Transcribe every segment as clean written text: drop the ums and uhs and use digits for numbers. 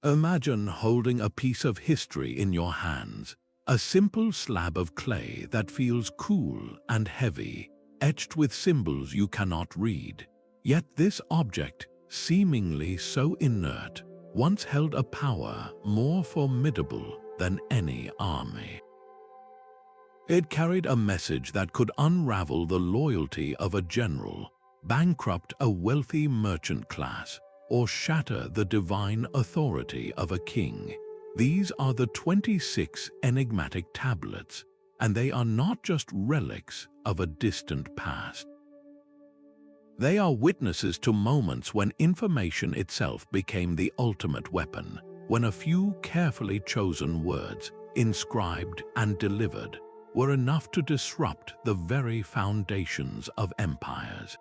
Imagine holding a piece of history in your hands, a simple slab of clay that feels cool and heavy, etched with symbols you cannot read. Yet this object, seemingly so inert, once held a power more formidable than any army. It carried a message that could unravel the loyalty of a general, bankrupt a wealthy merchant class, or shatter the divine authority of a king. These are the 26 enigmatic tablets, and they are not just relics of a distant past. They are witnesses to moments when information itself became the ultimate weapon, when a few carefully chosen words, inscribed and delivered, were enough to disrupt the very foundations of empires.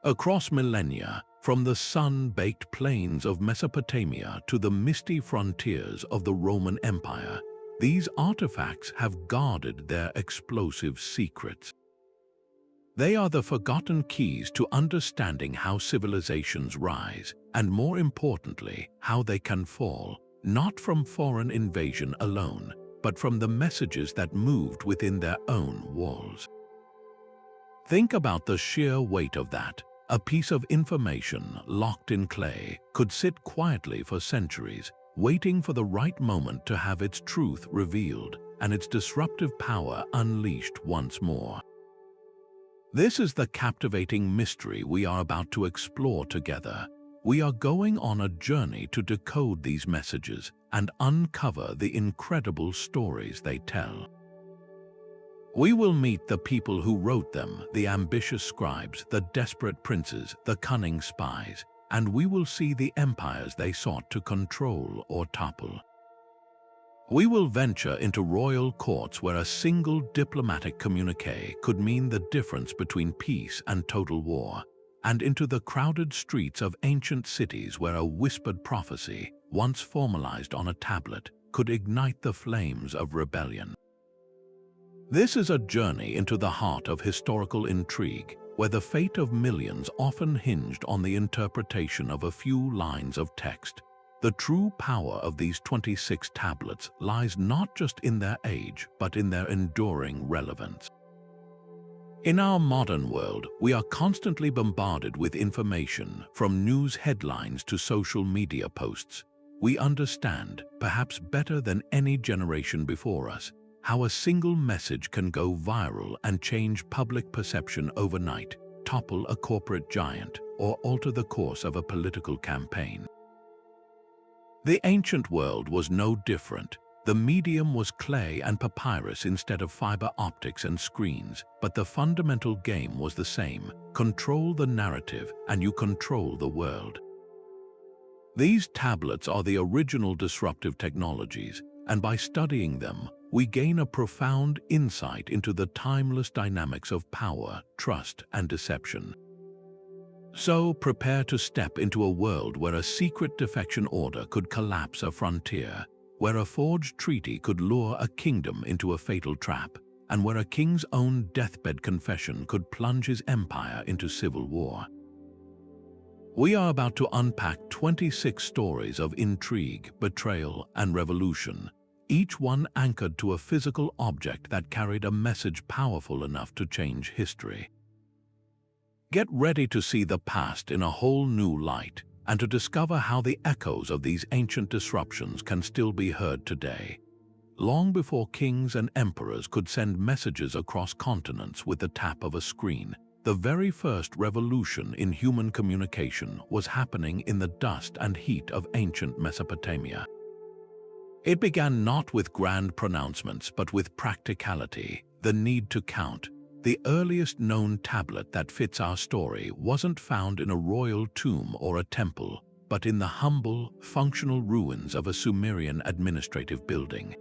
Across millennia, from the sun-baked plains of Mesopotamia to the misty frontiers of the Roman Empire, these artifacts have guarded their explosive secrets. They are the forgotten keys to understanding how civilizations rise, and more importantly, how they can fall, not from foreign invasion alone, but from the messages that moved within their own walls. Think about the sheer weight of that. A piece of information locked in clay could sit quietly for centuries, waiting for the right moment to have its truth revealed and its disruptive power unleashed once more. This is the captivating mystery we are about to explore together. We are going on a journey to decode these messages and uncover the incredible stories they tell. We will meet the people who wrote them, the ambitious scribes, the desperate princes, the cunning spies, and we will see the empires they sought to control or topple. We will venture into royal courts where a single diplomatic communiqué could mean the difference between peace and total war, and into the crowded streets of ancient cities where a whispered prophecy, once formalized on a tablet, could ignite the flames of rebellion. This is a journey into the heart of historical intrigue, where the fate of millions often hinged on the interpretation of a few lines of text. The true power of these 26 tablets lies not just in their age, but in their enduring relevance. In our modern world, we are constantly bombarded with information, from news headlines to social media posts. We understand, perhaps better than any generation before us, how a single message can go viral and change public perception overnight, topple a corporate giant, or alter the course of a political campaign. The ancient world was no different. The medium was clay and papyrus instead of fiber optics and screens, but the fundamental game was the same: control the narrative and you control the world. These tablets are the original disruptive technologies, and by studying them, we gain a profound insight into the timeless dynamics of power, trust, and deception. So prepare to step into a world where a secret defection order could collapse a frontier, where a forged treaty could lure a kingdom into a fatal trap, and where a king's own deathbed confession could plunge his empire into civil war. We are about to unpack 26 stories of intrigue, betrayal, and revolution, each one anchored to a physical object that carried a message powerful enough to change history. Get ready to see the past in a whole new light, and to discover how the echoes of these ancient disruptions can still be heard today. Long before kings and emperors could send messages across continents with the tap of a screen, the very first revolution in human communication was happening in the dust and heat of ancient Mesopotamia. It began not with grand pronouncements, but with practicality, the need to count. The earliest known tablet that fits our story wasn't found in a royal tomb or a temple, but in the humble, functional ruins of a Sumerian administrative building.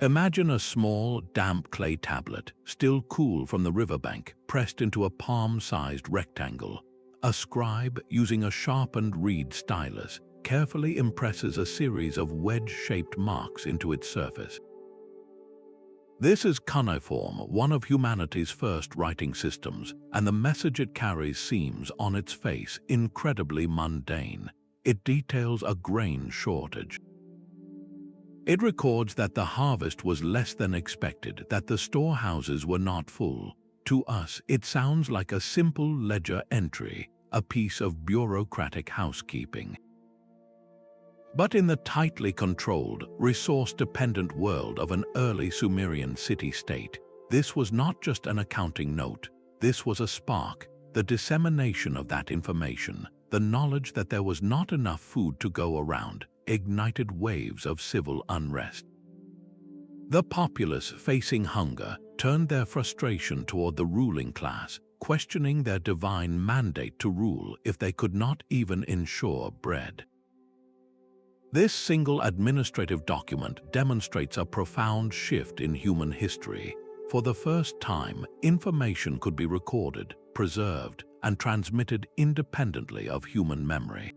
Imagine a small, damp clay tablet, still cool from the riverbank, pressed into a palm-sized rectangle. A scribe, using a sharpened reed stylus, carefully impresses a series of wedge-shaped marks into its surface. This is Cuneiform, one of humanity's first writing systems, and the message it carries seems, on its face, incredibly mundane. it details a grain shortage. It records that the harvest was less than expected, that the storehouses were not full. To us, it sounds like a simple ledger entry, a piece of bureaucratic housekeeping. But in the tightly controlled, resource-dependent world of an early Sumerian city-state, this was not just an accounting note. This was a spark, the dissemination of that information, the knowledge that there was not enough food to go around, ignited waves of civil unrest. The populace, facing hunger, turned their frustration toward the ruling class, questioning their divine mandate to rule if they could not even ensure bread. This single administrative document demonstrates a profound shift in human history. For the first time, information could be recorded, preserved, and transmitted independently of human memory.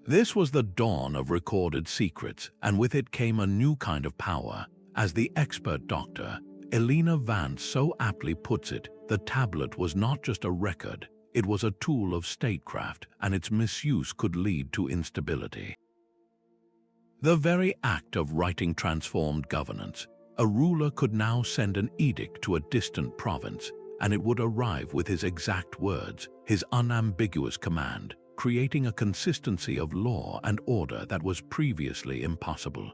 This was the dawn of recorded secrets, and with it came a new kind of power. As the expert doctor, Elena Vance so aptly puts it, the tablet was not just a record, it was a tool of statecraft, and its misuse could lead to instability. The very act of writing transformed governance. A ruler could now send an edict to a distant province, and it would arrive with his exact words, his unambiguous command, creating a consistency of law and order that was previously impossible.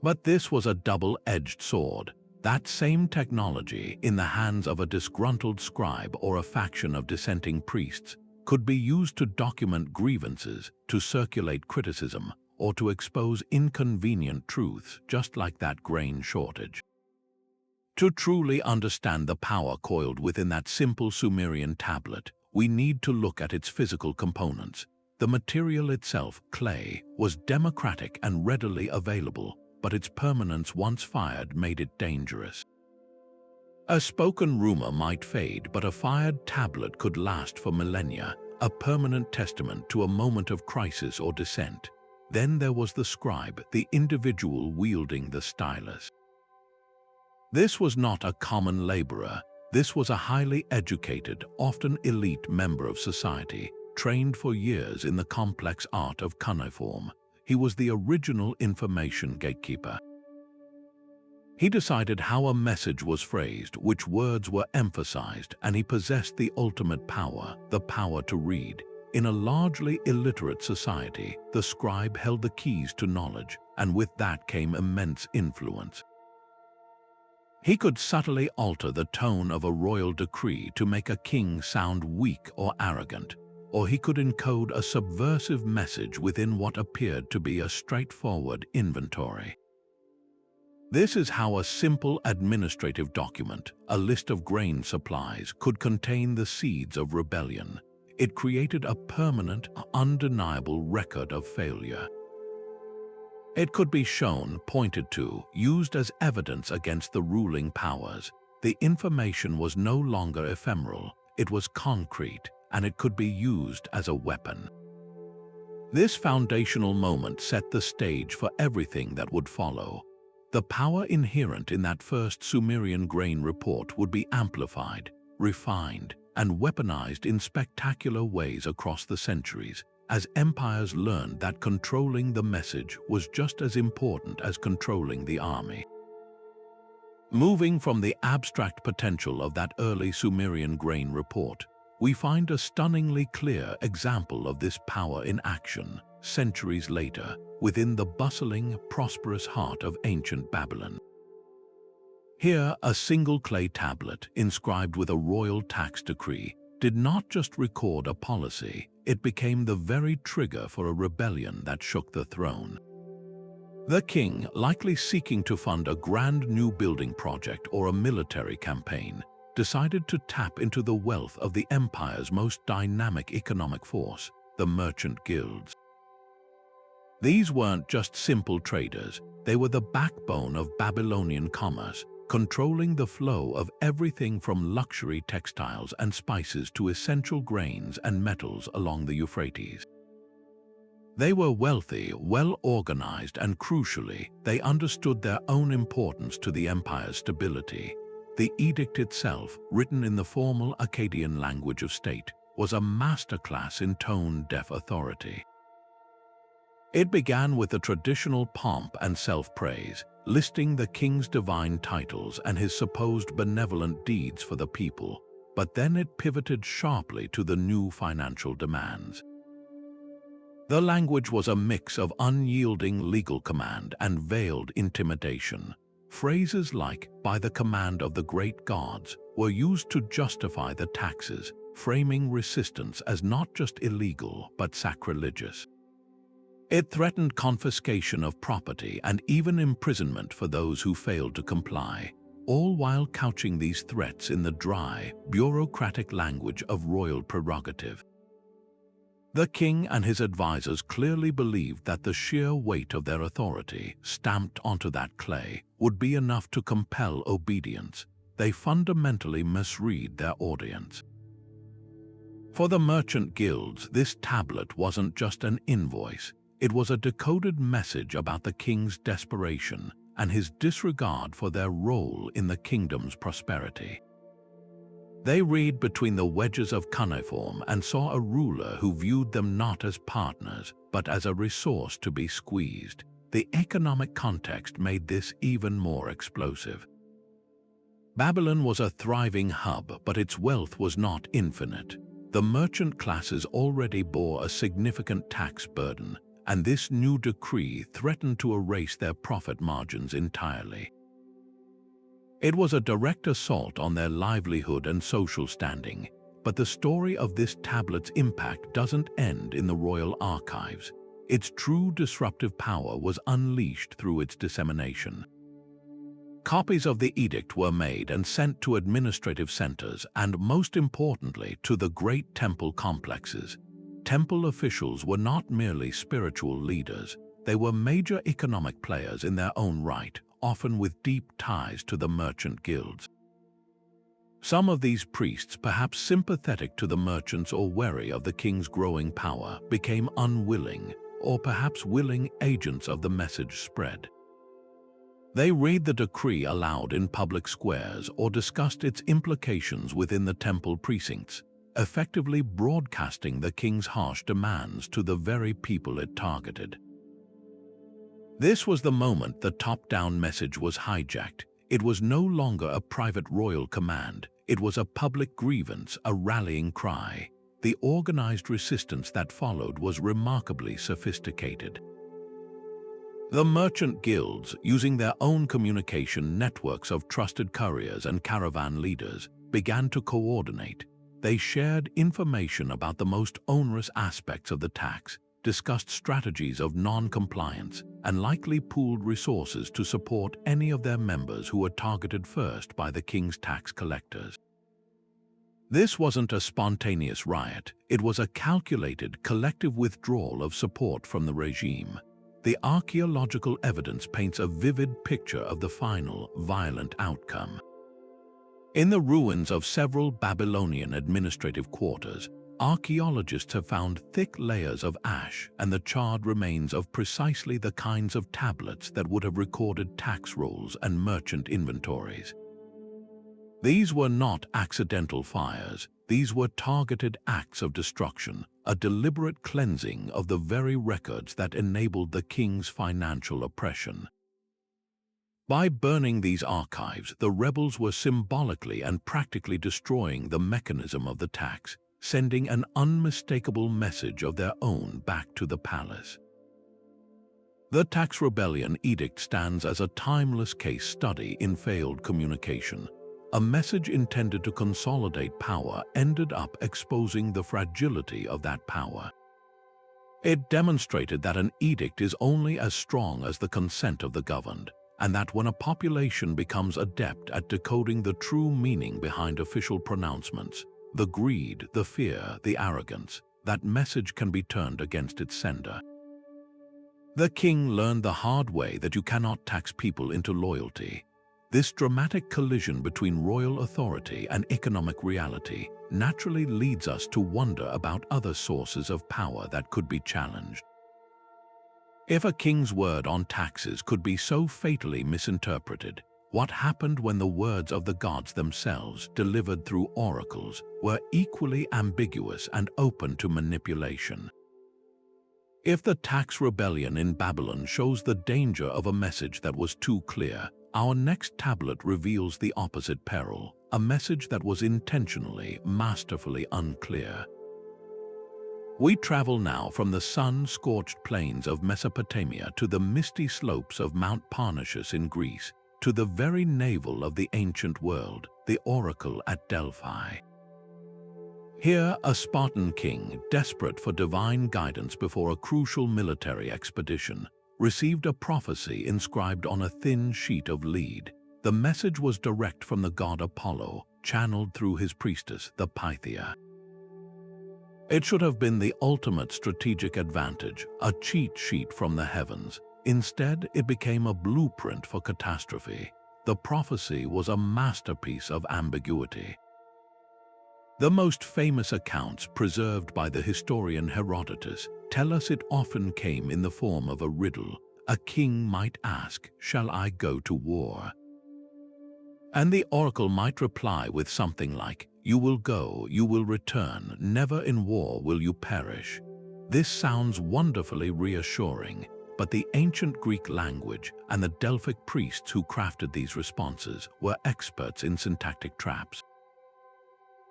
But this was a double-edged sword. That same technology, in the hands of a disgruntled scribe or a faction of dissenting priests, could be used to document grievances, to circulate criticism, or to expose inconvenient truths, just like that grain shortage. To truly understand the power coiled within that simple Sumerian tablet, we need to look at its physical components. The material itself, clay, was democratic and readily available, but its permanence once fired made it dangerous. A spoken rumor might fade, but a fired tablet could last for millennia, a permanent testament to a moment of crisis or dissent. Then there was the scribe, the individual wielding the stylus. This was not a common laborer. This was a highly educated, often elite member of society, trained for years in the complex art of cuneiform. He was the original information gatekeeper. He decided how a message was phrased, which words were emphasized, and he possessed the ultimate power, the power to read. In a largely illiterate society, the scribe held the keys to knowledge, and with that came immense influence. He could subtly alter the tone of a royal decree to make a king sound weak or arrogant, or he could encode a subversive message within what appeared to be a straightforward inventory. This is how a simple administrative document, a list of grain supplies, could contain the seeds of rebellion. It created a permanent, undeniable record of failure. It could be shown, pointed to, used as evidence against the ruling powers. The information was no longer ephemeral, it was concrete, and it could be used as a weapon. This foundational moment set the stage for everything that would follow. The power inherent in that first Sumerian grain report would be amplified, refined, and weaponized in spectacular ways across the centuries, as empires learned that controlling the message was just as important as controlling the army. Moving from the abstract potential of that early Sumerian grain report, we find a stunningly clear example of this power in action, centuries later, within the bustling, prosperous heart of ancient Babylon. Here, a single clay tablet, inscribed with a royal tax decree, did not just record a policy, it became the very trigger for a rebellion that shook the throne. The king, likely seeking to fund a grand new building project or a military campaign, decided to tap into the wealth of the empire's most dynamic economic force, the merchant guilds. These weren't just simple traders, they were the backbone of Babylonian commerce, controlling the flow of everything from luxury textiles and spices to essential grains and metals along the Euphrates. They were wealthy, well-organized, and crucially, they understood their own importance to the empire's stability. The edict itself, written in the formal Akkadian language of state, was a masterclass in tone-deaf authority. It began with the traditional pomp and self-praise, listing the king's divine titles and his supposed benevolent deeds for the people, but then it pivoted sharply to the new financial demands. The language was a mix of unyielding legal command and veiled intimidation. Phrases like, "by the command of the great gods," were used to justify the taxes, framing resistance as not just illegal but sacrilegious. It threatened confiscation of property and even imprisonment for those who failed to comply, all while couching these threats in the dry, bureaucratic language of royal prerogative. The king and his advisors clearly believed that the sheer weight of their authority, stamped onto that clay, would be enough to compel obedience. They fundamentally misread their audience. For the merchant guilds, this tablet wasn't just an invoice. It was a decoded message about the king's desperation and his disregard for their role in the kingdom's prosperity. They read between the wedges of Cuneiform and saw a ruler who viewed them not as partners, but as a resource to be squeezed. The economic context made this even more explosive. Babylon was a thriving hub, but its wealth was not infinite. The merchant classes already bore a significant tax burden, and this new decree threatened to erase their profit margins entirely. It was a direct assault on their livelihood and social standing, but the story of this tablet's impact doesn't end in the royal archives. Its true disruptive power was unleashed through its dissemination. Copies of the edict were made and sent to administrative centers and, most importantly, to the great temple complexes. Temple officials were not merely spiritual leaders, they were major economic players in their own right, often with deep ties to the merchant guilds. Some of these priests, perhaps sympathetic to the merchants or wary of the king's growing power, became unwilling, or perhaps willing, agents of the message spread. They read the decree aloud in public squares or discussed its implications within the temple precincts, effectively broadcasting the king's harsh demands to the very people it targeted. This was the moment the top-down message was hijacked. It was no longer a private royal command. It was a public grievance, a rallying cry. The organized resistance that followed was remarkably sophisticated. The merchant guilds, using their own communication networks of trusted couriers and caravan leaders, began to coordinate. They shared information about the most onerous aspects of the tax, discussed strategies of non-compliance, and likely pooled resources to support any of their members who were targeted first by the king's tax collectors. This wasn't a spontaneous riot, it was a calculated, collective withdrawal of support from the regime. The archaeological evidence paints a vivid picture of the final, violent outcome. In the ruins of several Babylonian administrative quarters, archaeologists have found thick layers of ash and the charred remains of precisely the kinds of tablets that would have recorded tax rolls and merchant inventories. These were not accidental fires, these were targeted acts of destruction, a deliberate cleansing of the very records that enabled the king's financial oppression. By burning these archives, the rebels were symbolically and practically destroying the mechanism of the tax, sending an unmistakable message of their own back to the palace. The Tax Rebellion Edict stands as a timeless case study in failed communication. A message intended to consolidate power ended up exposing the fragility of that power. It demonstrated that an edict is only as strong as the consent of the governed, and that when a population becomes adept at decoding the true meaning behind official pronouncements, the greed, the fear, the arrogance, that message can be turned against its sender. The king learned the hard way that you cannot tax people into loyalty. This dramatic collision between royal authority and economic reality naturally leads us to wonder about other sources of power that could be challenged. If a king's word on taxes could be so fatally misinterpreted, What happened when the words of the gods themselves, delivered through oracles, were equally ambiguous and open to manipulation? If the tax rebellion in Babylon shows the danger of a message that was too clear, our next tablet reveals the opposite peril, a message that was intentionally, masterfully unclear. We travel now from the sun-scorched plains of Mesopotamia to the misty slopes of Mount Parnassus in Greece, to the very navel of the ancient world, the oracle at Delphi. Here, a Spartan king, desperate for divine guidance before a crucial military expedition, received a prophecy inscribed on a thin sheet of lead. The message was direct from the god Apollo, channeled through his priestess, the Pythia. It should have been the ultimate strategic advantage, a cheat sheet from the heavens. Instead, it became a blueprint for catastrophe. The prophecy was a masterpiece of ambiguity. The most famous accounts preserved by the historian Herodotus tell us it often came in the form of a riddle. A king might ask, "Shall I go to war?" And the oracle might reply with something like, "You will go, you will return, never in war will you perish." This sounds wonderfully reassuring, but the ancient Greek language and the Delphic priests who crafted these responses were experts in syntactic traps.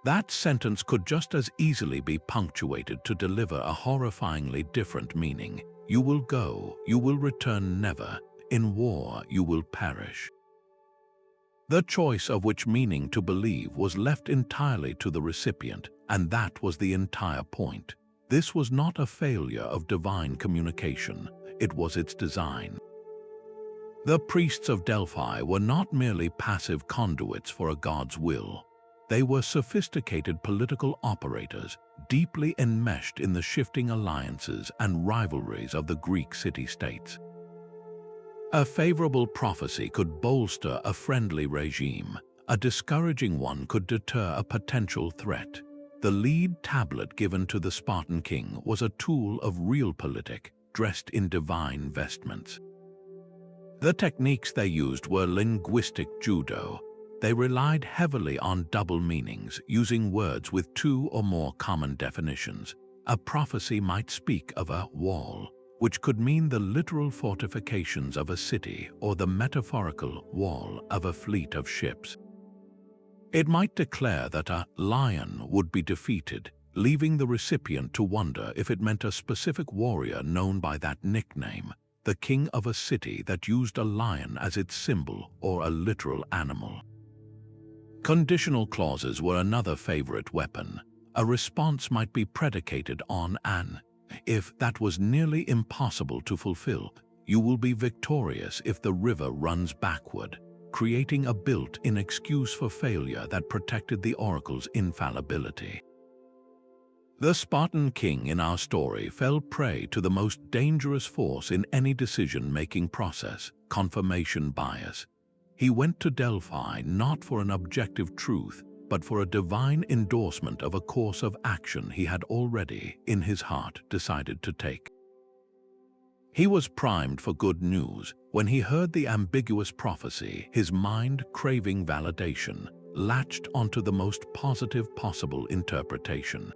That sentence could just as easily be punctuated to deliver a horrifyingly different meaning. You will go, you will return never. In war, you will perish. The choice of which meaning to believe was left entirely to the recipient, and that was the entire point. This was not a failure of divine communication, it was its design. The priests of Delphi were not merely passive conduits for a god's will. They were sophisticated political operators, deeply enmeshed in the shifting alliances and rivalries of the Greek city-states. A favorable prophecy could bolster a friendly regime. A discouraging one could deter a potential threat. The lead tablet given to the Spartan king was a tool of realpolitik, dressed in divine vestments. The techniques they used were linguistic judo. They relied heavily on double meanings, using words with two or more common definitions. A prophecy might speak of a wall, which could mean the literal fortifications of a city or the metaphorical wall of a fleet of ships. It might declare that a lion would be defeated, leaving the recipient to wonder if it meant a specific warrior known by that nickname, the king of a city that used a lion as its symbol or a literal animal. Conditional clauses were another favorite weapon. A response might be predicated on an "if that was nearly impossible to fulfill, you will be victorious if the river runs backward," creating a built-in excuse for failure that protected the oracle's infallibility. The Spartan king in our story fell prey to the most dangerous force in any decision-making process, confirmation bias. He went to Delphi not for an objective truth, but for a divine endorsement of a course of action he had already, in his heart, decided to take. He was primed for good news. When he heard the ambiguous prophecy, his mind, craving validation, latched onto the most positive possible interpretation.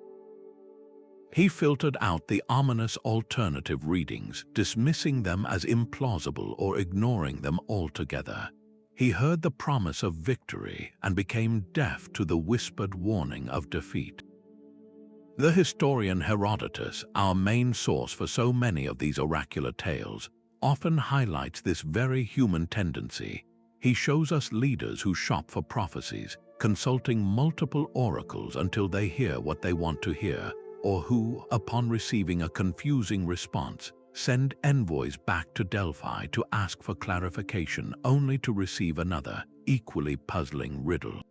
He filtered out the ominous alternative readings, dismissing them as implausible or ignoring them altogether. He heard the promise of victory and became deaf to the whispered warning of defeat. The historian Herodotus, our main source for so many of these oracular tales, often highlights this very human tendency. He shows us leaders who shop for prophecies, consulting multiple oracles until they hear what they want to hear, or who, upon receiving a confusing response, send envoys back to Delphi to ask for clarification only to receive another, equally puzzling riddle.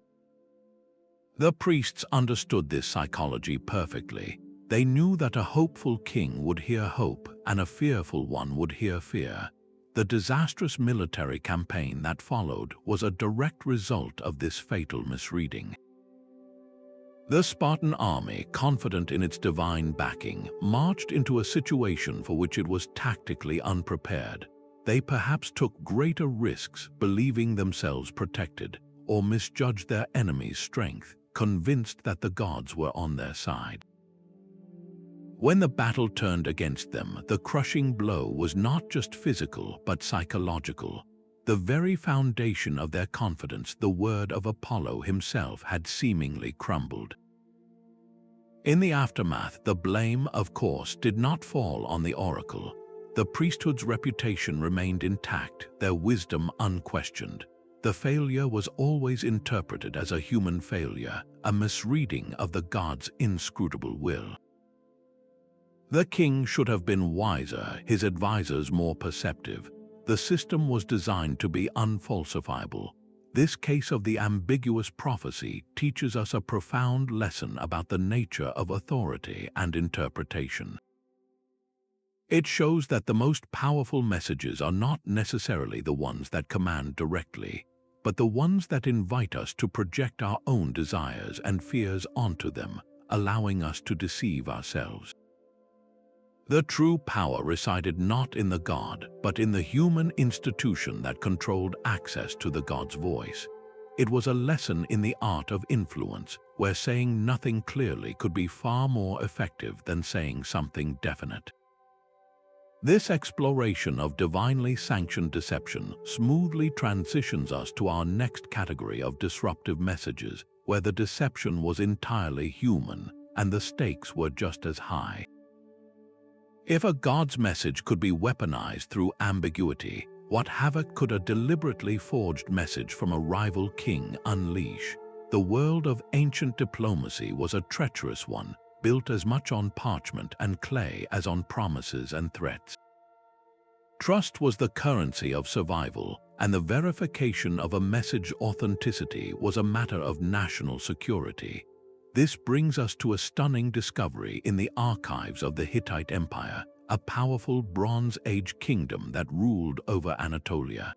The priests understood this psychology perfectly. They knew that a hopeful king would hear hope and a fearful one would hear fear. The disastrous military campaign that followed was a direct result of this fatal misreading. The Spartan army, confident in its divine backing, marched into a situation for which it was tactically unprepared. They perhaps took greater risks believing themselves protected, or misjudged their enemy's strength, convinced that the gods were on their side. When the battle turned against them, the crushing blow was not just physical but psychological. The very foundation of their confidence, the word of Apollo himself, had seemingly crumbled. In the aftermath, the blame, of course, did not fall on the oracle. The priesthood's reputation remained intact, their wisdom unquestioned. The failure was always interpreted as a human failure, a misreading of the gods' inscrutable will. The king should have been wiser, his advisors more perceptive. The system was designed to be unfalsifiable. This case of the ambiguous prophecy teaches us a profound lesson about the nature of authority and interpretation. It shows that the most powerful messages are not necessarily the ones that command directly, but the ones that invite us to project our own desires and fears onto them, allowing us to deceive ourselves. The true power resided not in the god, but in the human institution that controlled access to the god's voice. It was a lesson in the art of influence, where saying nothing clearly could be far more effective than saying something definite. This exploration of divinely sanctioned deception smoothly transitions us to our next category of disruptive messages, where the deception was entirely human and the stakes were just as high. If a god's message could be weaponized through ambiguity, what havoc could a deliberately forged message from a rival king unleash? The world of ancient diplomacy was a treacherous one, built as much on parchment and clay as on promises and threats. Trust was the currency of survival, and the verification of a message's authenticity was a matter of national security. This brings us to a stunning discovery in the archives of the Hittite Empire, a powerful Bronze Age kingdom that ruled over Anatolia.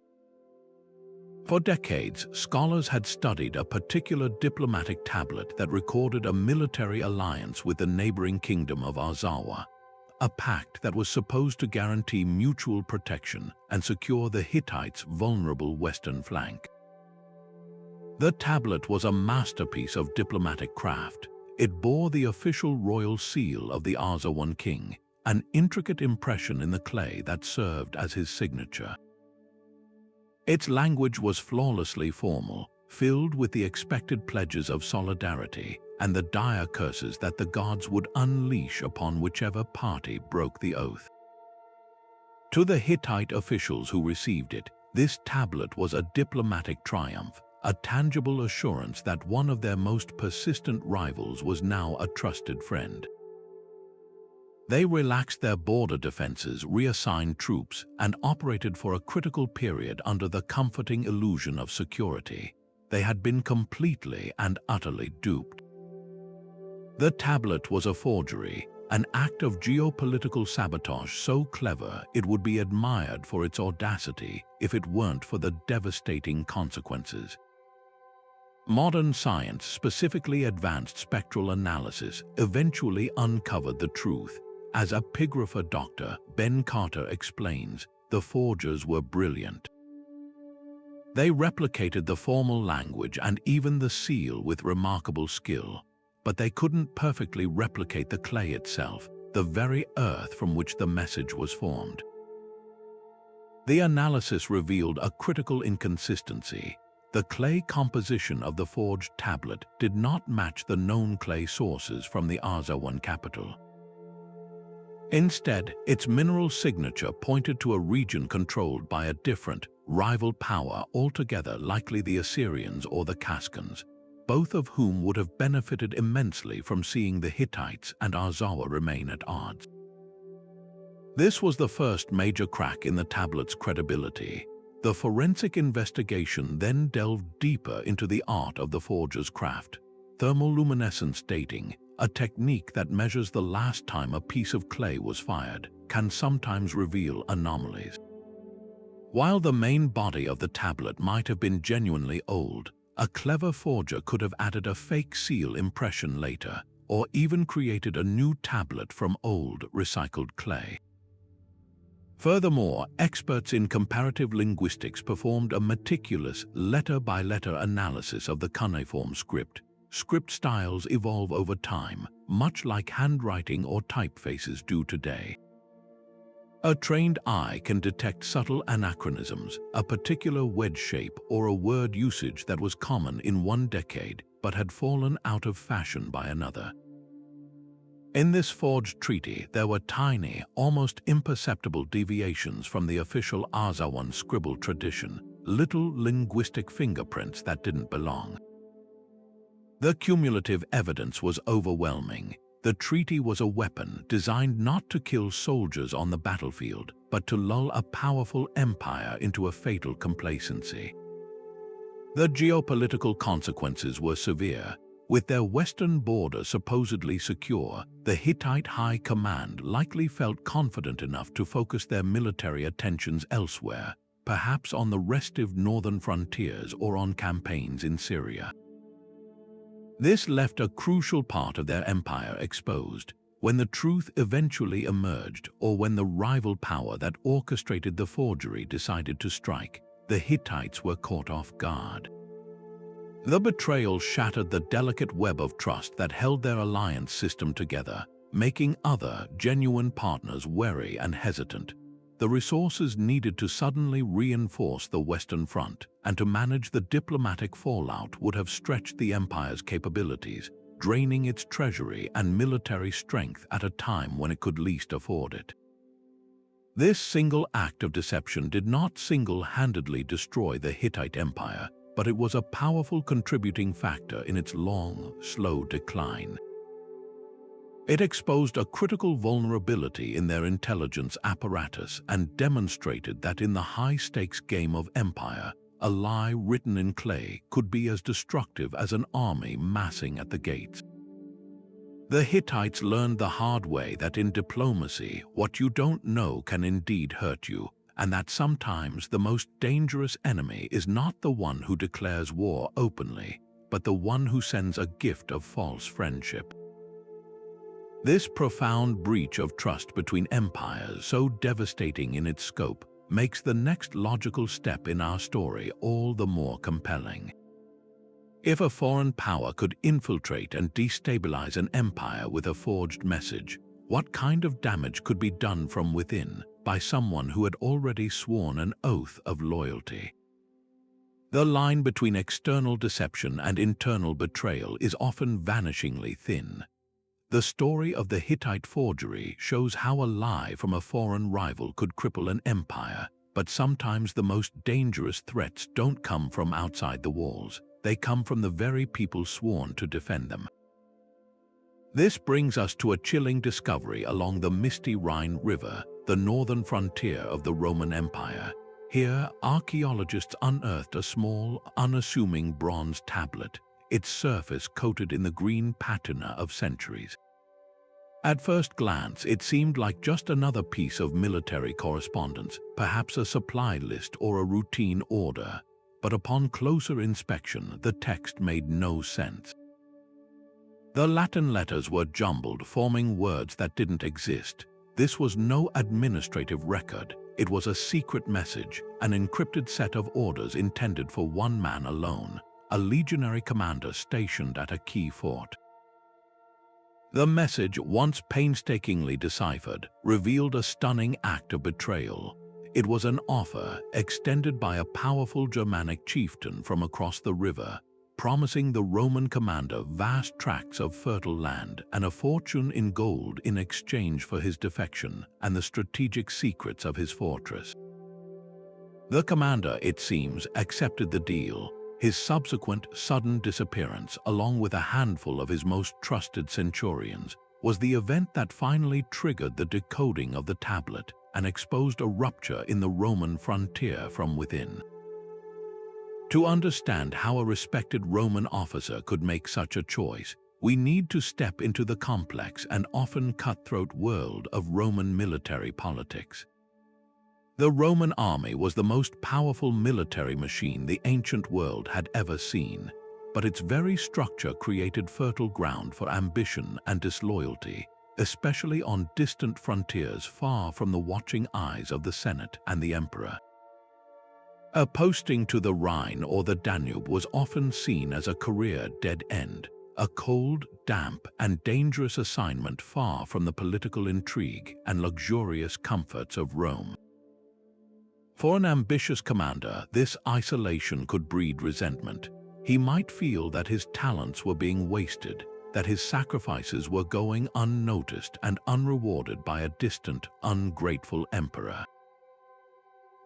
For decades, scholars had studied a particular diplomatic tablet that recorded a military alliance with the neighboring kingdom of Arzawa, a pact that was supposed to guarantee mutual protection and secure the Hittites' vulnerable western flank. The tablet was a masterpiece of diplomatic craft. It bore the official royal seal of the Arzawan king, an intricate impression in the clay that served as his signature. Its language was flawlessly formal, filled with the expected pledges of solidarity and the dire curses that the gods would unleash upon whichever party broke the oath. To the Hittite officials who received it, this tablet was a diplomatic triumph, a tangible assurance that one of their most persistent rivals was now a trusted friend. They relaxed their border defenses, reassigned troops, and operated for a critical period under the comforting illusion of security. They had been completely and utterly duped. The tablet was a forgery, an act of geopolitical sabotage so clever it would be admired for its audacity if it weren't for the devastating consequences. Modern science, specifically advanced spectral analysis, eventually uncovered the truth. As epigrapher Dr. Ben Carter explains, the forgers were brilliant. They replicated the formal language and even the seal with remarkable skill, but they couldn't perfectly replicate the clay itself, the very earth from which the message was formed. The analysis revealed a critical inconsistency. The clay composition of the forged tablet did not match the known clay sources from the Arzawan capital. Instead, its mineral signature pointed to a region controlled by a different, rival power altogether, likely the Assyrians or the Kaskans, both of whom would have benefited immensely from seeing the Hittites and Arzawa remain at odds. This was the first major crack in the tablet's credibility. The forensic investigation then delved deeper into the art of the forger's craft. Thermoluminescence dating, a technique that measures the last time a piece of clay was fired, can sometimes reveal anomalies. While the main body of the tablet might have been genuinely old, a clever forger could have added a fake seal impression later, or even created a new tablet from old, recycled clay. Furthermore, experts in comparative linguistics performed a meticulous letter-by-letter analysis of the cuneiform script. Script styles evolve over time, much like handwriting or typefaces do today. A trained eye can detect subtle anachronisms, a particular wedge shape or a word usage that was common in one decade but had fallen out of fashion by another. In this forged treaty, there were tiny, almost imperceptible deviations from the official Arzawan scribble tradition, little linguistic fingerprints that didn't belong. The cumulative evidence was overwhelming. The treaty was a weapon designed not to kill soldiers on the battlefield, but to lull a powerful empire into a fatal complacency. The geopolitical consequences were severe. With their western border supposedly secure, the Hittite High Command likely felt confident enough to focus their military attentions elsewhere, perhaps on the restive northern frontiers or on campaigns in Syria. This left a crucial part of their empire exposed. When the truth eventually emerged, or when the rival power that orchestrated the forgery decided to strike, the Hittites were caught off guard. The betrayal shattered the delicate web of trust that held their alliance system together, making other, genuine partners wary and hesitant. The resources needed to suddenly reinforce the Western Front and to manage the diplomatic fallout would have stretched the empire's capabilities, draining its treasury and military strength at a time when it could least afford it. This single act of deception did not single-handedly destroy the Hittite Empire, but it was a powerful contributing factor in its long, slow decline. It exposed a critical vulnerability in their intelligence apparatus and demonstrated that in the high-stakes game of empire, a lie written in clay could be as destructive as an army massing at the gates. The Hittites learned the hard way that in diplomacy, what you don't know can indeed hurt you, and that sometimes the most dangerous enemy is not the one who declares war openly, but the one who sends a gift of false friendship. This profound breach of trust between empires, so devastating in its scope, makes the next logical step in our story all the more compelling. If a foreign power could infiltrate and destabilize an empire with a forged message, what kind of damage could be done from within by someone who had already sworn an oath of loyalty? The line between external deception and internal betrayal is often vanishingly thin. The story of the Hittite forgery shows how a lie from a foreign rival could cripple an empire, but sometimes the most dangerous threats don't come from outside the walls. They come from the very people sworn to defend them. This brings us to a chilling discovery along the misty Rhine River, the northern frontier of the Roman Empire. Here, archaeologists unearthed a small, unassuming bronze tablet, its surface coated in the green patina of centuries. At first glance, it seemed like just another piece of military correspondence, perhaps a supply list or a routine order. But upon closer inspection, the text made no sense. The Latin letters were jumbled, forming words that didn't exist. This was no administrative record. It was a secret message, an encrypted set of orders intended for one man alone, a legionary commander stationed at a key fort. The message, once painstakingly deciphered, revealed a stunning act of betrayal. It was an offer extended by a powerful Germanic chieftain from across the river, promising the Roman commander vast tracts of fertile land and a fortune in gold in exchange for his defection and the strategic secrets of his fortress. The commander, it seems, accepted the deal. His subsequent sudden disappearance, along with a handful of his most trusted centurions, was the event that finally triggered the decoding of the tablet and exposed a rupture in the Roman frontier from within. To understand how a respected Roman officer could make such a choice, we need to step into the complex and often cutthroat world of Roman military politics. The Roman army was the most powerful military machine the ancient world had ever seen, but its very structure created fertile ground for ambition and disloyalty. especially on distant frontiers far from the watching eyes of the Senate and the Emperor. A posting to the Rhine or the Danube was often seen as a career dead end, a cold, damp, and dangerous assignment far from the political intrigue and luxurious comforts of Rome. For an ambitious commander, this isolation could breed resentment. He might feel that his talents were being wasted, that his sacrifices were going unnoticed and unrewarded by a distant, ungrateful emperor.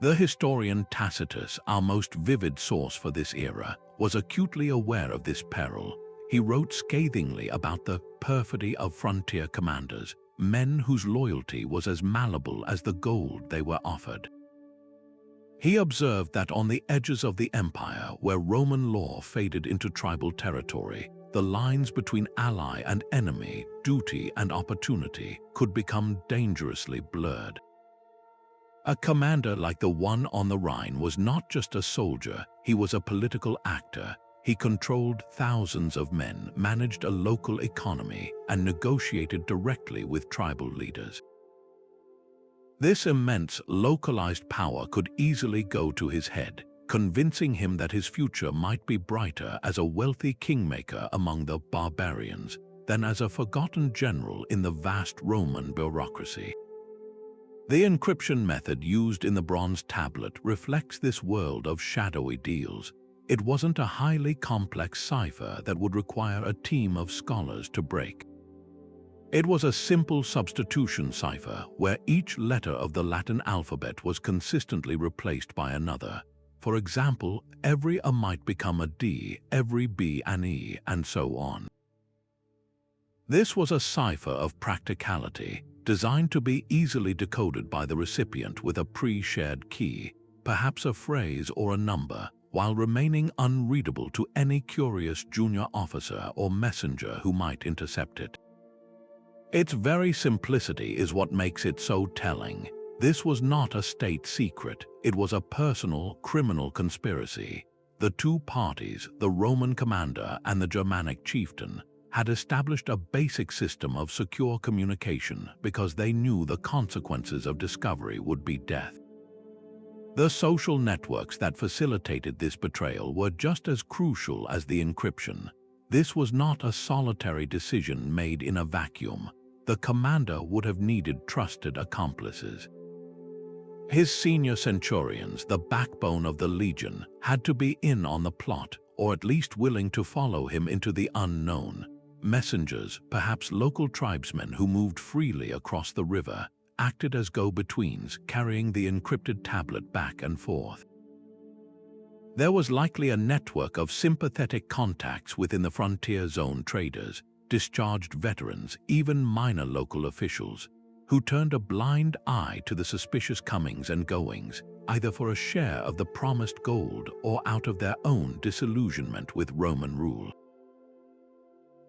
The historian Tacitus, our most vivid source for this era, was acutely aware of this peril. He wrote scathingly about the perfidy of frontier commanders, men whose loyalty was as malleable as the gold they were offered. He observed that on the edges of the empire, where Roman law faded into tribal territory, the lines between ally and enemy, duty and opportunity, could become dangerously blurred. A commander like the one on the Rhine was not just a soldier, he was a political actor. He controlled thousands of men, managed a local economy, and negotiated directly with tribal leaders. This immense, localized power could easily go to his head, convincing him that his future might be brighter as a wealthy kingmaker among the barbarians than as a forgotten general in the vast Roman bureaucracy. The encryption method used in the bronze tablet reflects this world of shadowy deals. It wasn't a highly complex cipher that would require a team of scholars to break. It was a simple substitution cipher where each letter of the Latin alphabet was consistently replaced by another. For example, every A might become a D, every B an E, and so on. This was a cipher of practicality, designed to be easily decoded by the recipient with a pre-shared key, perhaps a phrase or a number, while remaining unreadable to any curious junior officer or messenger who might intercept it. Its very simplicity is what makes it so telling. This was not a state secret, it was a personal, criminal conspiracy. The two parties, the Roman commander and the Germanic chieftain, had established a basic system of secure communication because they knew the consequences of discovery would be death. The social networks that facilitated this betrayal were just as crucial as the encryption. This was not a solitary decision made in a vacuum. The commander would have needed trusted accomplices. His senior centurions, the backbone of the legion, had to be in on the plot, or at least willing to follow him into the unknown. Messengers, perhaps local tribesmen who moved freely across the river, acted as go-betweens, carrying the encrypted tablet back and forth. There was likely a network of sympathetic contacts within the frontier zone traders, discharged veterans, even minor local officials, who turned a blind eye to the suspicious comings and goings, either for a share of the promised gold or out of their own disillusionment with Roman rule.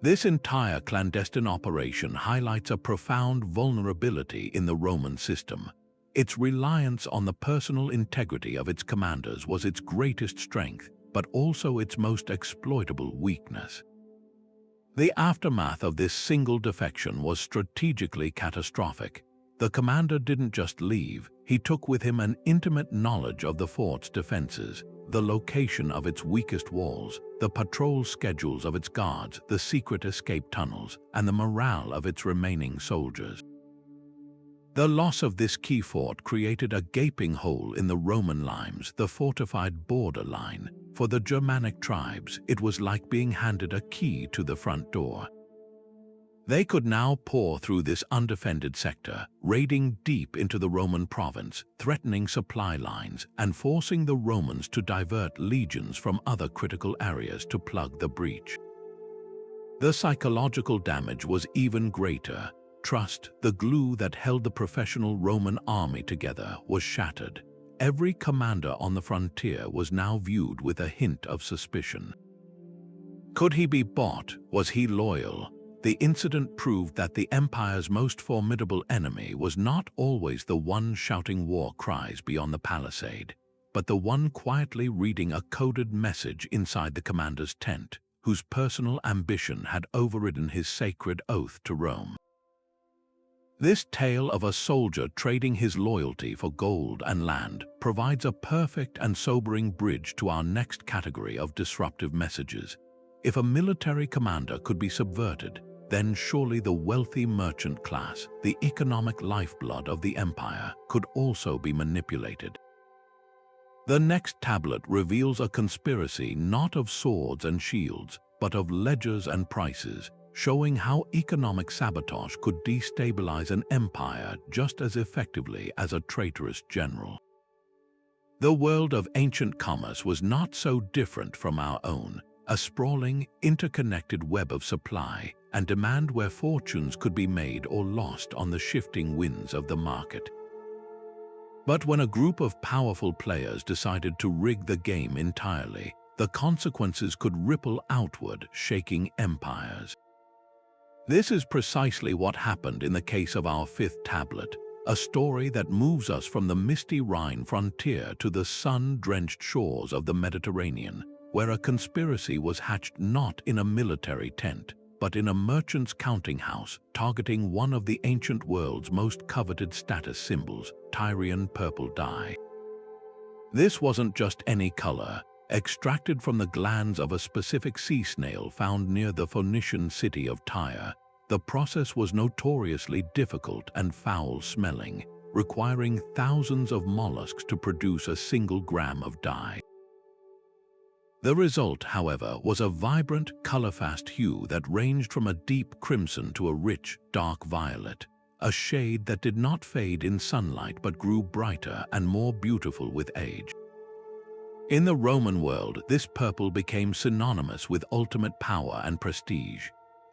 This entire clandestine operation highlights a profound vulnerability in the Roman system. Its reliance on the personal integrity of its commanders was its greatest strength, but also its most exploitable weakness. The aftermath of this single defection was strategically catastrophic. The commander didn't just leave, he took with him an intimate knowledge of the fort's defenses, the location of its weakest walls, the patrol schedules of its guards, the secret escape tunnels, and the morale of its remaining soldiers. The loss of this key fort created a gaping hole in the Roman lines, the fortified border line. For the Germanic tribes, it was like being handed a key to the front door. They could now pour through this undefended sector, raiding deep into the Roman province, threatening supply lines, and forcing the Romans to divert legions from other critical areas to plug the breach. The psychological damage was even greater. Trust, the glue that held the professional Roman army together, was shattered. Every commander on the frontier was now viewed with a hint of suspicion. Could he be bought? Was he loyal? The incident proved that the empire's most formidable enemy was not always the one shouting war cries beyond the palisade, but the one quietly reading a coded message inside the commander's tent, whose personal ambition had overridden his sacred oath to Rome. This tale of a soldier trading his loyalty for gold and land provides a perfect and sobering bridge to our next category of disruptive messages. If a military commander could be subverted, then surely the wealthy merchant class, the economic lifeblood of the empire, could also be manipulated. The next tablet reveals a conspiracy not of swords and shields, but of ledgers and prices, showing how economic sabotage could destabilize an empire just as effectively as a traitorous general. The world of ancient commerce was not so different from our own, a sprawling, interconnected web of supply and demand where fortunes could be made or lost on the shifting winds of the market. But when a group of powerful players decided to rig the game entirely, the consequences could ripple outward, shaking empires. This is precisely what happened in the case of our fifth tablet, a story that moves us from the misty Rhine frontier to the sun-drenched shores of the Mediterranean, where a conspiracy was hatched not in a military tent, but in a merchant's counting house, targeting one of the ancient world's most coveted status symbols, Tyrian purple dye. This wasn't just any color, extracted from the glands of a specific sea snail found near the Phoenician city of Tyre. The process was notoriously difficult and foul-smelling, requiring thousands of mollusks to produce a single gram of dye. The result, however, was a vibrant, color-fast hue that ranged from a deep crimson to a rich, dark violet, a shade that did not fade in sunlight but grew brighter and more beautiful with age. In the Roman world, this purple became synonymous with ultimate power and prestige.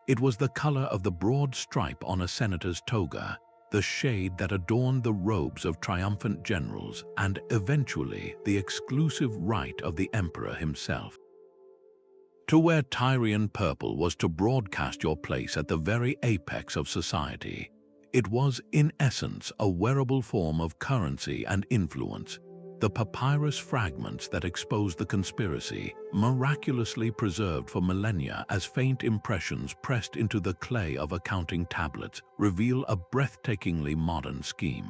It was the color of the broad stripe on a senator's toga, the shade that adorned the robes of triumphant generals, and eventually the exclusive right of the emperor himself. To wear Tyrian purple was to broadcast your place at the very apex of society. It was, in essence, a wearable form of currency and influence. The papyrus fragments that exposed the conspiracy, miraculously preserved for millennia as faint impressions pressed into the clay of accounting tablets, reveal a breathtakingly modern scheme.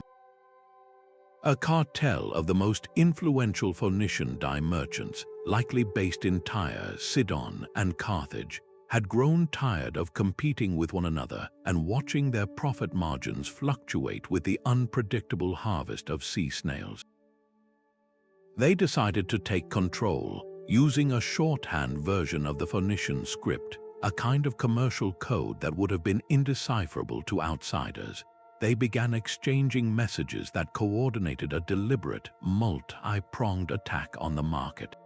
A cartel of the most influential Phoenician dye merchants, likely based in Tyre, Sidon, and Carthage, had grown tired of competing with one another and watching their profit margins fluctuate with the unpredictable harvest of sea snails. They decided to take control, using a shorthand version of the Phoenician script, a kind of commercial code that would have been indecipherable to outsiders. They began exchanging messages that coordinated a deliberate, multi-pronged attack on the market.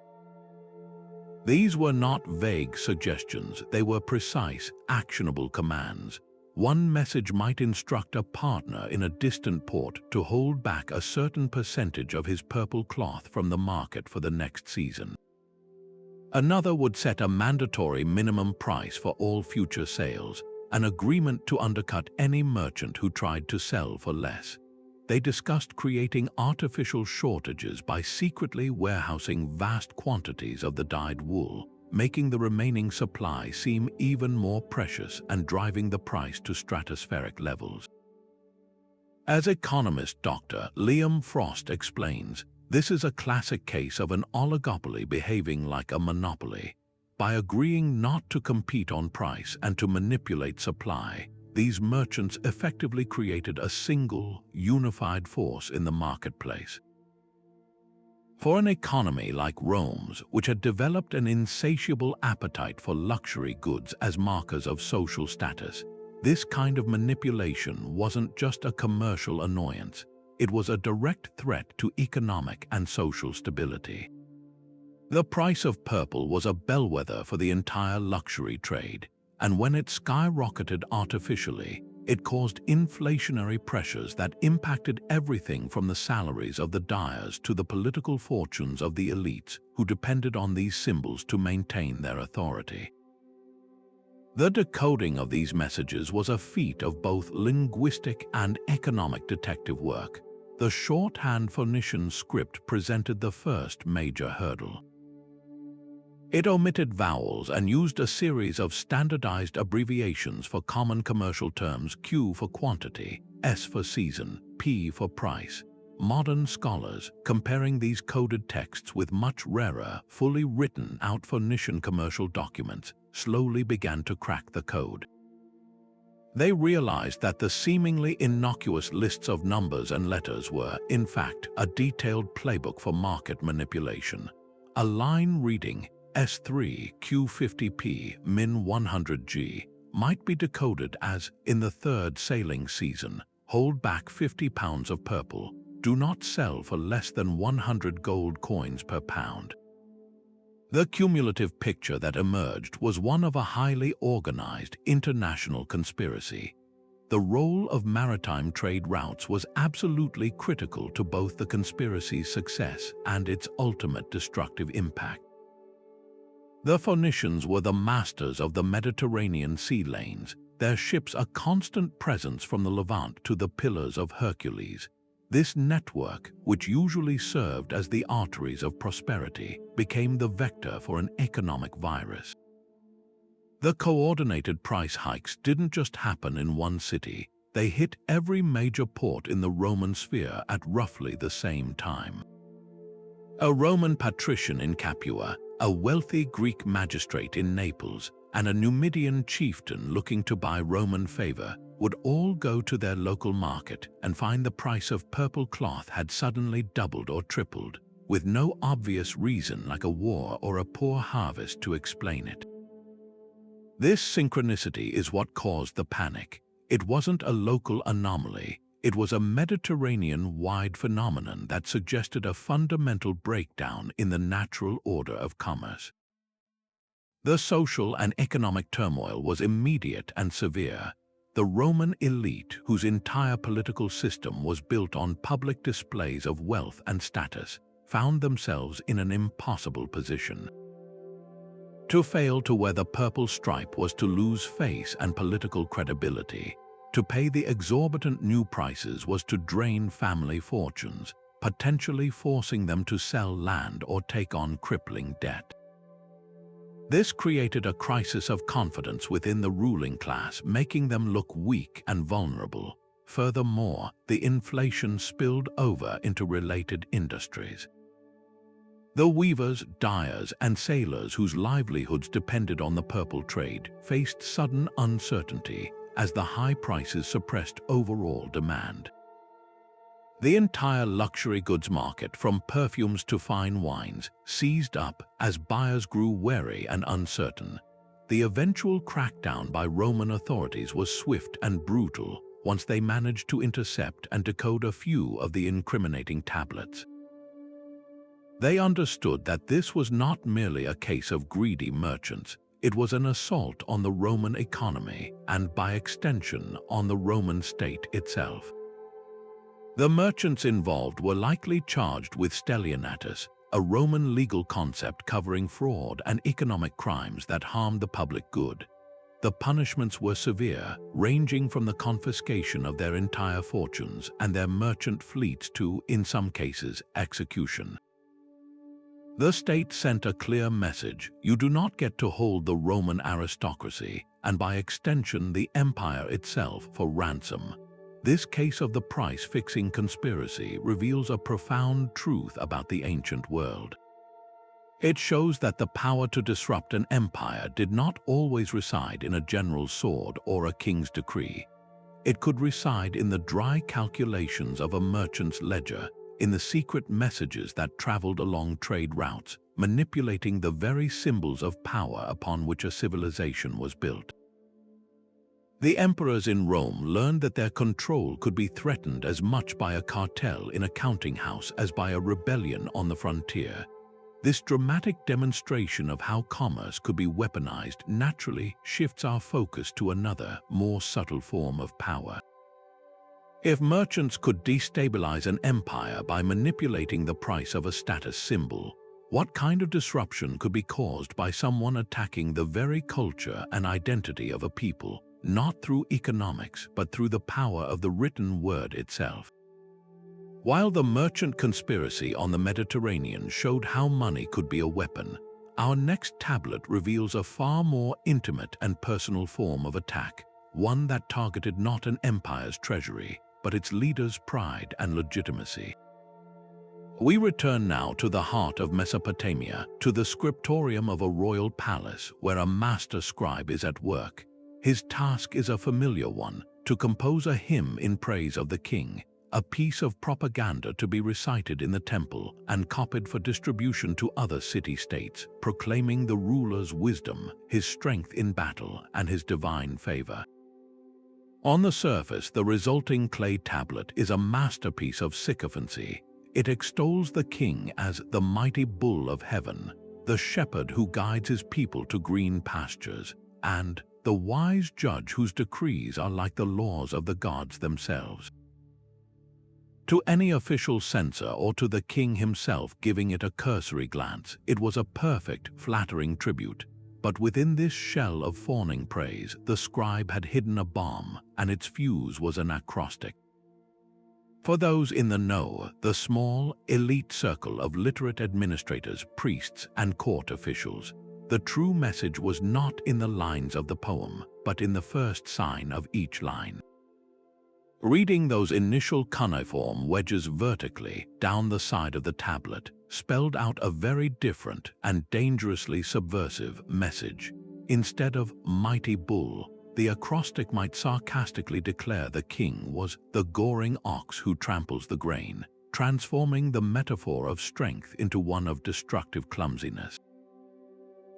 These were not vague suggestions, they were precise, actionable commands. One message might instruct a partner in a distant port to hold back a certain percentage of his purple cloth from the market for the next season. Another would set a mandatory minimum price for all future sales, an agreement to undercut any merchant who tried to sell for less. They discussed creating artificial shortages by secretly warehousing vast quantities of the dyed wool, making the remaining supply seem even more precious and driving the price to stratospheric levels. As economist Dr. Liam Frost explains, this is a classic case of an oligopoly behaving like a monopoly. By agreeing not to compete on price and to manipulate supply, these merchants effectively created a single, unified force in the marketplace. For an economy like Rome's, which had developed an insatiable appetite for luxury goods as markers of social status, this kind of manipulation wasn't just a commercial annoyance, it was a direct threat to economic and social stability. The price of purple was a bellwether for the entire luxury trade, and when it skyrocketed artificially, it caused inflationary pressures that impacted everything from the salaries of the dyers to the political fortunes of the elites who depended on these symbols to maintain their authority. The decoding of these messages was a feat of both linguistic and economic detective work. The shorthand Phoenician script presented the first major hurdle. It omitted vowels and used a series of standardized abbreviations for common commercial terms: Q for quantity, S for season, P for price. Modern scholars, comparing these coded texts with much rarer, fully written out Phoenician commercial documents, slowly began to crack the code. They realized that the seemingly innocuous lists of numbers and letters were, in fact, a detailed playbook for market manipulation. A line reading S3 Q50P min 100G might be decoded as, in the third sailing season, hold back 50 pounds of purple, do not sell for less than 100 gold coins per pound. The cumulative picture that emerged was one of a highly organized international conspiracy. The role of maritime trade routes was absolutely critical to both the conspiracy's success and its ultimate destructive impact. The Phoenicians were the masters of the Mediterranean sea lanes, their ships a constant presence from the Levant to the Pillars of Hercules. This network, which usually served as the arteries of prosperity, became the vector for an economic virus. The coordinated price hikes didn't just happen in one city, they hit every major port in the Roman sphere at roughly the same time. A Roman patrician in Capua, a wealthy Greek magistrate in Naples, and a Numidian chieftain looking to buy Roman favor would all go to their local market and find the price of purple cloth had suddenly doubled or tripled, with no obvious reason like a war or a poor harvest to explain it. This synchronicity is what caused the panic. It wasn't a local anomaly, it was a Mediterranean-wide phenomenon that suggested a fundamental breakdown in the natural order of commerce. The social and economic turmoil was immediate and severe. The Roman elite, whose entire political system was built on public displays of wealth and status, found themselves in an impossible position. To fail to wear the purple stripe was to lose face and political credibility. To pay the exorbitant new prices was to drain family fortunes, potentially forcing them to sell land or take on crippling debt. This created a crisis of confidence within the ruling class, making them look weak and vulnerable. Furthermore, the inflation spilled over into related industries. The weavers, dyers, and sailors whose livelihoods depended on the purple trade faced sudden uncertainty as the high prices suppressed overall demand. The entire luxury goods market, from perfumes to fine wines, seized up as buyers grew wary and uncertain. The eventual crackdown by Roman authorities was swift and brutal once they managed to intercept and decode a few of the incriminating tablets. They understood that this was not merely a case of greedy merchants, it was an assault on the Roman economy and, by extension, on the Roman state itself. The merchants involved were likely charged with stellionatus, a Roman legal concept covering fraud and economic crimes that harmed the public good. The punishments were severe, ranging from the confiscation of their entire fortunes and their merchant fleets to, in some cases, execution. The state sent a clear message: you do not get to hold the Roman aristocracy, and by extension the empire itself, for ransom. This case of the price-fixing conspiracy reveals a profound truth about the ancient world. It shows that the power to disrupt an empire did not always reside in a general's sword or a king's decree. It could reside in the dry calculations of a merchant's ledger, in the secret messages that traveled along trade routes, manipulating the very symbols of power upon which a civilization was built. The emperors in Rome learned that their control could be threatened as much by a cartel in a counting house as by a rebellion on the frontier. This dramatic demonstration of how commerce could be weaponized naturally shifts our focus to another, more subtle form of power. If merchants could destabilize an empire by manipulating the price of a status symbol, what kind of disruption could be caused by someone attacking the very culture and identity of a people, not through economics, but through the power of the written word itself? While the merchant conspiracy on the Mediterranean showed how money could be a weapon, our next tablet reveals a far more intimate and personal form of attack, one that targeted not an empire's treasury, but its leader's pride and legitimacy. We return now to the heart of Mesopotamia, to the scriptorium of a royal palace where a master scribe is at work. His task is a familiar one, to compose a hymn in praise of the king, a piece of propaganda to be recited in the temple and copied for distribution to other city-states, proclaiming the ruler's wisdom, his strength in battle, and his divine favor. On the surface, the resulting clay tablet is a masterpiece of sycophancy. It extols the king as the mighty bull of heaven, the shepherd who guides his people to green pastures, and the wise judge whose decrees are like the laws of the gods themselves. To any official censor or to the king himself giving it a cursory glance, it was a perfect, flattering tribute. But within this shell of fawning praise, the scribe had hidden a bomb, and its fuse was an acrostic. For those in the know, the small, elite circle of literate administrators, priests, and court officials, the true message was not in the lines of the poem, but in the first sign of each line. Reading those initial cuneiform wedges vertically down the side of the tablet spelled out a very different and dangerously subversive message. Instead of mighty bull, the acrostic might sarcastically declare the king was the goring ox who tramples the grain, transforming the metaphor of strength into one of destructive clumsiness.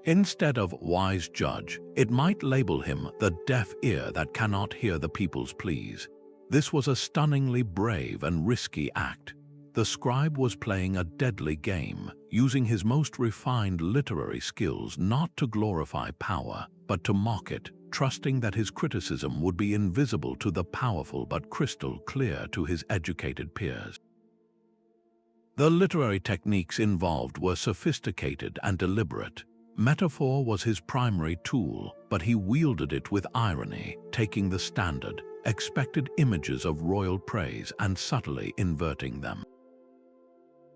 Instead of wise judge, it might label him the deaf ear that cannot hear the people's pleas. This was a stunningly brave and risky act. The scribe was playing a deadly game, using his most refined literary skills not to glorify power, but to mock it, trusting that his criticism would be invisible to the powerful but crystal clear to his educated peers. The literary techniques involved were sophisticated and deliberate. Metaphor was his primary tool, but he wielded it with irony, taking the standard, expected images of royal praise and subtly inverting them.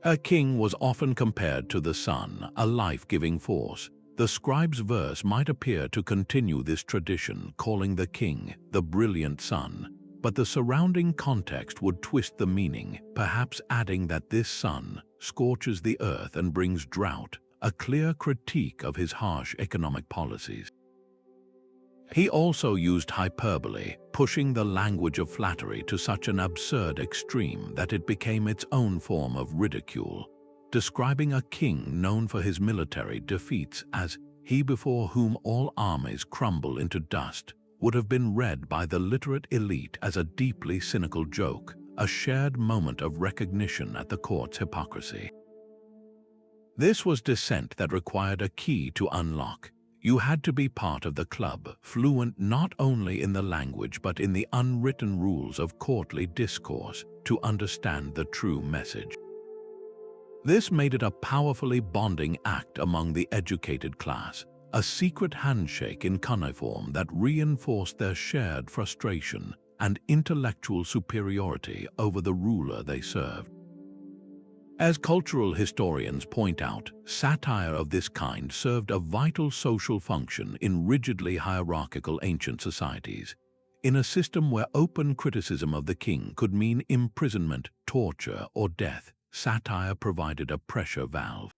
A king was often compared to the sun, a life-giving force. The scribe's verse might appear to continue this tradition, calling the king the brilliant sun, but the surrounding context would twist the meaning, perhaps adding that this sun scorches the earth and brings drought, a clear critique of his harsh economic policies. He also used hyperbole, pushing the language of flattery to such an absurd extreme that it became its own form of ridicule, describing a king known for his military defeats as he before whom all armies crumble into dust, would have been read by the literate elite as a deeply cynical joke, a shared moment of recognition at the court's hypocrisy. This was dissent that required a key to unlock. You had to be part of the club, fluent not only in the language but in the unwritten rules of courtly discourse, to understand the true message. This made it a powerfully bonding act among the educated class, a secret handshake in cuneiform that reinforced their shared frustration and intellectual superiority over the ruler they served. As cultural historians point out, satire of this kind served a vital social function in rigidly hierarchical ancient societies. In a system where open criticism of the king could mean imprisonment, torture, or death, satire provided a pressure valve.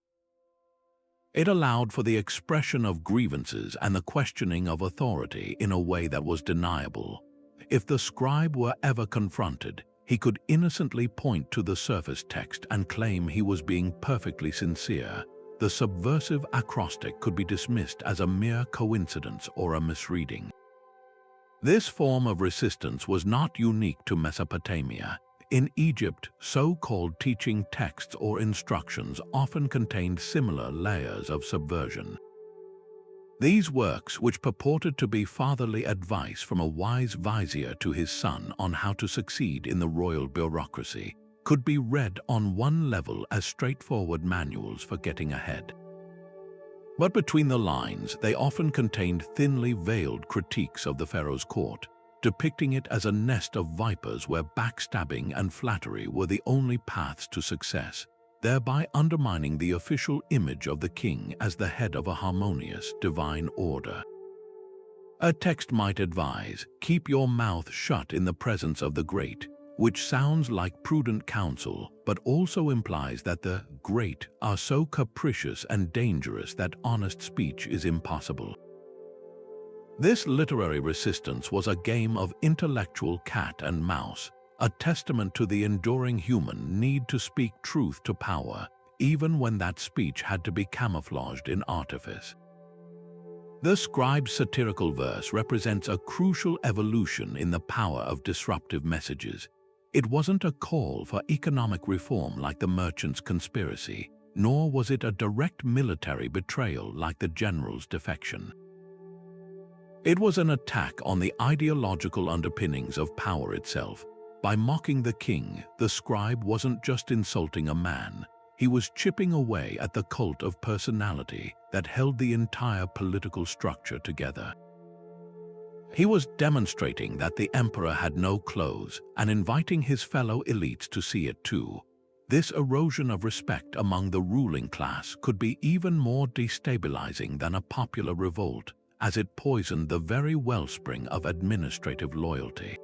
It allowed for the expression of grievances and the questioning of authority in a way that was deniable. If the scribe were ever confronted, he could innocently point to the surface text and claim he was being perfectly sincere. The subversive acrostic could be dismissed as a mere coincidence or a misreading. This form of resistance was not unique to Mesopotamia. In Egypt, so-called teaching texts or instructions often contained similar layers of subversion. These works, which purported to be fatherly advice from a wise vizier to his son on how to succeed in the royal bureaucracy, could be read on one level as straightforward manuals for getting ahead. But between the lines, they often contained thinly veiled critiques of the pharaoh's court, depicting it as a nest of vipers where backstabbing and flattery were the only paths to success, thereby undermining the official image of the king as the head of a harmonious, divine order. A text might advise, "Keep your mouth shut in the presence of the great," which sounds like prudent counsel, but also implies that the great are so capricious and dangerous that honest speech is impossible. This literary resistance was a game of intellectual cat and mouse, a testament to the enduring human need to speak truth to power, even when that speech had to be camouflaged in artifice. The Scribe's satirical verse represents a crucial evolution in the power of disruptive messages. It wasn't a call for economic reform like the merchant's conspiracy, nor was it a direct military betrayal like the general's defection. It was an attack on the ideological underpinnings of power itself. By mocking the king, the scribe wasn't just insulting a man, he was chipping away at the cult of personality that held the entire political structure together. He was demonstrating that the emperor had no clothes and inviting his fellow elites to see it too. This erosion of respect among the ruling class could be even more destabilizing than a popular revolt, as it poisoned the very wellspring of administrative loyalty.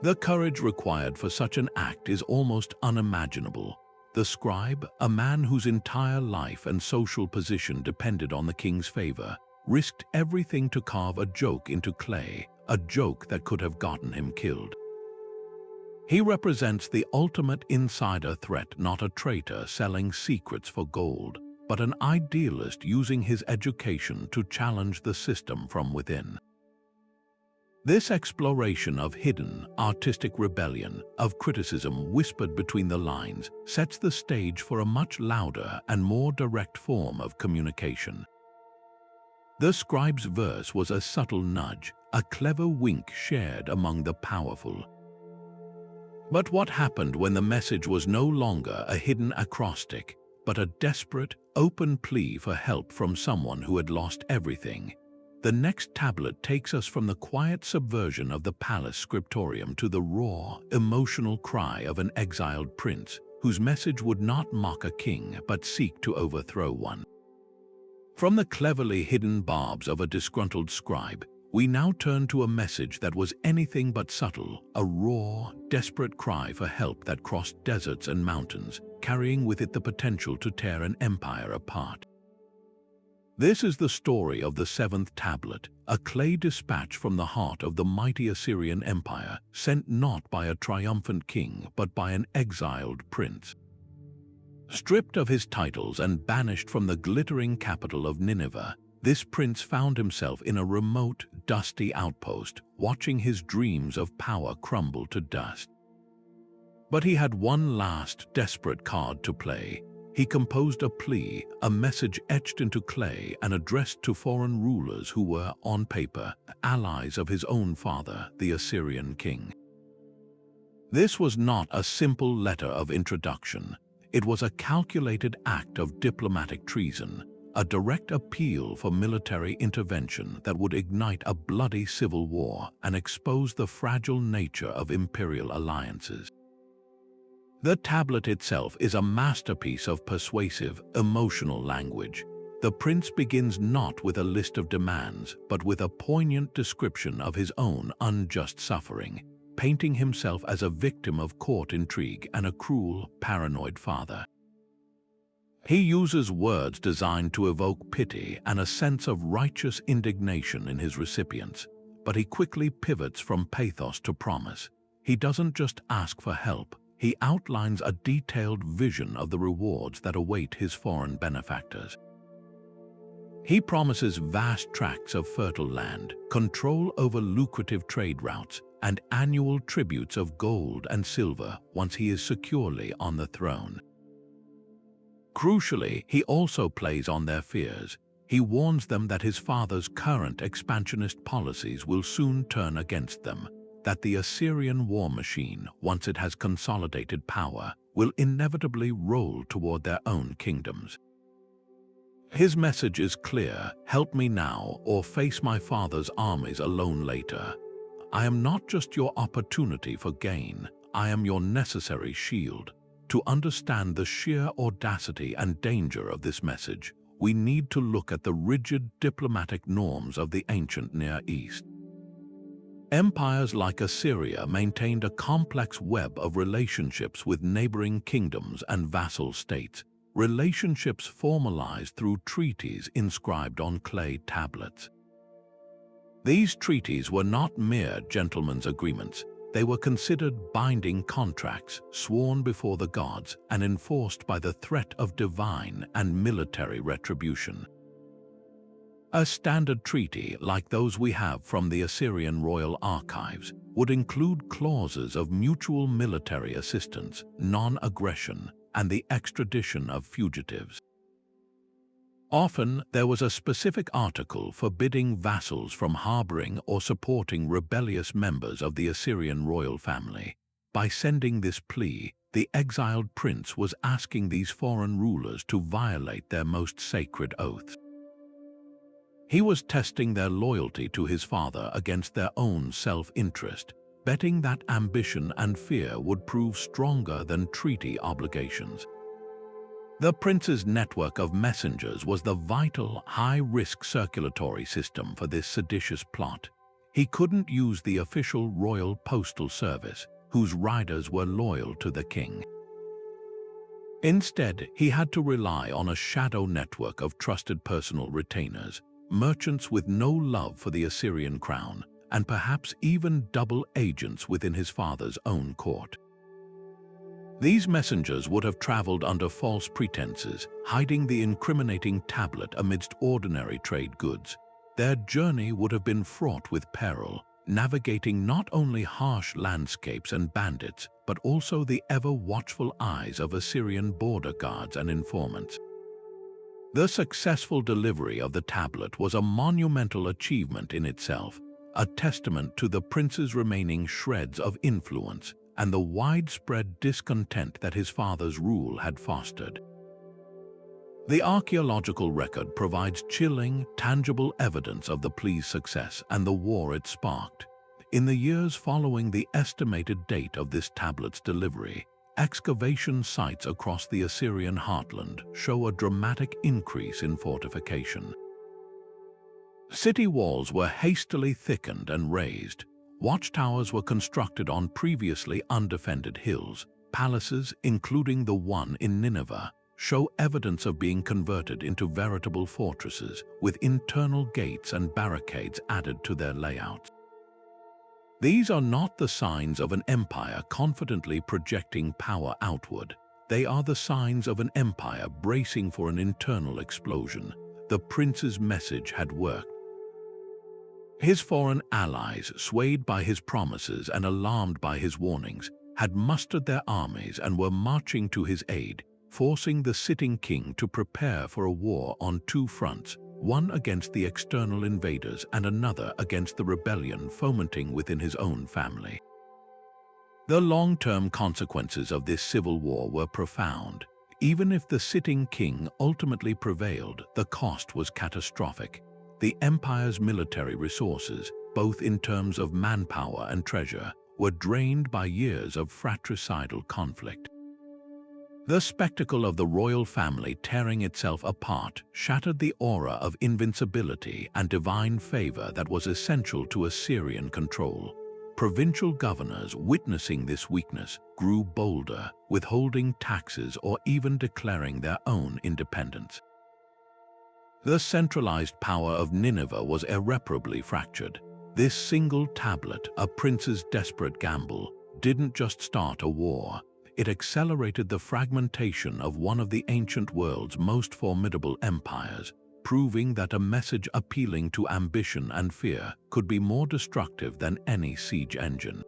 The courage required for such an act is almost unimaginable. The scribe, a man whose entire life and social position depended on the king's favor, risked everything to carve a joke into clay, a joke that could have gotten him killed. He represents the ultimate insider threat, not a traitor selling secrets for gold, but an idealist using his education to challenge the system from within. This exploration of hidden, artistic rebellion, of criticism whispered between the lines, sets the stage for a much louder and more direct form of communication. The scribe's verse was a subtle nudge, a clever wink shared among the powerful. But what happened when the message was no longer a hidden acrostic, but a desperate, open plea for help from someone who had lost everything? The next tablet takes us from the quiet subversion of the palace scriptorium to the raw, emotional cry of an exiled prince, whose message would not mock a king but seek to overthrow one. From the cleverly hidden barbs of a disgruntled scribe, we now turn to a message that was anything but subtle, a raw, desperate cry for help that crossed deserts and mountains, carrying with it the potential to tear an empire apart. This is the story of the seventh tablet, a clay dispatch from the heart of the mighty Assyrian Empire, sent not by a triumphant king but by an exiled prince. Stripped of his titles and banished from the glittering capital of Nineveh, this prince found himself in a remote, dusty outpost, watching his dreams of power crumble to dust. But he had one last, desperate card to play. He composed a plea, a message etched into clay and addressed to foreign rulers who were, on paper, allies of his own father, the Assyrian king. This was not a simple letter of introduction. It was a calculated act of diplomatic treason, a direct appeal for military intervention that would ignite a bloody civil war and expose the fragile nature of imperial alliances. The tablet itself is a masterpiece of persuasive, emotional language. The prince begins not with a list of demands, but with a poignant description of his own unjust suffering, painting himself as a victim of court intrigue and a cruel, paranoid father. He uses words designed to evoke pity and a sense of righteous indignation in his recipients, but he quickly pivots from pathos to promise. He doesn't just ask for help. He outlines a detailed vision of the rewards that await his foreign benefactors. He promises vast tracts of fertile land, control over lucrative trade routes, and annual tributes of gold and silver once he is securely on the throne. Crucially, he also plays on their fears. He warns them that his father's current expansionist policies will soon turn against them, that the Assyrian war machine, once it has consolidated power, will inevitably roll toward their own kingdoms. His message is clear: help me now or face my father's armies alone later. I am not just your opportunity for gain, I am your necessary shield. To understand the sheer audacity and danger of this message, we need to look at the rigid diplomatic norms of the ancient Near East. Empires like Assyria maintained a complex web of relationships with neighboring kingdoms and vassal states, relationships formalized through treaties inscribed on clay tablets. These treaties were not mere gentlemen's agreements. They were considered binding contracts, sworn before the gods and enforced by the threat of divine and military retribution. A standard treaty, like those we have from the Assyrian royal archives, would include clauses of mutual military assistance, non-aggression, and the extradition of fugitives. Often, there was a specific article forbidding vassals from harboring or supporting rebellious members of the Assyrian royal family. By sending this plea, the exiled prince was asking these foreign rulers to violate their most sacred oaths. He was testing their loyalty to his father against their own self-interest, betting that ambition and fear would prove stronger than treaty obligations. The prince's network of messengers was the vital, high-risk circulatory system for this seditious plot. He couldn't use the official royal postal service, whose riders were loyal to the king. Instead, he had to rely on a shadow network of trusted personal retainers, merchants with no love for the Assyrian crown, and perhaps even double agents within his father's own court. These messengers would have traveled under false pretenses, hiding the incriminating tablet amidst ordinary trade goods. Their journey would have been fraught with peril, navigating not only harsh landscapes and bandits, but also the ever-watchful eyes of Assyrian border guards and informants. The successful delivery of the tablet was a monumental achievement in itself, a testament to the prince's remaining shreds of influence and the widespread discontent that his father's rule had fostered. The archaeological record provides chilling, tangible evidence of the Plea's success and the war it sparked. In the years following the estimated date of this tablet's delivery, excavation sites across the Assyrian heartland show a dramatic increase in fortification. City walls were hastily thickened and raised. Watchtowers were constructed on previously undefended hills. Palaces, including the one in Nineveh, show evidence of being converted into veritable fortresses, with internal gates and barricades added to their layouts. These are not the signs of an empire confidently projecting power outward. They are the signs of an empire bracing for an internal explosion. The prince's message had worked. His foreign allies, swayed by his promises and alarmed by his warnings, had mustered their armies and were marching to his aid, forcing the sitting king to prepare for a war on two fronts, one against the external invaders and another against the rebellion fomenting within his own family. The long-term consequences of this civil war were profound. Even if the sitting king ultimately prevailed, the cost was catastrophic. The empire's military resources, both in terms of manpower and treasure, were drained by years of fratricidal conflict. The spectacle of the royal family tearing itself apart shattered the aura of invincibility and divine favor that was essential to Assyrian control. Provincial governors, witnessing this weakness, grew bolder, withholding taxes or even declaring their own independence. The centralized power of Nineveh was irreparably fractured. This single tablet, a prince's desperate gamble, didn't just start a war. It accelerated the fragmentation of one of the ancient world's most formidable empires, proving that a message appealing to ambition and fear could be more destructive than any siege engine.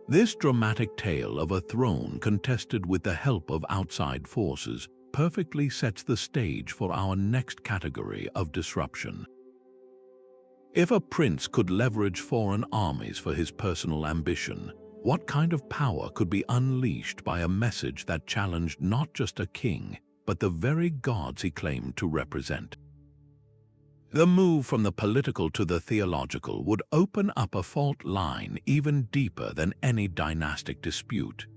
This dramatic tale of a throne contested with the help of outside forces perfectly sets the stage for our next category of disruption. If a prince could leverage foreign armies for his personal ambition, what kind of power could be unleashed by a message that challenged not just a king, but the very gods he claimed to represent? The move from the political to the theological would open up a fault line even deeper than any dynastic dispute.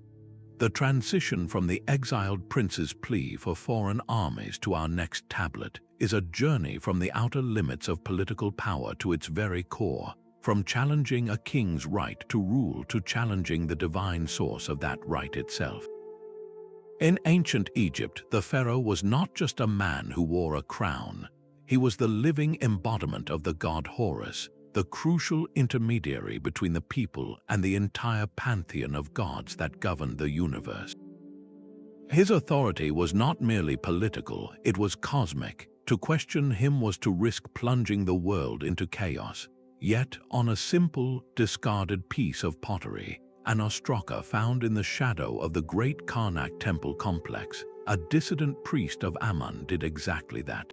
The transition from the exiled prince's plea for foreign armies to our next tablet is a journey from the outer limits of political power to its very core, from challenging a king's right to rule to challenging the divine source of that right itself. In ancient Egypt, the pharaoh was not just a man who wore a crown. He was the living embodiment of the god Horus, the crucial intermediary between the people and the entire pantheon of gods that governed the universe. His authority was not merely political, it was cosmic. To question him was to risk plunging the world into chaos. Yet, on a simple, discarded piece of pottery, an ostraka found in the shadow of the great Karnak temple complex, a dissident priest of Amun did exactly that.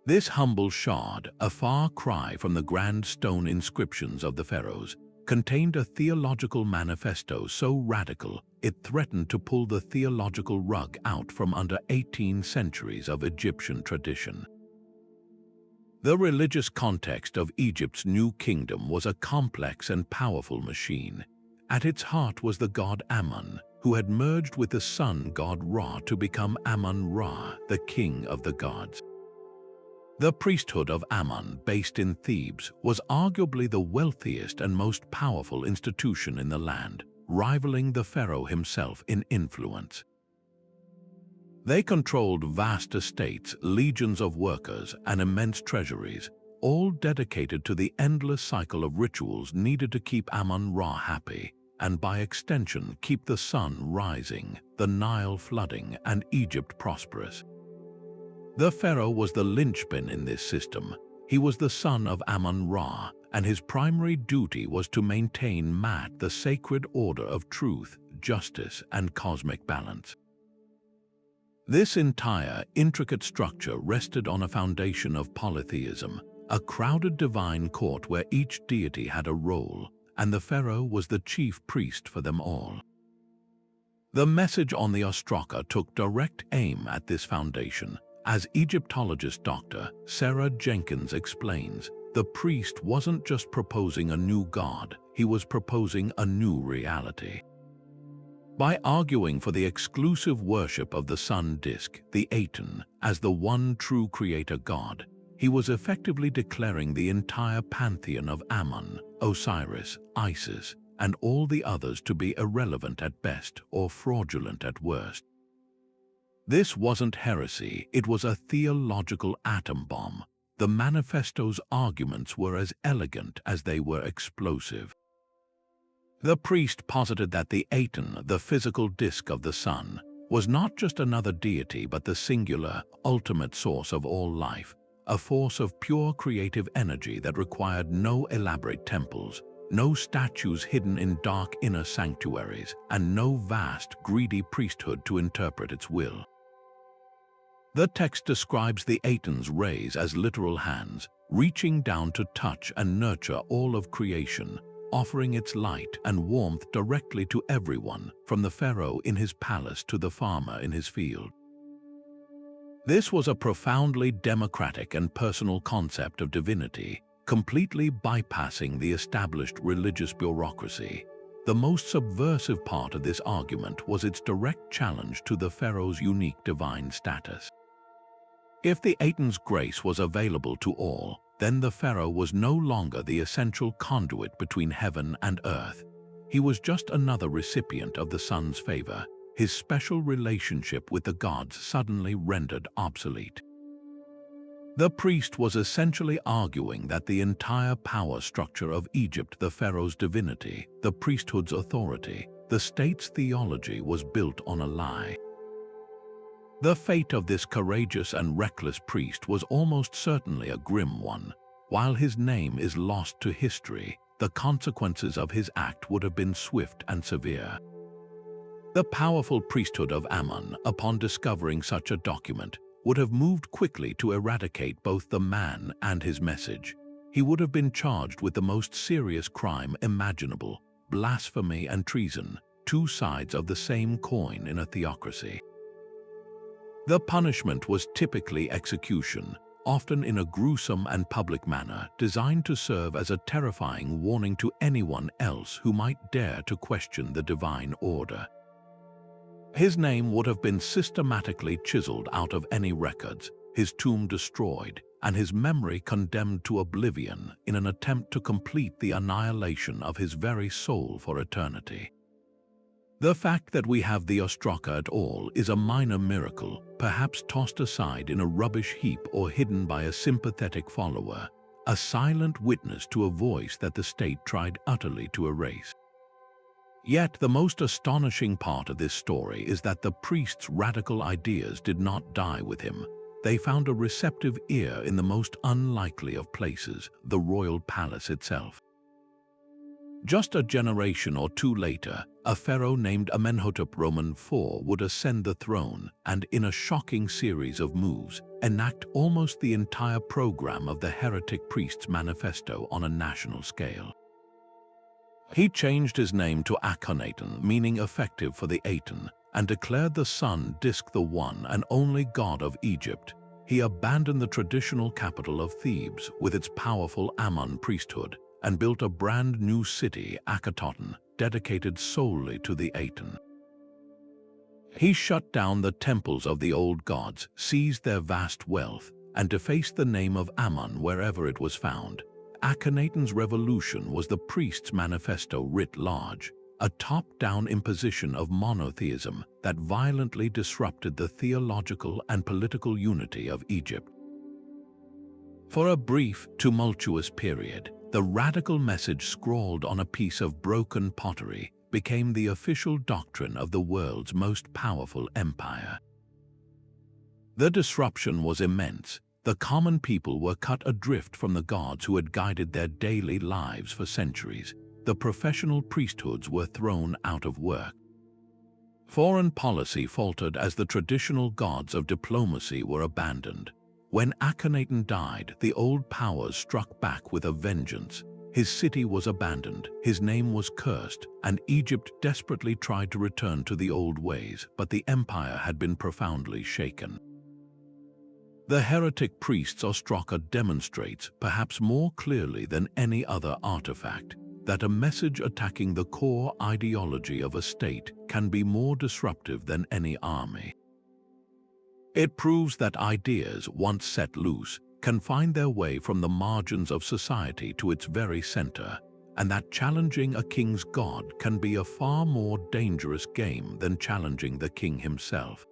This humble shard, a far cry from the grand stone inscriptions of the pharaohs, contained a theological manifesto so radical it threatened to pull the theological rug out from under 18 centuries of Egyptian tradition. The religious context of Egypt's new kingdom was a complex and powerful machine. At its heart was the god Amun, who had merged with the sun god Ra to become Amun-Ra, the king of the gods. The priesthood of Amun, based in Thebes, was arguably the wealthiest and most powerful institution in the land, rivaling the pharaoh himself in influence. They controlled vast estates, legions of workers, and immense treasuries, all dedicated to the endless cycle of rituals needed to keep Amun-Ra happy, and by extension keep the sun rising, the Nile flooding, and Egypt prosperous. The pharaoh was the linchpin in this system. He was the son of Amun-Ra, and his primary duty was to maintain Mat, the sacred order of truth, justice, and cosmic balance. This entire, intricate structure rested on a foundation of polytheism, a crowded divine court where each deity had a role, and the pharaoh was the chief priest for them all. The message on the ostraka took direct aim at this foundation. As Egyptologist Dr. Sarah Jenkins explains, the priest wasn't just proposing a new god, he was proposing a new reality. By arguing for the exclusive worship of the sun disk, the Aten, as the one true creator god, he was effectively declaring the entire pantheon of Amun, Osiris, Isis, and all the others to be irrelevant at best or fraudulent at worst. This wasn't heresy, it was a theological atom bomb. The manifesto's arguments were as elegant as they were explosive. The priest posited that the Aten, the physical disk of the sun, was not just another deity but the singular, ultimate source of all life, a force of pure creative energy that required no elaborate temples, no statues hidden in dark inner sanctuaries, and no vast, greedy priesthood to interpret its will. The text describes the Aten's rays as literal hands, reaching down to touch and nurture all of creation, offering its light and warmth directly to everyone, from the pharaoh in his palace to the farmer in his field. This was a profoundly democratic and personal concept of divinity, completely bypassing the established religious bureaucracy. The most subversive part of this argument was its direct challenge to the pharaoh's unique divine status. If the Aten's grace was available to all, then the pharaoh was no longer the essential conduit between heaven and earth. He was just another recipient of the sun's favor, his special relationship with the gods suddenly rendered obsolete. The priest was essentially arguing that the entire power structure of Egypt, the pharaoh's divinity, the priesthood's authority, the state's theology, was built on a lie. The fate of this courageous and reckless priest was almost certainly a grim one. While his name is lost to history, the consequences of his act would have been swift and severe. The powerful priesthood of Amun, upon discovering such a document, would have moved quickly to eradicate both the man and his message. He would have been charged with the most serious crime imaginable, blasphemy and treason, two sides of the same coin in a theocracy. The punishment was typically execution, often in a gruesome and public manner designed to serve as a terrifying warning to anyone else who might dare to question the divine order. His name would have been systematically chiseled out of any records, his tomb destroyed, and his memory condemned to oblivion in an attempt to complete the annihilation of his very soul for eternity. The fact that we have the Ostraka at all is a minor miracle, perhaps tossed aside in a rubbish heap or hidden by a sympathetic follower, a silent witness to a voice that the state tried utterly to erase. Yet the most astonishing part of this story is that the priest's radical ideas did not die with him. They found a receptive ear in the most unlikely of places, the royal palace itself. Just a generation or two later, a pharaoh named Amenhotep IV would ascend the throne and, in a shocking series of moves, enact almost the entire program of the heretic priest's manifesto on a national scale. He changed his name to Akhenaten, meaning effective for the Aten, and declared the sun Disk the one and only god of Egypt. He abandoned the traditional capital of Thebes with its powerful Ammon priesthood and built a brand new city, Akhenaten, dedicated solely to the Aten. He shut down the temples of the old gods, seized their vast wealth, and defaced the name of Ammon wherever it was found. Akhenaten's revolution was the priest's manifesto writ large, a top-down imposition of monotheism that violently disrupted the theological and political unity of Egypt. For a brief, tumultuous period, the radical message scrawled on a piece of broken pottery became the official doctrine of the world's most powerful empire. The disruption was immense. The common people were cut adrift from the gods who had guided their daily lives for centuries. The professional priesthoods were thrown out of work. Foreign policy faltered as the traditional gods of diplomacy were abandoned. When Akhenaten died, the old powers struck back with a vengeance. His city was abandoned, his name was cursed, and Egypt desperately tried to return to the old ways, but the empire had been profoundly shaken. The heretic priest's Ostraka demonstrates, perhaps more clearly than any other artifact, that a message attacking the core ideology of a state can be more disruptive than any army. It proves that ideas, once set loose, can find their way from the margins of society to its very center, and that challenging a king's god can be a far more dangerous game than challenging the king himself.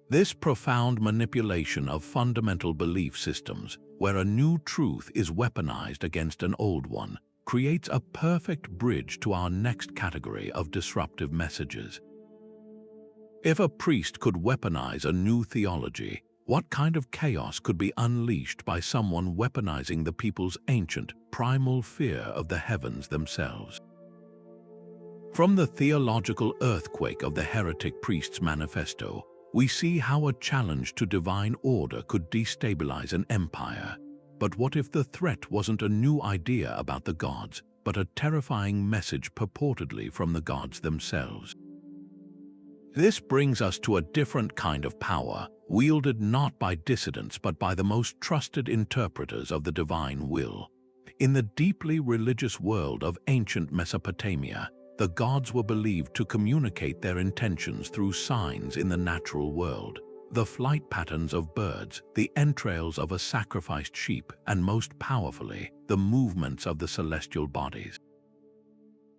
This profound manipulation of fundamental belief systems, where a new truth is weaponized against an old one, creates a perfect bridge to our next category of disruptive messages. If a priest could weaponize a new theology, what kind of chaos could be unleashed by someone weaponizing the people's ancient, primal fear of the heavens themselves? From the theological earthquake of the heretic priest's manifesto, we see how a challenge to divine order could destabilize an empire. But what if the threat wasn't a new idea about the gods, but a terrifying message purportedly from the gods themselves? This brings us to a different kind of power, wielded not by dissidents but by the most trusted interpreters of the divine will. In the deeply religious world of ancient Mesopotamia, the gods were believed to communicate their intentions through signs in the natural world. The flight patterns of birds, the entrails of a sacrificed sheep, and most powerfully, the movements of the celestial bodies.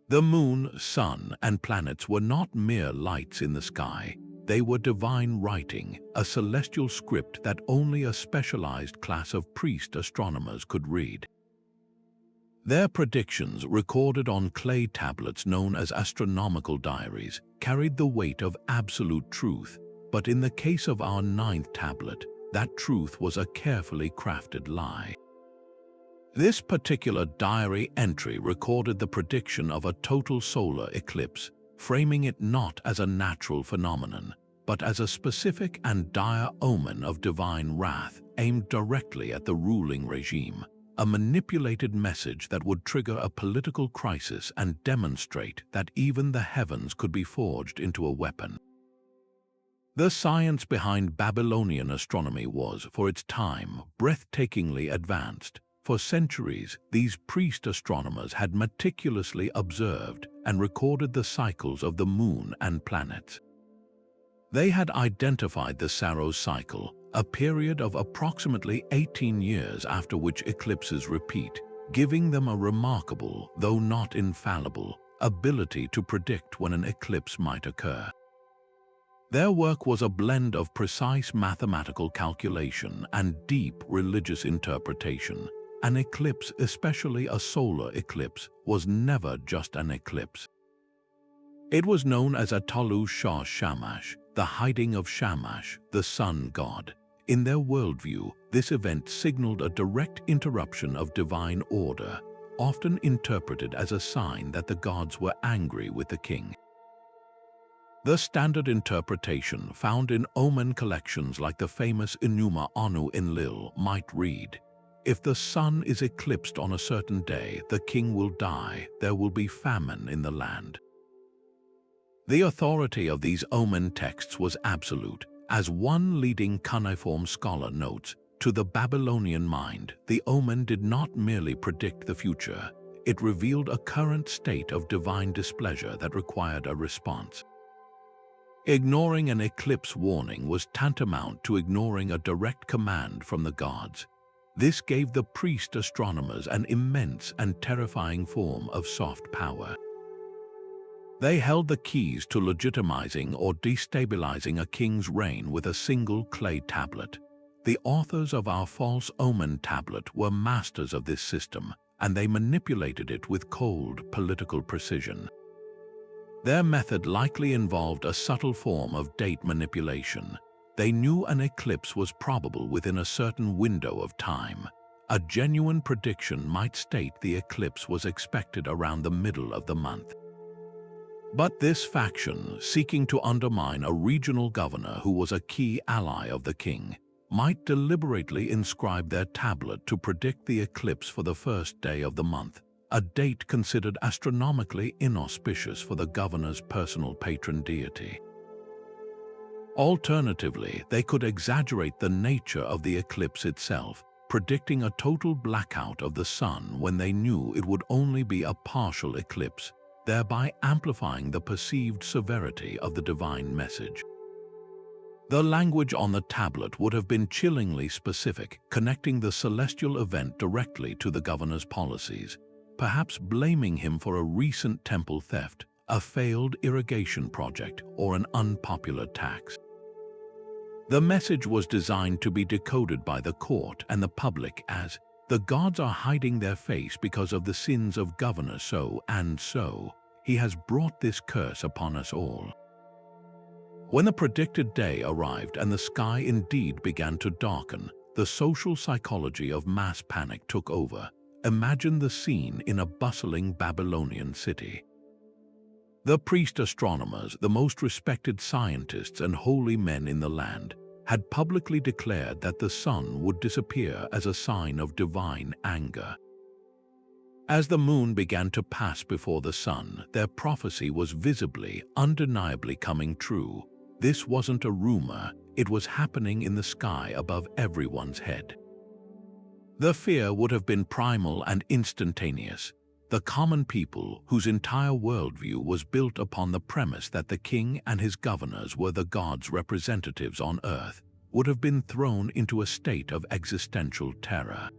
The moon, sun, and planets were not mere lights in the sky. They were divine writing, a celestial script that only a specialized class of priest astronomers could read. Their predictions, recorded on clay tablets known as astronomical diaries, carried the weight of absolute truth, but in the case of our 9th tablet, that truth was a carefully crafted lie. This particular diary entry recorded the prediction of a total solar eclipse, framing it not as a natural phenomenon, but as a specific and dire omen of divine wrath aimed directly at the ruling regime, a manipulated message that would trigger a political crisis and demonstrate that even the heavens could be forged into a weapon. The science behind Babylonian astronomy was, for its time, breathtakingly advanced. For centuries, these priest astronomers had meticulously observed and recorded the cycles of the moon and planets. They had identified the Saros cycle, a period of approximately 18 years after which eclipses repeat, giving them a remarkable, though not infallible, ability to predict when an eclipse might occur. Their work was a blend of precise mathematical calculation and deep religious interpretation. An eclipse, especially a solar eclipse, was never just an eclipse. It was known as a Talu Shah Shamash, the hiding of Shamash, the sun god. In their worldview, this event signaled a direct interruption of divine order, often interpreted as a sign that the gods were angry with the king. The standard interpretation found in Omen collections like the famous Enuma Anu Enlil might read, "If the sun is eclipsed on a certain day, the king will die, there will be famine in the land." The authority of these Omen texts was absolute. As one leading Cuneiform scholar notes, to the Babylonian mind, the Omen did not merely predict the future, it revealed a current state of divine displeasure that required a response. Ignoring an eclipse warning was tantamount to ignoring a direct command from the gods. This gave the priest astronomers an immense and terrifying form of soft power. They held the keys to legitimizing or destabilizing a king's reign with a single clay tablet. The authors of our false omen tablet were masters of this system, and they manipulated it with cold political precision. Their method likely involved a subtle form of date manipulation. They knew an eclipse was probable within a certain window of time. A genuine prediction might state the eclipse was expected around the middle of the month. But this faction, seeking to undermine a regional governor who was a key ally of the king, might deliberately inscribe their tablet to predict the eclipse for the first day of the month, a date considered astronomically inauspicious for the governor's personal patron deity. Alternatively, they could exaggerate the nature of the eclipse itself, predicting a total blackout of the sun when they knew it would only be a partial eclipse, thereby amplifying the perceived severity of the divine message. The language on the tablet would have been chillingly specific, connecting the celestial event directly to the governor's policies, perhaps blaming him for a recent temple theft, a failed irrigation project, or an unpopular tax. The message was designed to be decoded by the court and the public as, "The gods are hiding their face because of the sins of Governor so and so. He has brought this curse upon us all." When the predicted day arrived and the sky indeed began to darken, the social psychology of mass panic took over. Imagine the scene in a bustling Babylonian city. The priest astronomers, the most respected scientists and holy men in the land, had publicly declared that the sun would disappear as a sign of divine anger. As the moon began to pass before the sun, their prophecy was visibly, undeniably coming true. This wasn't a rumor, it was happening in the sky above everyone's head. The fear would have been primal and instantaneous. The common people, whose entire worldview was built upon the premise that the king and his governors were the gods' representatives on earth, would have been thrown into a state of existential terror.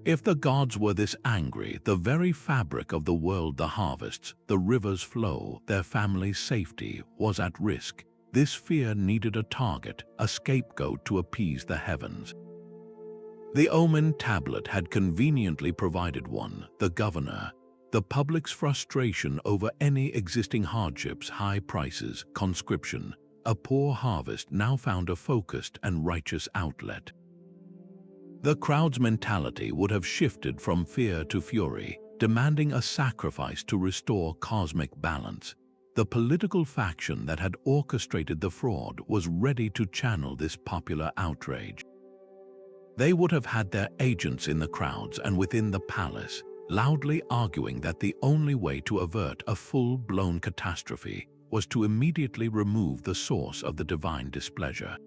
If the gods were this angry, the very fabric of the world, the harvests, the rivers flow, their families' safety was at risk. This fear needed a target, a scapegoat to appease the heavens. The Omen tablet had conveniently provided one, the governor. The public's frustration over any existing hardships, high prices, conscription, a poor harvest now found a focused and righteous outlet. The crowd's mentality would have shifted from fear to fury, demanding a sacrifice to restore cosmic balance. The political faction that had orchestrated the fraud was ready to channel this popular outrage. They would have had their agents in the crowds and within the palace, loudly arguing that the only way to avert a full-blown catastrophe was to immediately remove the source of the divine displeasure.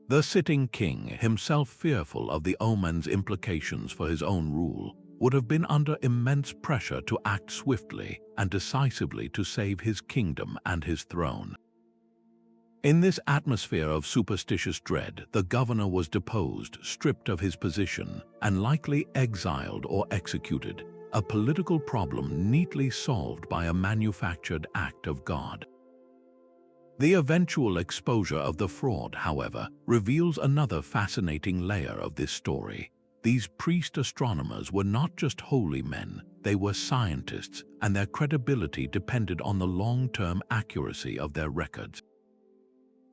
The sitting king, himself fearful of the omen's implications for his own rule, would have been under immense pressure to act swiftly and decisively to save his kingdom and his throne. In this atmosphere of superstitious dread, the governor was deposed, stripped of his position, and likely exiled or executed, a political problem neatly solved by a manufactured act of God. The eventual exposure of the fraud, however, reveals another fascinating layer of this story. These priest astronomers were not just holy men, they were scientists, and their credibility depended on the long-term accuracy of their records.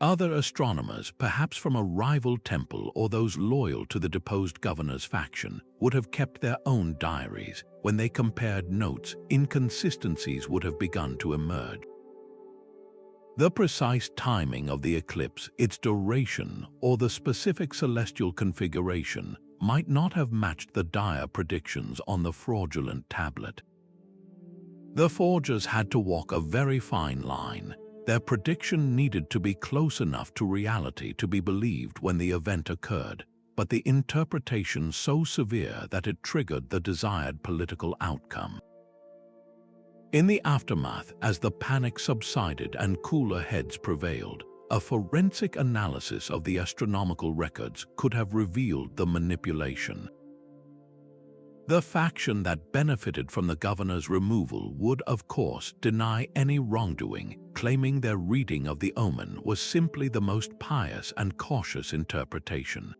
Other astronomers, perhaps from a rival temple or those loyal to the deposed governor's faction, would have kept their own diaries. When they compared notes, inconsistencies would have begun to emerge. The precise timing of the eclipse, its duration, or the specific celestial configuration might not have matched the dire predictions on the fraudulent tablet. The forgers had to walk a very fine line. Their prediction needed to be close enough to reality to be believed when the event occurred, but the interpretation so severe that it triggered the desired political outcome. In the aftermath, as the panic subsided and cooler heads prevailed, a forensic analysis of the astronomical records could have revealed the manipulation. The faction that benefited from the governor's removal would, of course, deny any wrongdoing, claiming their reading of the Omen was simply the most pious and cautious interpretation.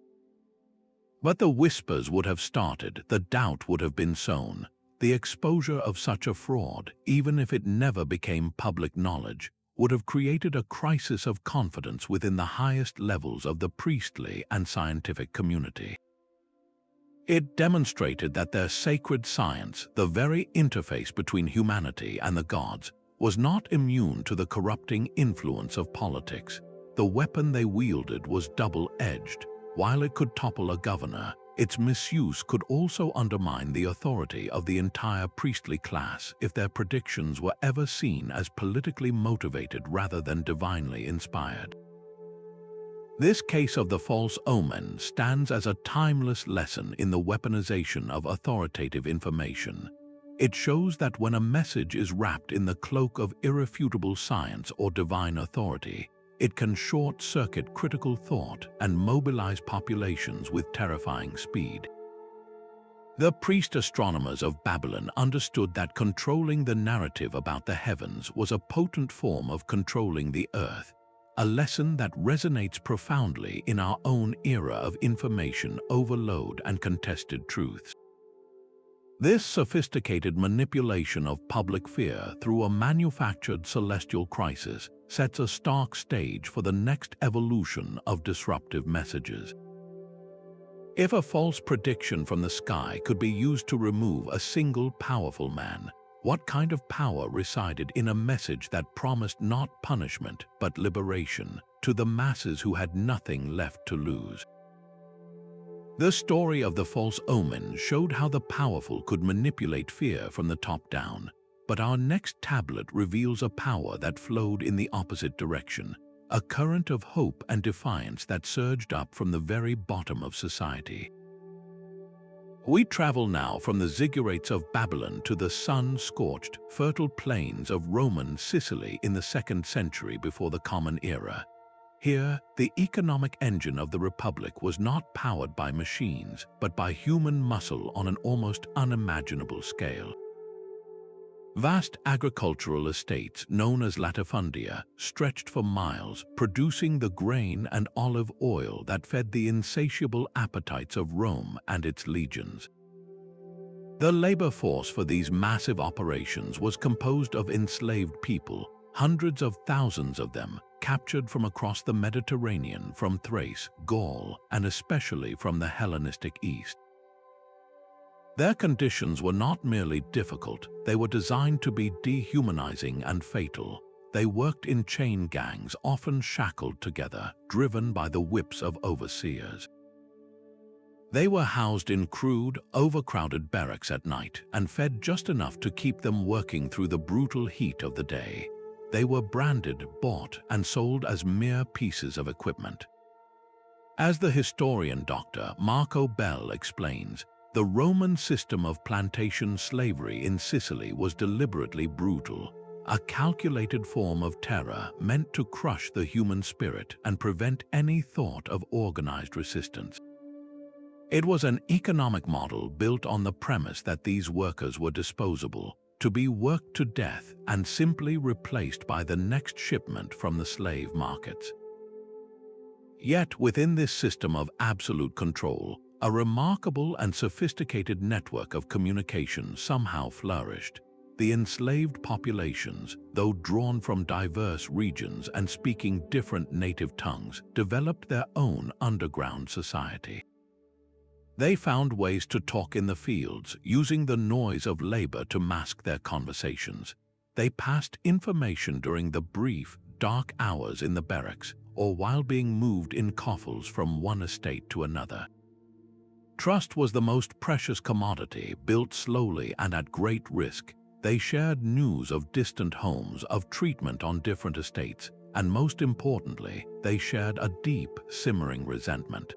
But the whispers would have started, the doubt would have been sown. The exposure of such a fraud, even if it never became public knowledge, would have created a crisis of confidence within the highest levels of the priestly and scientific community. It demonstrated that their sacred science, the very interface between humanity and the gods, was not immune to the corrupting influence of politics. The weapon they wielded was double-edged. While it could topple a governor, its misuse could also undermine the authority of the entire priestly class if their predictions were ever seen as politically motivated rather than divinely inspired. This case of the false omen stands as a timeless lesson in the weaponization of authoritative information. It shows that when a message is wrapped in the cloak of irrefutable science or divine authority, it can short-circuit critical thought and mobilize populations with terrifying speed. The priest astronomers of Babylon understood that controlling the narrative about the heavens was a potent form of controlling the earth, a lesson that resonates profoundly in our own era of information overload and contested truths. This sophisticated manipulation of public fear through a manufactured celestial crisis sets a stark stage for the next evolution of disruptive messages. If a false prediction from the sky could be used to remove a single powerful man, what kind of power resided in a message that promised not punishment but liberation to the masses who had nothing left to lose? The story of the false omen showed how the powerful could manipulate fear from the top down, but our next tablet reveals a power that flowed in the opposite direction, a current of hope and defiance that surged up from the very bottom of society. We travel now from the ziggurats of Babylon to the sun-scorched, fertile plains of Roman Sicily in the 2nd century before the Common Era. Here, the economic engine of the Republic was not powered by machines, but by human muscle on an almost unimaginable scale. Vast agricultural estates, known as latifundia, stretched for miles, producing the grain and olive oil that fed the insatiable appetites of Rome and its legions. The labor force for these massive operations was composed of enslaved people, hundreds of thousands of them, captured from across the Mediterranean, from Thrace, Gaul, and especially from the Hellenistic East. Their conditions were not merely difficult, they were designed to be dehumanizing and fatal. They worked in chain gangs, often shackled together, driven by the whips of overseers. They were housed in crude, overcrowded barracks at night and fed just enough to keep them working through the brutal heat of the day. They were branded, bought, and sold as mere pieces of equipment. As the historian Dr. Marco Bell explains, the Roman system of plantation slavery in Sicily was deliberately brutal. a calculated form of terror meant to crush the human spirit and prevent any thought of organized resistance. It was an economic model built on the premise that these workers were disposable, to be worked to death and simply replaced by the next shipment from the slave markets. Yet within this system of absolute control, a remarkable and sophisticated network of communication somehow flourished. The enslaved populations, though drawn from diverse regions and speaking different native tongues, developed their own underground society. They found ways to talk in the fields, using the noise of labor to mask their conversations. They passed information during the brief, dark hours in the barracks, or while being moved in coffles from one estate to another. Trust was the most precious commodity, built slowly and at great risk. They shared news of distant homes, of treatment on different estates, and most importantly, they shared a deep, simmering resentment.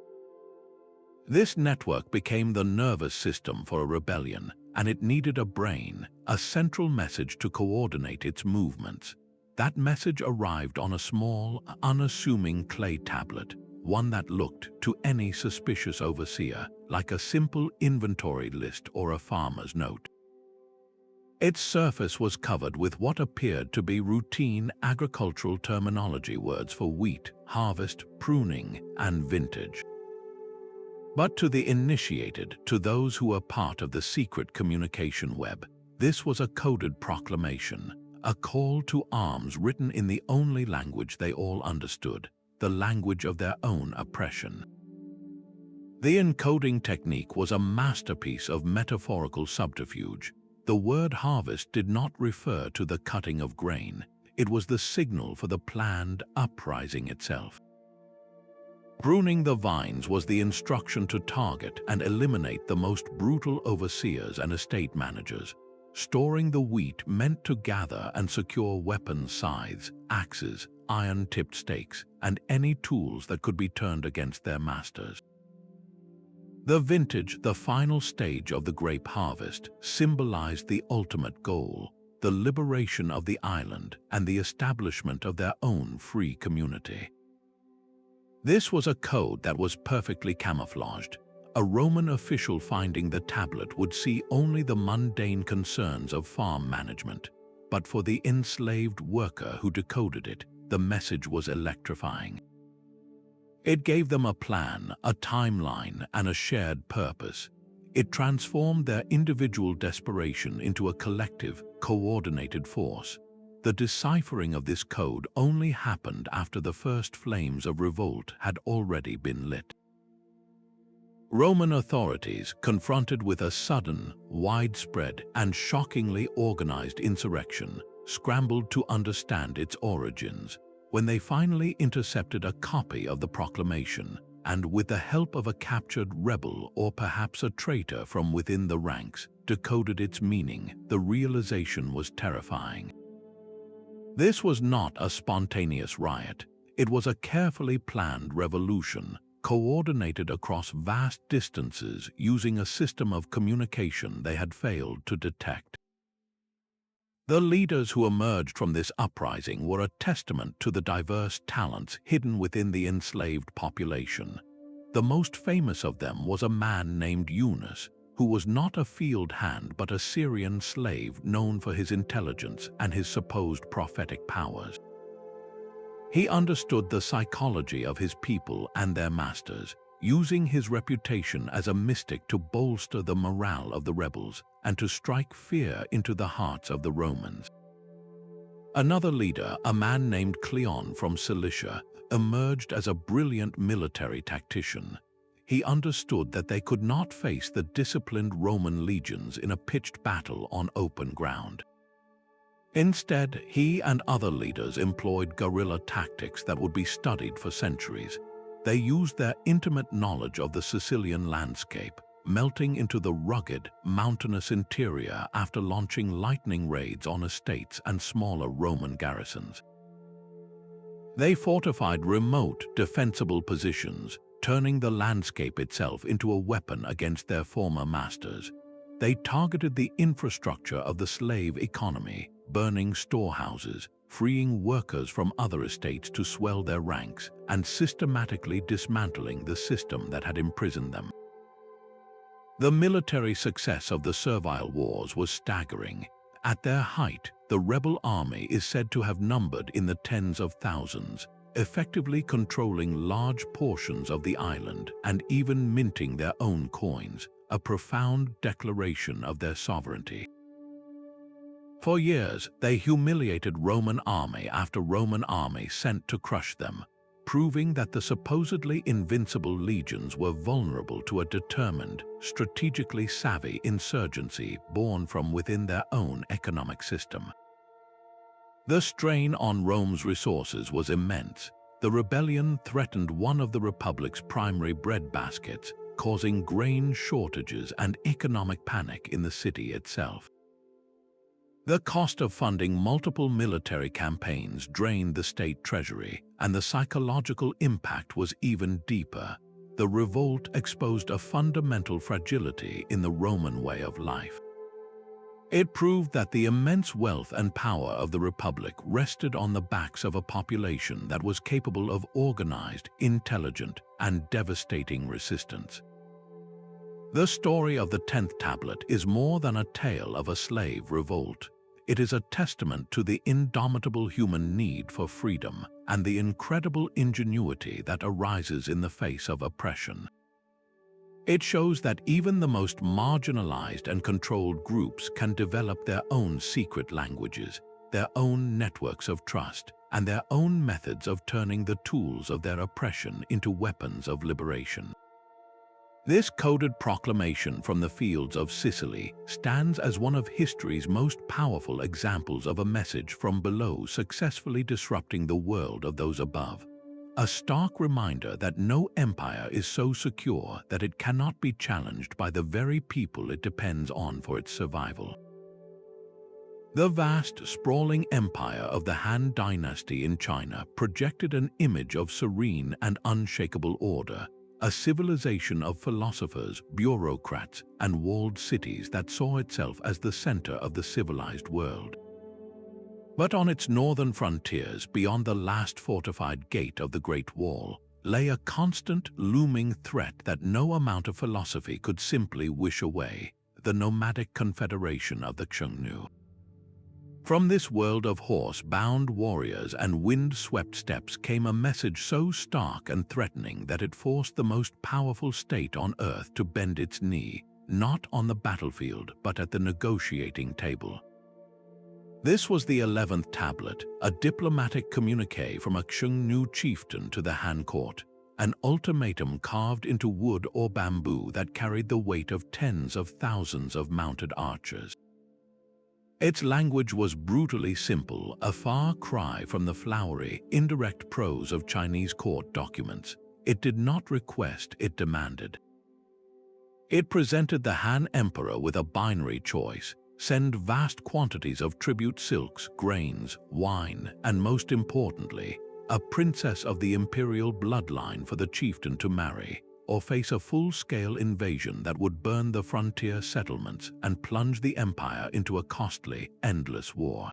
This network became the nervous system for a rebellion, and it needed a brain, a central message to coordinate its movements. That message arrived on a small, unassuming clay tablet, one that looked, to any suspicious overseer, like a simple inventory list or a farmer's note. Its surface was covered with what appeared to be routine agricultural terminology words for wheat, harvest, pruning, and vintage. But to the initiated, to those who were part of the secret communication web, this was a coded proclamation, a call to arms written in the only language they all understood, the language of their own oppression. The encoding technique was a masterpiece of metaphorical subterfuge. The word harvest did not refer to the cutting of grain. It was the signal for the planned uprising itself. Pruning the vines was the instruction to target and eliminate the most brutal overseers and estate managers. Storing the wheat meant to gather and secure weapons, scythes, axes, iron-tipped stakes, and any tools that could be turned against their masters. The vintage, the final stage of the grape harvest, symbolized the ultimate goal, the liberation of the island and the establishment of their own free community. This was a code that was perfectly camouflaged. A Roman official finding the tablet would see only the mundane concerns of farm management. But for the enslaved worker who decoded it, the message was electrifying. It gave them a plan, a timeline, and a shared purpose. It transformed their individual desperation into a collective, coordinated force. The deciphering of this code only happened after the first flames of revolt had already been lit. Roman authorities, confronted with a sudden, widespread, and shockingly organized insurrection, scrambled to understand its origins. When they finally intercepted a copy of the proclamation, and with the help of a captured rebel or perhaps a traitor from within the ranks, decoded its meaning, the realization was terrifying. This was not a spontaneous riot. It was a carefully planned revolution, coordinated across vast distances using a system of communication they had failed to detect. The leaders who emerged from this uprising were a testament to the diverse talents hidden within the enslaved population. The most famous of them was a man named Yunus, who was not a field hand but a Syrian slave known for his intelligence and his supposed prophetic powers. He understood the psychology of his people and their masters, using his reputation as a mystic to bolster the morale of the rebels and to strike fear into the hearts of the Romans. Another leader, a man named Cleon from Cilicia, emerged as a brilliant military tactician. He understood that they could not face the disciplined Roman legions in a pitched battle on open ground. Instead, he and other leaders employed guerrilla tactics that would be studied for centuries. They used their intimate knowledge of the Sicilian landscape, melting into the rugged, mountainous interior after launching lightning raids on estates and smaller Roman garrisons. They fortified remote, defensible positions, turning the landscape itself into a weapon against their former masters. They targeted the infrastructure of the slave economy, burning storehouses, freeing workers from other estates to swell their ranks, and systematically dismantling the system that had imprisoned them. The military success of the Servile Wars was staggering. At their height, the rebel army is said to have numbered in the tens of thousands, effectively controlling large portions of the island and even minting their own coins, a profound declaration of their sovereignty. For years, they humiliated Roman army after Roman army sent to crush them, proving that the supposedly invincible legions were vulnerable to a determined, strategically savvy insurgency born from within their own economic system. The strain on Rome's resources was immense. The rebellion threatened one of the Republic's primary breadbaskets, causing grain shortages and economic panic in the city itself. The cost of funding multiple military campaigns drained the state treasury, and the psychological impact was even deeper. The revolt exposed a fundamental fragility in the Roman way of life. It proved that the immense wealth and power of the Republic rested on the backs of a population that was capable of organized, intelligent, and devastating resistance. The story of the 10th tablet is more than a tale of a slave revolt. It is a testament to the indomitable human need for freedom and the incredible ingenuity that arises in the face of oppression. It shows that even the most marginalized and controlled groups can develop their own secret languages, their own networks of trust, and their own methods of turning the tools of their oppression into weapons of liberation. This coded proclamation from the fields of Sicily stands as one of history's most powerful examples of a message from below successfully disrupting the world of those above. A stark reminder that no empire is so secure that it cannot be challenged by the very people it depends on for its survival. The vast, sprawling empire of the Han Dynasty in China projected an image of serene and unshakable order, a civilization of philosophers, bureaucrats, and walled cities that saw itself as the center of the civilized world. But on its northern frontiers, beyond the last fortified gate of the Great Wall, lay a constant, looming threat that no amount of philosophy could simply wish away: the nomadic confederation of the Khung-Nu. From this world of horse-bound warriors and wind-swept steppes came a message so stark and threatening that it forced the most powerful state on earth to bend its knee, not on the battlefield but at the negotiating table. This was the 11th tablet, a diplomatic communique from a Khung-Nu chieftain to the Han court, an ultimatum carved into wood or bamboo that carried the weight of tens of thousands of mounted archers. Its language was brutally simple, a far cry from the flowery, indirect prose of Chinese court documents. It did not request, it demanded. It presented the Han Emperor with a binary choice: send vast quantities of tribute silks, grains, wine, and most importantly, a princess of the imperial bloodline for the chieftain to marry, or face a full-scale invasion that would burn the frontier settlements and plunge the empire into a costly, endless war.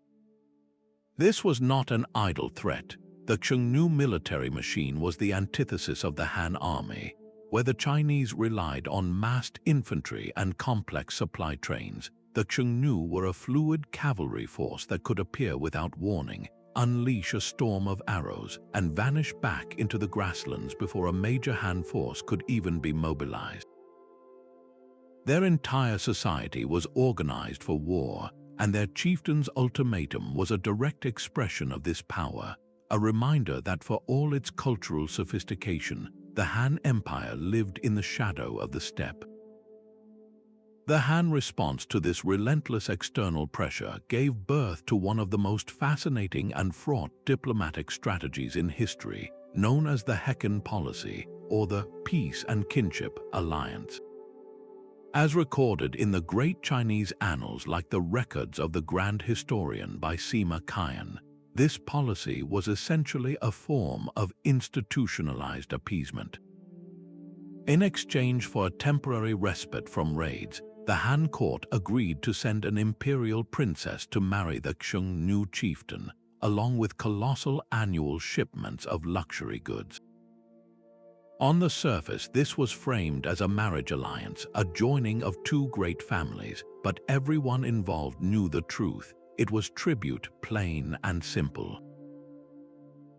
This was not an idle threat. The Khung-Nu military machine was the antithesis of the Han army, where the Chinese relied on massed infantry and complex supply trains. The Khung-Nu were a fluid cavalry force that could appear without warning, unleash a storm of arrows, and vanish back into the grasslands before a major Han force could even be mobilized. Their entire society was organized for war, and their chieftain's ultimatum was a direct expression of this power, a reminder that for all its cultural sophistication, the Han Empire lived in the shadow of the steppe. The Han response to this relentless external pressure gave birth to one of the most fascinating and fraught diplomatic strategies in history, known as the Hekan policy, or the Peace and Kinship Alliance. As recorded in the great Chinese annals like the records of the Grand Historian by Sima Qian, this policy was essentially a form of institutionalized appeasement. In exchange for a temporary respite from raids, the Han court agreed to send an imperial princess to marry the Khung-New chieftain, along with colossal annual shipments of luxury goods. On the surface, this was framed as a marriage alliance, a joining of two great families, but everyone involved knew the truth. It was tribute, plain and simple.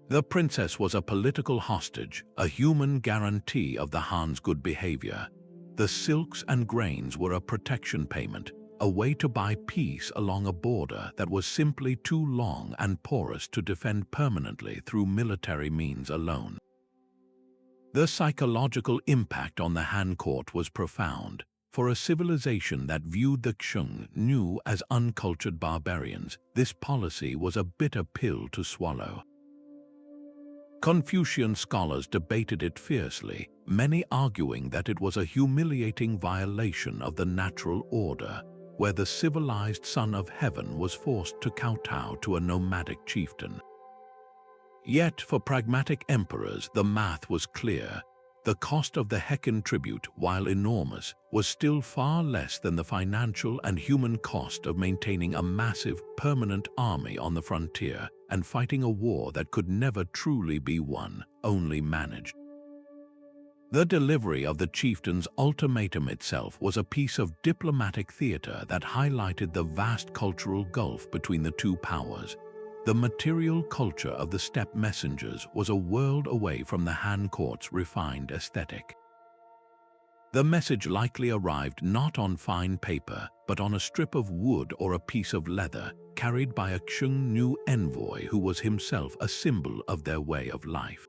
The princess was a political hostage, a human guarantee of the Han's good behavior. The silks and grains were a protection payment, a way to buy peace along a border that was simply too long and porous to defend permanently through military means alone. The psychological impact on the Han court was profound. For a civilization that viewed the Khung-New as uncultured barbarians, this policy was a bitter pill to swallow. Confucian scholars debated it fiercely, many arguing that it was a humiliating violation of the natural order, where the civilized son of heaven was forced to kowtow to a nomadic chieftain. Yet, for pragmatic emperors, the math was clear. The cost of the Heccan tribute, while enormous, was still far less than the financial and human cost of maintaining a massive, permanent army on the frontier and fighting a war that could never truly be won, only managed. The delivery of the chieftain's ultimatum itself was a piece of diplomatic theater that highlighted the vast cultural gulf between the two powers. The material culture of the steppe messengers was a world away from the Han court's refined aesthetic. The message likely arrived not on fine paper, but on a strip of wood or a piece of leather, carried by a Khung-New envoy who was himself a symbol of their way of life.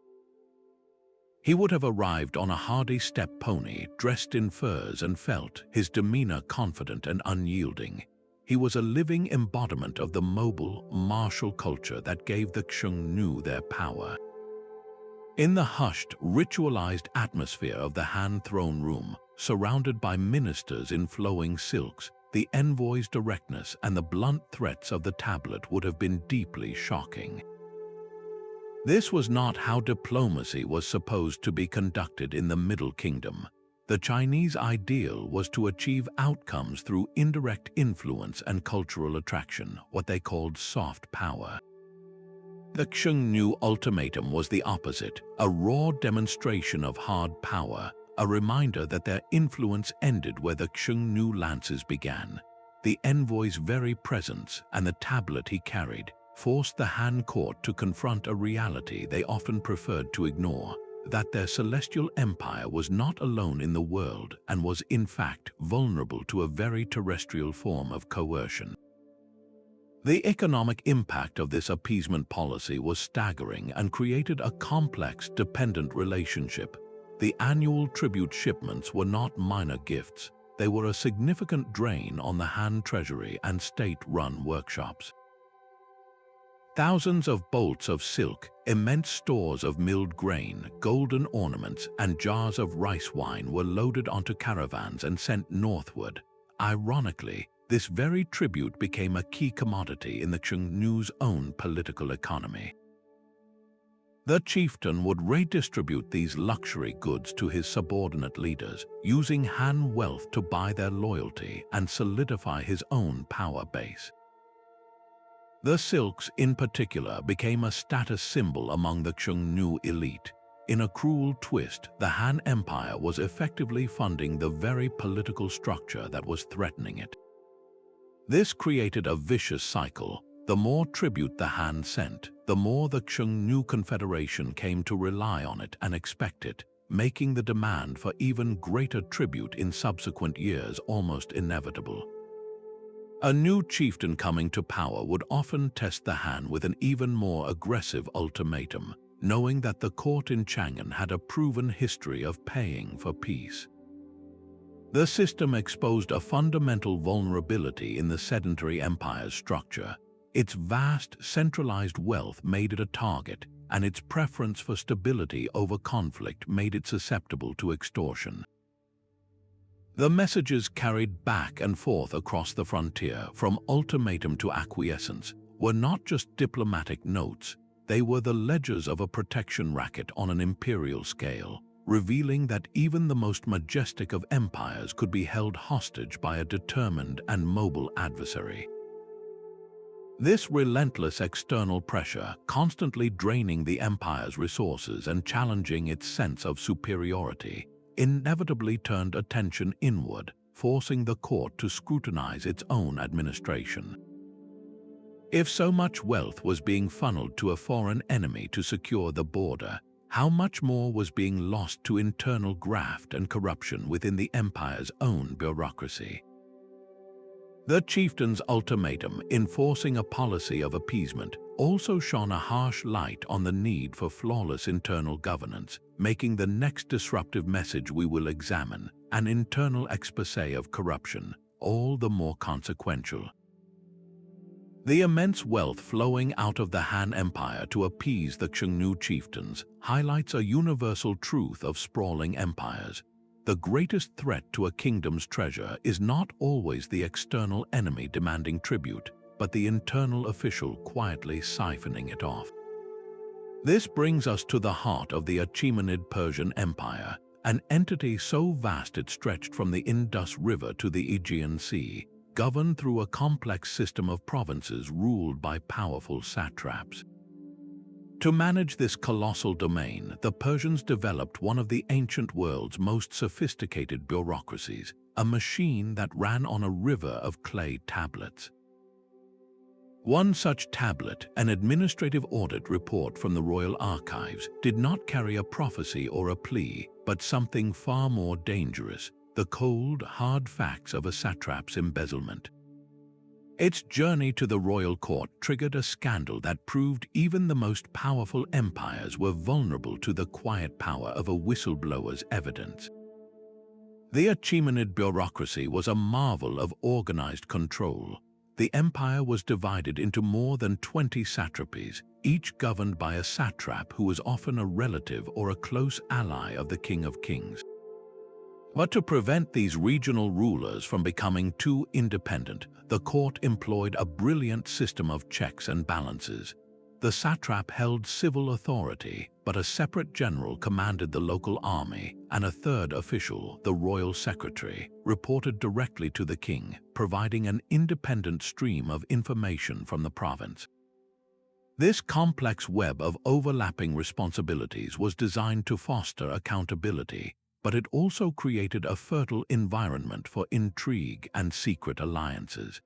He would have arrived on a hardy steppe pony, dressed in furs and felt, his demeanor confident and unyielding. He was a living embodiment of the mobile, martial culture that gave the Khung-New their power. In the hushed, ritualized atmosphere of the Han throne room, surrounded by ministers in flowing silks, the envoy's directness and the blunt threats of the tablet would have been deeply shocking. This was not how diplomacy was supposed to be conducted in the Middle Kingdom. The Chinese ideal was to achieve outcomes through indirect influence and cultural attraction, what they called soft power. The Khung-New Ultimatum was the opposite, a raw demonstration of hard power, a reminder that their influence ended where the Khung-New lances began. The envoy's very presence and the tablet he carried forced the Han court to confront a reality they often preferred to ignore, that their celestial empire was not alone in the world and was in fact vulnerable to a very terrestrial form of coercion. The economic impact of this appeasement policy was staggering and created a complex, dependent relationship. The annual tribute shipments were not minor gifts. They were a significant drain on the Han treasury and state-run workshops. Thousands of bolts of silk, immense stores of milled grain, golden ornaments, and jars of rice wine were loaded onto caravans and sent northward. Ironically, this very tribute became a key commodity in the Khung-New's own political economy. The chieftain would redistribute these luxury goods to his subordinate leaders, using Han wealth to buy their loyalty and solidify his own power base. The silks, in particular, became a status symbol among the Khung-New elite. In a cruel twist, the Han Empire was effectively funding the very political structure that was threatening it. This created a vicious cycle. The more tribute the Han sent, the more the Khung-New Confederation came to rely on it and expect it, making the demand for even greater tribute in subsequent years almost inevitable. A new chieftain coming to power would often test the Han with an even more aggressive ultimatum, knowing that the court in Chang'an had a proven history of paying for peace. The system exposed a fundamental vulnerability in the sedentary empire's structure. Its vast, centralized wealth made it a target, and its preference for stability over conflict made it susceptible to extortion. The messages carried back and forth across the frontier, from ultimatum to acquiescence, were not just diplomatic notes. They were the ledgers of a protection racket on an imperial scale. revealing that even the most majestic of empires could be held hostage by a determined and mobile adversary. This relentless external pressure, constantly draining the empire's resources and challenging its sense of superiority, inevitably turned attention inward, forcing the court to scrutinize its own administration. If so much wealth was being funneled to a foreign enemy to secure the border, how much more was being lost to internal graft and corruption within the empire's own bureaucracy? The chieftain's ultimatum, enforcing a policy of appeasement, also shone a harsh light on the need for flawless internal governance, making the next disruptive message we will examine, an internal exposé of corruption, all the more consequential. The immense wealth flowing out of the Han Empire to appease the Khung-New chieftains highlights a universal truth of sprawling empires. The greatest threat to a kingdom's treasure is not always the external enemy demanding tribute, but the internal official quietly siphoning it off. This brings us to the heart of the Achaemenid Persian Empire, an entity so vast it stretched from the Indus River to the Aegean Sea, governed through a complex system of provinces ruled by powerful satraps. To manage this colossal domain, the Persians developed one of the ancient world's most sophisticated bureaucracies, a machine that ran on a river of clay tablets. One such tablet, an administrative audit report from the royal archives, did not carry a prophecy or a plea, but something far more dangerous: the cold, hard facts of a satrap's embezzlement. Its journey to the royal court triggered a scandal that proved even the most powerful empires were vulnerable to the quiet power of a whistleblower's evidence. The Achaemenid bureaucracy was a marvel of organized control. The empire was divided into more than 20 satrapies, each governed by a satrap who was often a relative or a close ally of the King of Kings. But to prevent these regional rulers from becoming too independent, the court employed a brilliant system of checks and balances. The satrap held civil authority, but a separate general commanded the local army, and a third official, the royal secretary, reported directly to the king, providing an independent stream of information from the province. This complex web of overlapping responsibilities was designed to foster accountability, but it also created a fertile environment for intrigue and secret alliances.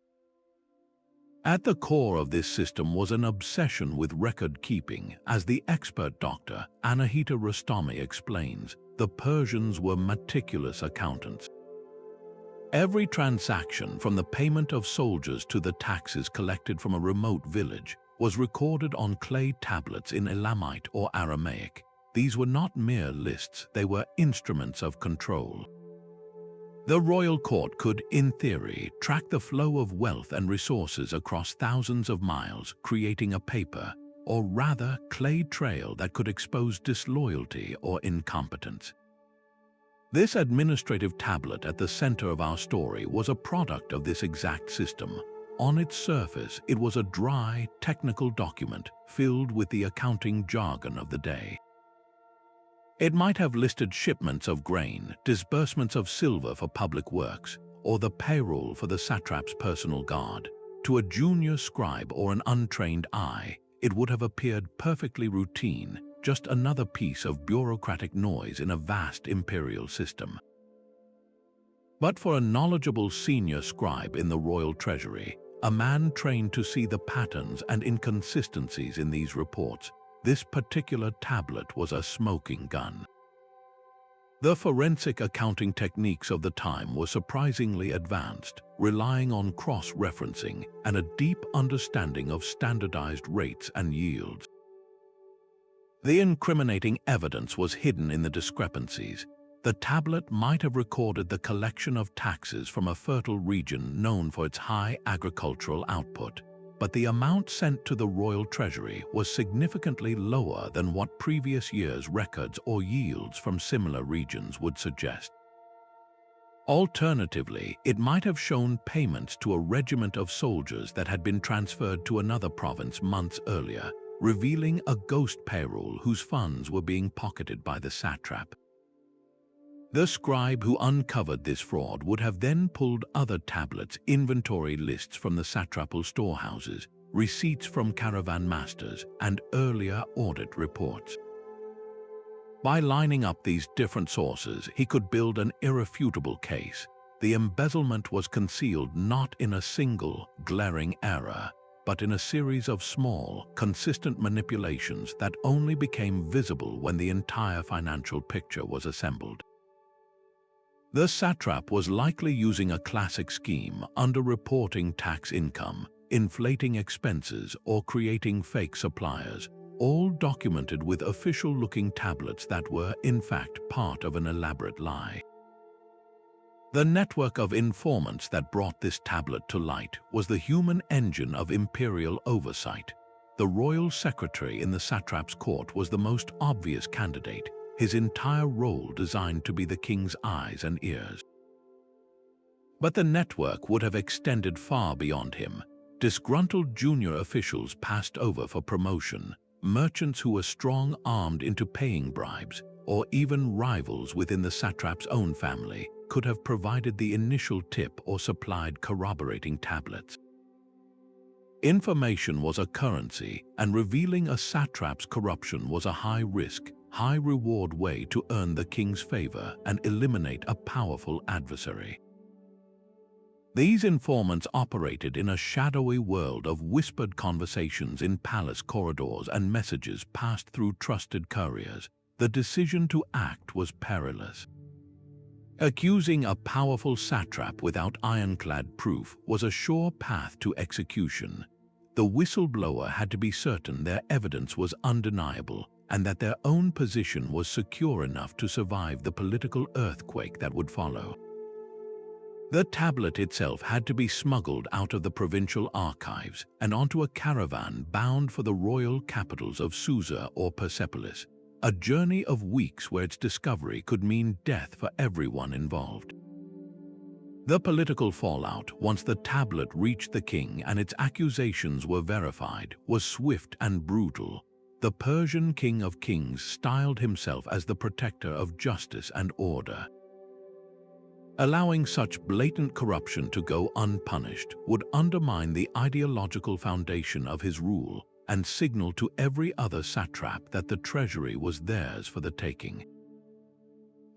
At the core of this system was an obsession with record-keeping. As the expert doctor Anahita Rostami explains, the Persians were meticulous accountants. Every transaction, from the payment of soldiers to the taxes collected from a remote village, was recorded on clay tablets in Elamite or Aramaic. These were not mere lists, they were instruments of control. The royal court could, in theory, track the flow of wealth and resources across thousands of miles, creating a paper, or rather clay trail that could expose disloyalty or incompetence. This administrative tablet at the center of our story was a product of this exact system. On its surface, it was a dry, technical document filled with the accounting jargon of the day. It might have listed shipments of grain, disbursements of silver for public works, or the payroll for the satrap's personal guard. To a junior scribe or an untrained eye, it would have appeared perfectly routine, just another piece of bureaucratic noise in a vast imperial system. But for a knowledgeable senior scribe in the royal treasury, a man trained to see the patterns and inconsistencies in these reports, this particular tablet was a smoking gun. The forensic accounting techniques of the time were surprisingly advanced, relying on cross-referencing and a deep understanding of standardized rates and yields. The incriminating evidence was hidden in the discrepancies. The tablet might have recorded the collection of taxes from a fertile region known for its high agricultural output, but the amount sent to the royal treasury was significantly lower than what previous years' records or yields from similar regions would suggest. Alternatively, it might have shown payments to a regiment of soldiers that had been transferred to another province months earlier, revealing a ghost payroll whose funds were being pocketed by the satrap. The scribe who uncovered this fraud would have then pulled other tablets, inventory lists from the satrapal storehouses, receipts from caravan masters, and earlier audit reports. By lining up these different sources, he could build an irrefutable case. The embezzlement was concealed not in a single, glaring error, but in a series of small, consistent manipulations that only became visible when the entire financial picture was assembled. The satrap was likely using a classic scheme, underreporting tax income, inflating expenses, or creating fake suppliers, all documented with official-looking tablets that were, in fact, part of an elaborate lie. The network of informants that brought this tablet to light was the human engine of imperial oversight. The royal secretary in the satrap's court was the most obvious candidate, his entire role designed to be the king's eyes and ears. But the network would have extended far beyond him. Disgruntled junior officials passed over for promotion, merchants who were strong-armed into paying bribes, or even rivals within the satrap's own family could have provided the initial tip or supplied corroborating tablets. Information was a currency, and revealing a satrap's corruption was a high-risk, high-reward way to earn the king's favor and eliminate a powerful adversary. These informants operated in a shadowy world of whispered conversations in palace corridors and messages passed through trusted couriers. The decision to act was perilous. Accusing a powerful satrap without ironclad proof was a sure path to execution. The whistleblower had to be certain their evidence was undeniable and that their own position was secure enough to survive the political earthquake that would follow. The tablet itself had to be smuggled out of the provincial archives and onto a caravan bound for the royal capitals of Susa or Persepolis, a journey of weeks where its discovery could mean death for everyone involved. The political fallout, once the tablet reached the king and its accusations were verified, was swift and brutal. The Persian King of Kings styled himself as the protector of justice and order. Allowing such blatant corruption to go unpunished would undermine the ideological foundation of his rule and signal to every other satrap that the treasury was theirs for the taking.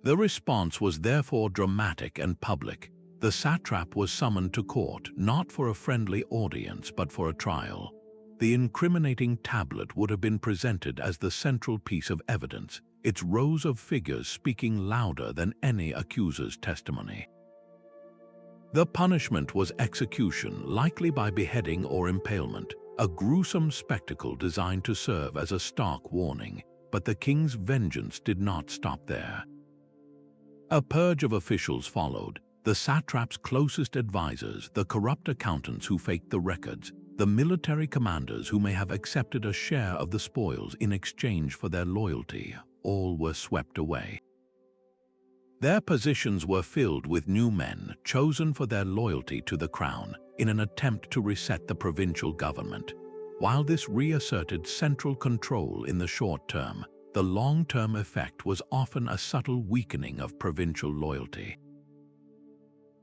The response was therefore dramatic and public. The satrap was summoned to court not for a friendly audience but for a trial. The incriminating tablet would have been presented as the central piece of evidence, its rows of figures speaking louder than any accuser's testimony. The punishment was execution, likely by beheading or impalement, a gruesome spectacle designed to serve as a stark warning, but the king's vengeance did not stop there. A purge of officials followed, the satrap's closest advisors, the corrupt accountants who faked the records, the military commanders who may have accepted a share of the spoils in exchange for their loyalty, all were swept away. Their positions were filled with new men chosen for their loyalty to the crown in an attempt to reset the provincial government. While this reasserted central control in the short term, the long-term effect was often a subtle weakening of provincial loyalty.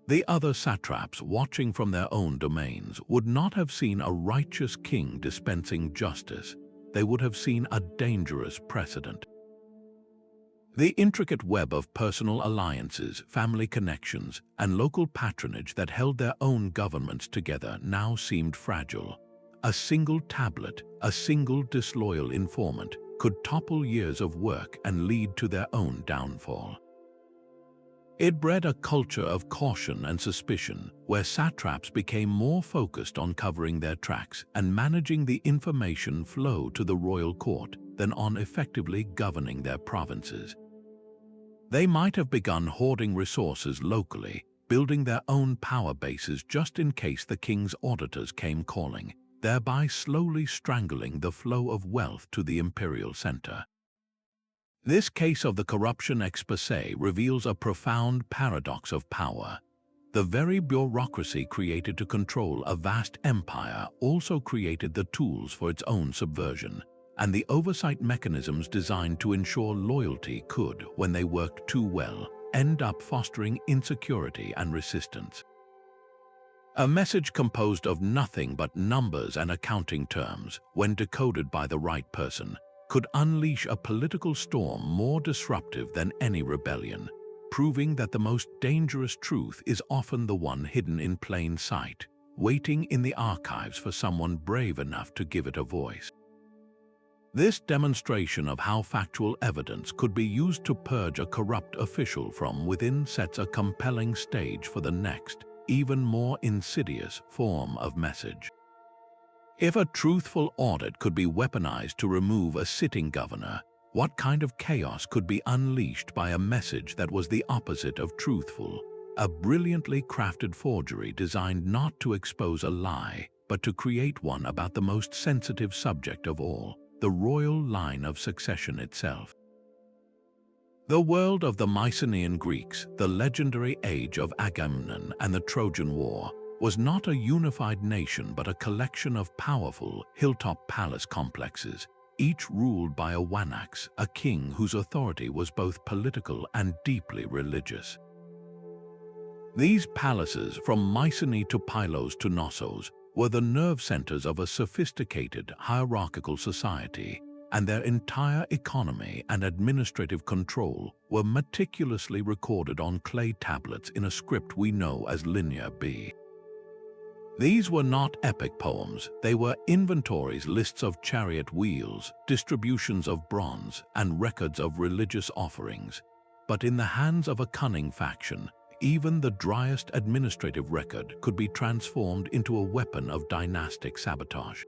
The other satraps, watching from their own domains, would not have seen a righteous king dispensing justice. They would have seen a dangerous precedent. The intricate web of personal alliances, family connections, and local patronage that held their own governments together now seemed fragile. A single tablet, a single disloyal informant, could topple years of work and lead to their own downfall. It bred a culture of caution and suspicion, where satraps became more focused on covering their tracks and managing the information flow to the royal court than on effectively governing their provinces. They might have begun hoarding resources locally, building their own power bases just in case the king's auditors came calling, thereby slowly strangling the flow of wealth to the imperial center. This case of the corruption exposé reveals a profound paradox of power. The very bureaucracy created to control a vast empire also created the tools for its own subversion, and the oversight mechanisms designed to ensure loyalty could, when they worked too well, end up fostering insecurity and resistance. A message composed of nothing but numbers and accounting terms, when decoded by the right person, could unleash a political storm more disruptive than any rebellion, proving that the most dangerous truth is often the one hidden in plain sight, waiting in the archives for someone brave enough to give it a voice. This demonstration of how factual evidence could be used to purge a corrupt official from within sets a compelling stage for the next, even more insidious form of message. If a truthful audit could be weaponized to remove a sitting governor, what kind of chaos could be unleashed by a message that was the opposite of truthful? A brilliantly crafted forgery designed not to expose a lie, but to create one about the most sensitive subject of all, the royal line of succession itself. The world of the Mycenaean Greeks, the legendary age of Agamemnon and the Trojan War, was not a unified nation but a collection of powerful hilltop palace complexes, each ruled by a wanax, a king whose authority was both political and deeply religious. These palaces, from Mycenae to Pylos to Knossos, were the nerve centers of a sophisticated hierarchical society, and their entire economy and administrative control were meticulously recorded on clay tablets in a script we know as Linear B. These were not epic poems, they were inventories, lists of chariot wheels, distributions of bronze, and records of religious offerings. But in the hands of a cunning faction, even the driest administrative record could be transformed into a weapon of dynastic sabotage.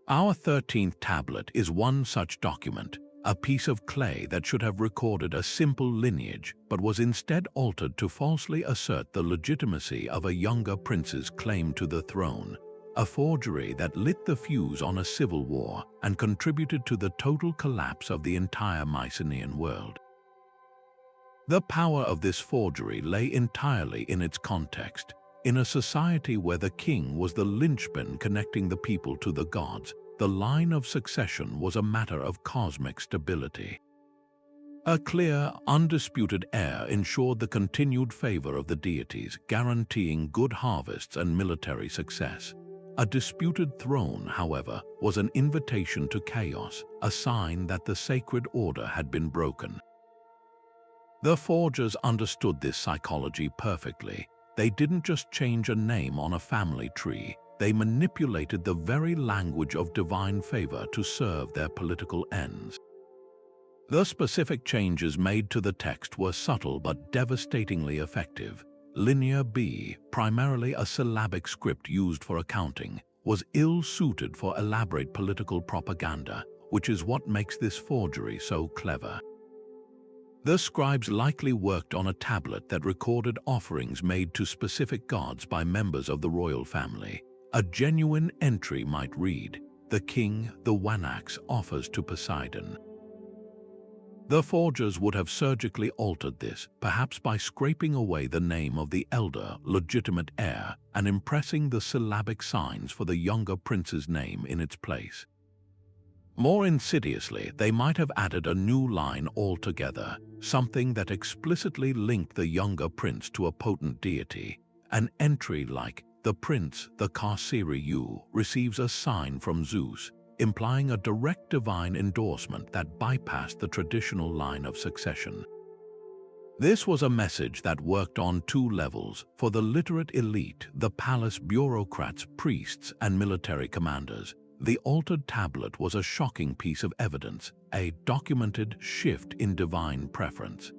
Our 13th tablet is one such document, a piece of clay that should have recorded a simple lineage but was instead altered to falsely assert the legitimacy of a younger prince's claim to the throne, a forgery that lit the fuse on a civil war and contributed to the total collapse of the entire Mycenaean world. The power of this forgery lay entirely in its context. In a society where the king was the linchpin connecting the people to the gods, the line of succession was a matter of cosmic stability. A clear, undisputed heir ensured the continued favor of the deities, guaranteeing good harvests and military success. A disputed throne, however, was an invitation to chaos, a sign that the sacred order had been broken. The forgers understood this psychology perfectly. They didn't just change a name on a family tree, they manipulated the very language of divine favor to serve their political ends. The specific changes made to the text were subtle but devastatingly effective. Linear B, primarily a syllabic script used for accounting, was ill-suited for elaborate political propaganda, which is what makes this forgery so clever. The scribes likely worked on a tablet that recorded offerings made to specific gods by members of the royal family. A genuine entry might read, "The king, the wanax, offers to Poseidon." The forgers would have surgically altered this, perhaps by scraping away the name of the elder, legitimate heir and impressing the syllabic signs for the younger prince's name in its place. More insidiously, they might have added a new line altogether, something that explicitly linked the younger prince to a potent deity. An entry like, "The prince, the Karsiriu, receives a sign from Zeus," implying a direct divine endorsement that bypassed the traditional line of succession. This was a message that worked on two levels: for the literate elite, the palace bureaucrats, priests, and military commanders. The altered tablet was a shocking piece of evidence, a documented shift in divine preference.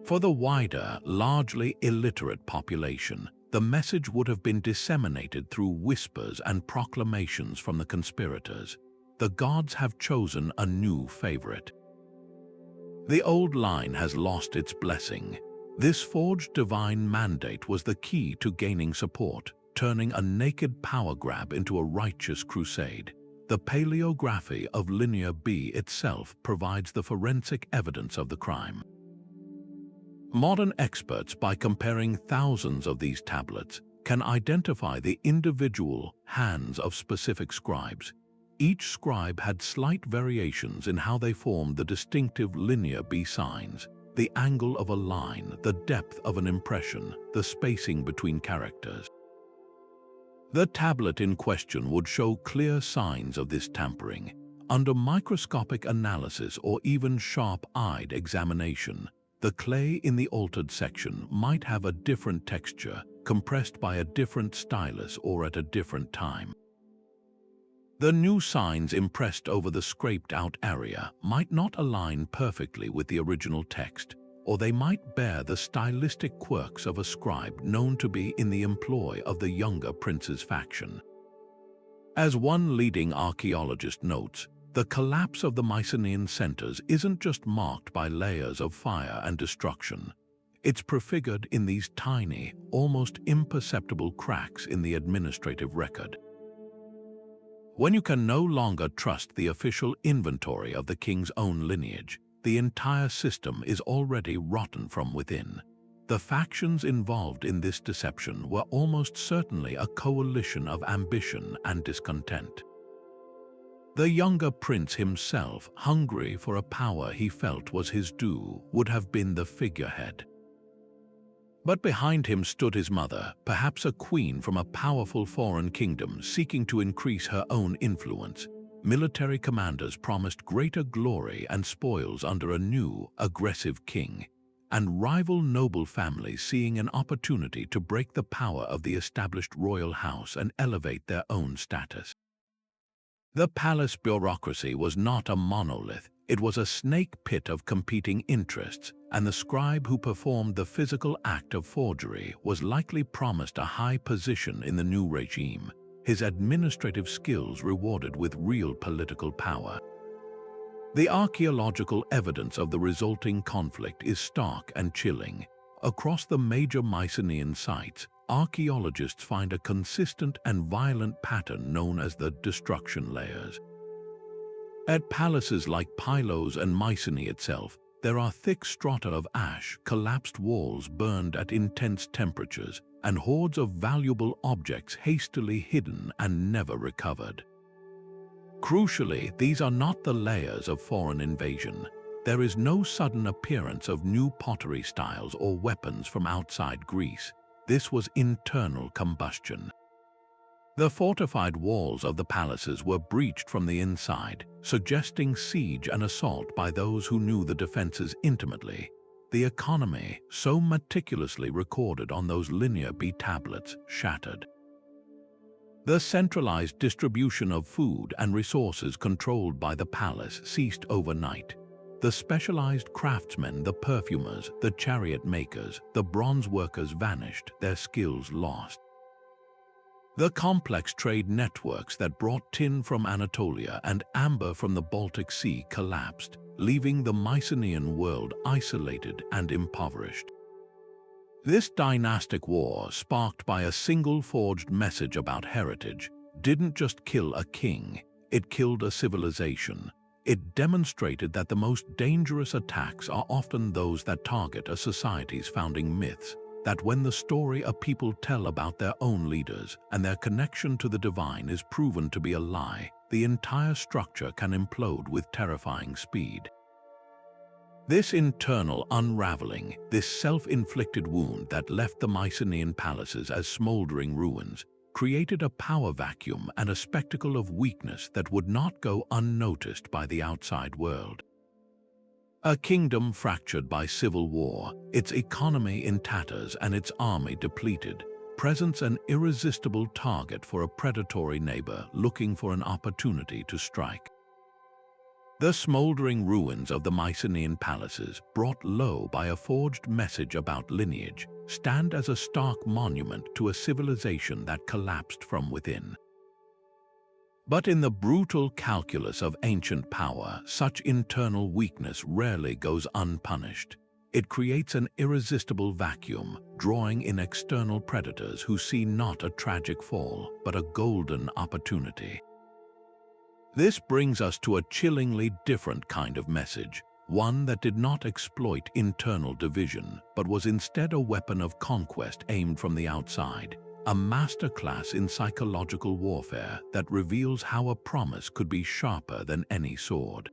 For the wider, largely illiterate population, the message would have been disseminated through whispers and proclamations from the conspirators. The gods have chosen a new favorite. The old line has lost its blessing. This forged divine mandate was the key to gaining support, turning a naked power grab into a righteous crusade. The paleography of Linear B itself provides the forensic evidence of the crime. Modern experts, by comparing thousands of these tablets, can identify the individual hands of specific scribes. Each scribe had slight variations in how they formed the distinctive Linear B signs. the angle of a line, the depth of an impression, the spacing between characters. The tablet in question would show clear signs of this tampering. Under microscopic analysis or even sharp-eyed examination, the clay in the altered section might have a different texture, compressed by a different stylus or at a different time. The new signs impressed over the scraped-out area might not align perfectly with the original text, or they might bear the stylistic quirks of a scribe known to be in the employ of the younger prince's faction. As one leading archaeologist notes, the collapse of the Mycenaean centers isn't just marked by layers of fire and destruction. It's prefigured in these tiny, almost imperceptible cracks in the administrative record. When you can no longer trust the official inventory of the king's own lineage, the entire system is already rotten from within. The factions involved in this deception were almost certainly a coalition of ambition and discontent. The younger prince himself, hungry for a power he felt was his due, would have been the figurehead. But behind him stood his mother, perhaps a queen from a powerful foreign kingdom seeking to increase her own influence. Military commanders promised greater glory and spoils under a new, aggressive king, and rival noble families seeing an opportunity to break the power of the established royal house and elevate their own status. The palace bureaucracy was not a monolith. It was a snake pit of competing interests, and the scribe who performed the physical act of forgery was likely promised a high position in the new regime, his administrative skills rewarded with real political power. The archaeological evidence of the resulting conflict is stark and chilling. Across the major Mycenaean sites, archaeologists find a consistent and violent pattern known as the destruction layers. At palaces like Pylos and Mycenae itself, there are thick strata of ash, collapsed walls burned at intense temperatures, and hordes of valuable objects hastily hidden and never recovered. Crucially, these are not the layers of foreign invasion. There is no sudden appearance of new pottery styles or weapons from outside Greece. This was internal combustion. The fortified walls of the palaces were breached from the inside, suggesting siege and assault by those who knew the defenses intimately. The economy, so meticulously recorded on those linear B tablets, shattered. The centralized distribution of food and resources controlled by the palace ceased overnight. The specialized craftsmen, the perfumers, the chariot makers, the bronze workers vanished, their skills lost. The complex trade networks that brought tin from Anatolia and amber from the Baltic Sea collapsed, leaving the Mycenaean world isolated and impoverished. This dynastic war, sparked by a single forged message about heritage, didn't just kill a king, it killed a civilization. It demonstrated that the most dangerous attacks are often those that target a society's founding myths, that when the story a people tell about their own leaders and their connection to the divine is proven to be a lie, the entire structure can implode with terrifying speed. This internal unraveling, this self-inflicted wound that left the Mycenaean palaces as smoldering ruins, created a power vacuum and a spectacle of weakness that would not go unnoticed by the outside world. A kingdom fractured by civil war, its economy in tatters and its army depleted, presents an irresistible target for a predatory neighbor looking for an opportunity to strike. The smoldering ruins of the Mycenaean palaces, brought low by a forged message about lineage, stand as a stark monument to a civilization that collapsed from within. But in the brutal calculus of ancient power, such internal weakness rarely goes unpunished. It creates an irresistible vacuum, drawing in external predators who see not a tragic fall, but a golden opportunity. This brings us to a chillingly different kind of message, one that did not exploit internal division, but was instead a weapon of conquest aimed from the outside, a masterclass in psychological warfare that reveals how a promise could be sharper than any sword.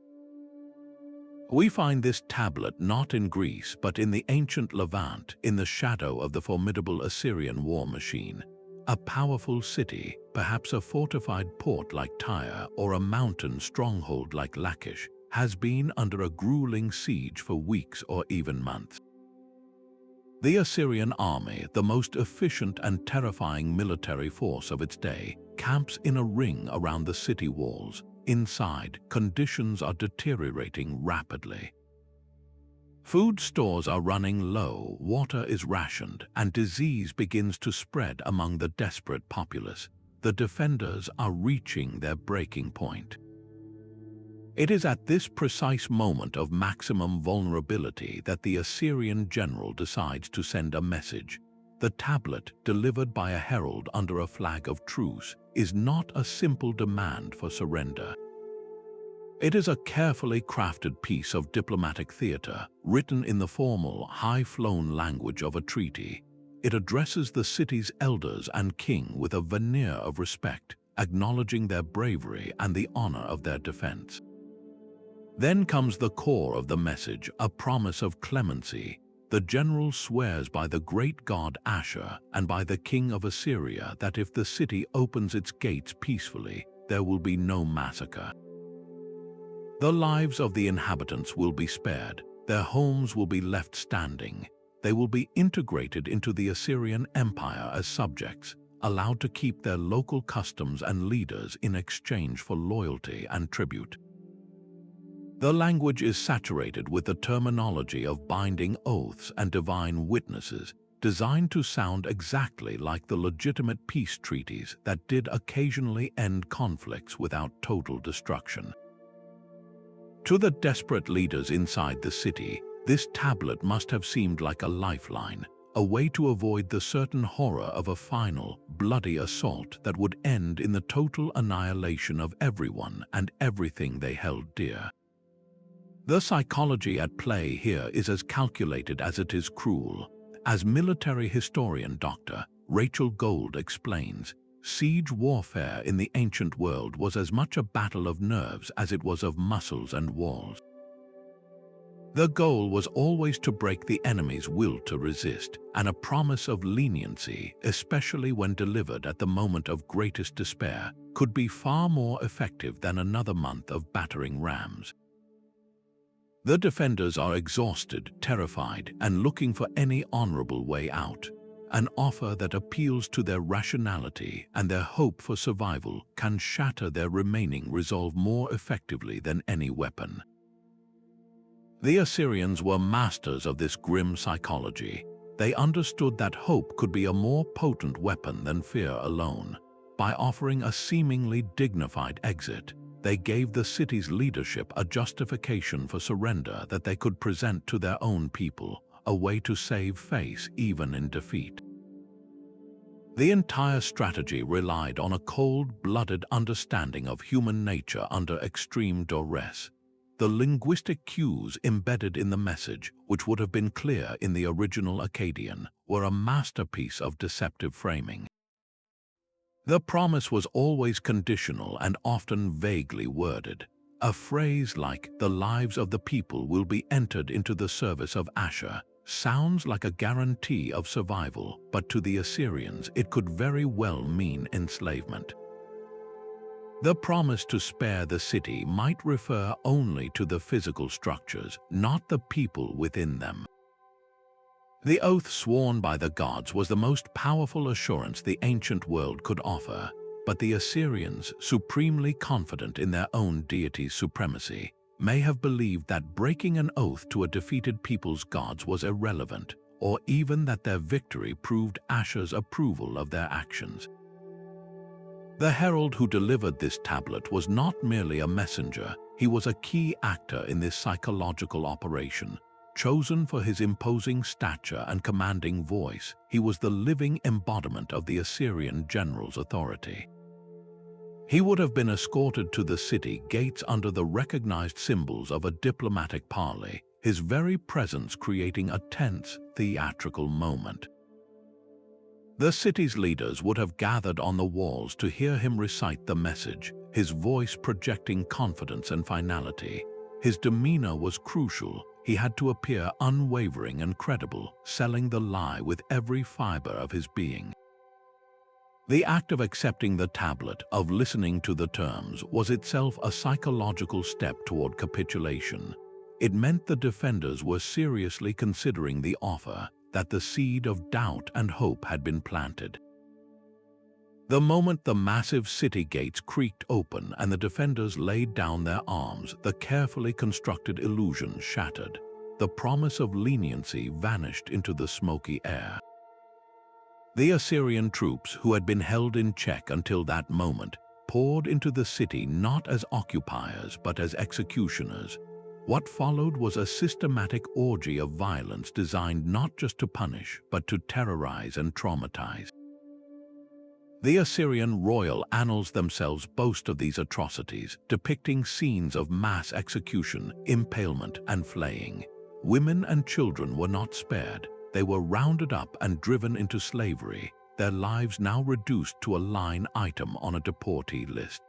We find this tablet not in Greece but in the ancient Levant, in the shadow of the formidable Assyrian war machine. A powerful city, perhaps a fortified port like Tyre or a mountain stronghold like Lachish, has been under a grueling siege for weeks or even months. The Assyrian army, the most efficient and terrifying military force of its day, camps in a ring around the city walls. Inside, conditions are deteriorating rapidly. Food stores are running low, water is rationed, and disease begins to spread among the desperate populace. The defenders are reaching their breaking point. It is at this precise moment of maximum vulnerability that the Assyrian general decides to send a message. The tablet, delivered by a herald under a flag of truce, is not a simple demand for surrender. It is a carefully crafted piece of diplomatic theater, written in the formal, high-flown language of a treaty. It addresses the city's elders and king with a veneer of respect, acknowledging their bravery and the honor of their defense. Then comes the core of the message, a promise of clemency. The general swears by the great god Ashur and by the king of Assyria that if the city opens its gates peacefully, there will be no massacre. The lives of the inhabitants will be spared, their homes will be left standing, they will be integrated into the Assyrian Empire as subjects, allowed to keep their local customs and leaders in exchange for loyalty and tribute. The language is saturated with the terminology of binding oaths and divine witnesses, designed to sound exactly like the legitimate peace treaties that did occasionally end conflicts without total destruction. To the desperate leaders inside the city, this tablet must have seemed like a lifeline, a way to avoid the certain horror of a final, bloody assault that would end in the total annihilation of everyone and everything they held dear. The psychology at play here is as calculated as it is cruel. As military historian Dr. Rachel Gold explains, siege warfare in the ancient world was as much a battle of nerves as it was of muscles and walls. The goal was always to break the enemy's will to resist, and a promise of leniency, especially when delivered at the moment of greatest despair, could be far more effective than another month of battering rams. The defenders are exhausted, terrified, and looking for any honorable way out. An offer that appeals to their rationality and their hope for survival can shatter their remaining resolve more effectively than any weapon. The Assyrians were masters of this grim psychology. They understood that hope could be a more potent weapon than fear alone. By offering a seemingly dignified exit, they gave the city's leadership a justification for surrender that they could present to their own people, a way to save face even in defeat. The entire strategy relied on a cold-blooded understanding of human nature under extreme duress. The linguistic cues embedded in the message, which would have been clear in the original Akkadian, were a masterpiece of deceptive framing. The promise was always conditional and often vaguely worded. A phrase like, "the lives of the people will be entered into the service of Ashur," sounds like a guarantee of survival, but to the Assyrians it could very well mean enslavement. The promise to spare the city might refer only to the physical structures, not the people within them. The oath sworn by the gods was the most powerful assurance the ancient world could offer, but the Assyrians, supremely confident in their own deity's supremacy, may have believed that breaking an oath to a defeated people's gods was irrelevant, or even that their victory proved Ashur's approval of their actions. The herald who delivered this tablet was not merely a messenger, he was a key actor in this psychological operation. Chosen for his imposing stature and commanding voice, he was the living embodiment of the Assyrian general's authority. He would have been escorted to the city gates under the recognized symbols of a diplomatic parley, his very presence creating a tense, theatrical moment. The city's leaders would have gathered on the walls to hear him recite the message, his voice projecting confidence and finality. His demeanor was crucial. He had to appear unwavering and credible, selling the lie with every fiber of his being. The act of accepting the tablet, of listening to the terms, was itself a psychological step toward capitulation. It meant the defenders were seriously considering the offer, that the seed of doubt and hope had been planted. The moment the massive city gates creaked open and the defenders laid down their arms, the carefully constructed illusion shattered. The promise of leniency vanished into the smoky air. The Assyrian troops, who had been held in check until that moment, poured into the city not as occupiers but as executioners. What followed was a systematic orgy of violence designed not just to punish but to terrorize and traumatize. The Assyrian royal annals themselves boast of these atrocities, depicting scenes of mass execution, impalement, and flaying. Women and children were not spared. They were rounded up and driven into slavery, their lives now reduced to a line item on a deportee list.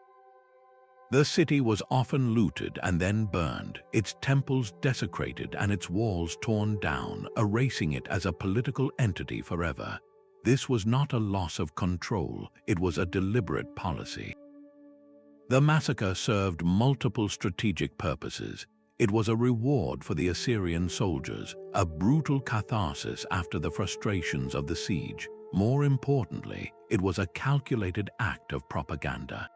The city was often looted and then burned, its temples desecrated and its walls torn down, erasing it as a political entity forever. This was not a loss of control, it was a deliberate policy. The massacre served multiple strategic purposes. It was a reward for the Assyrian soldiers, a brutal catharsis after the frustrations of the siege. More importantly, it was a calculated act of propaganda.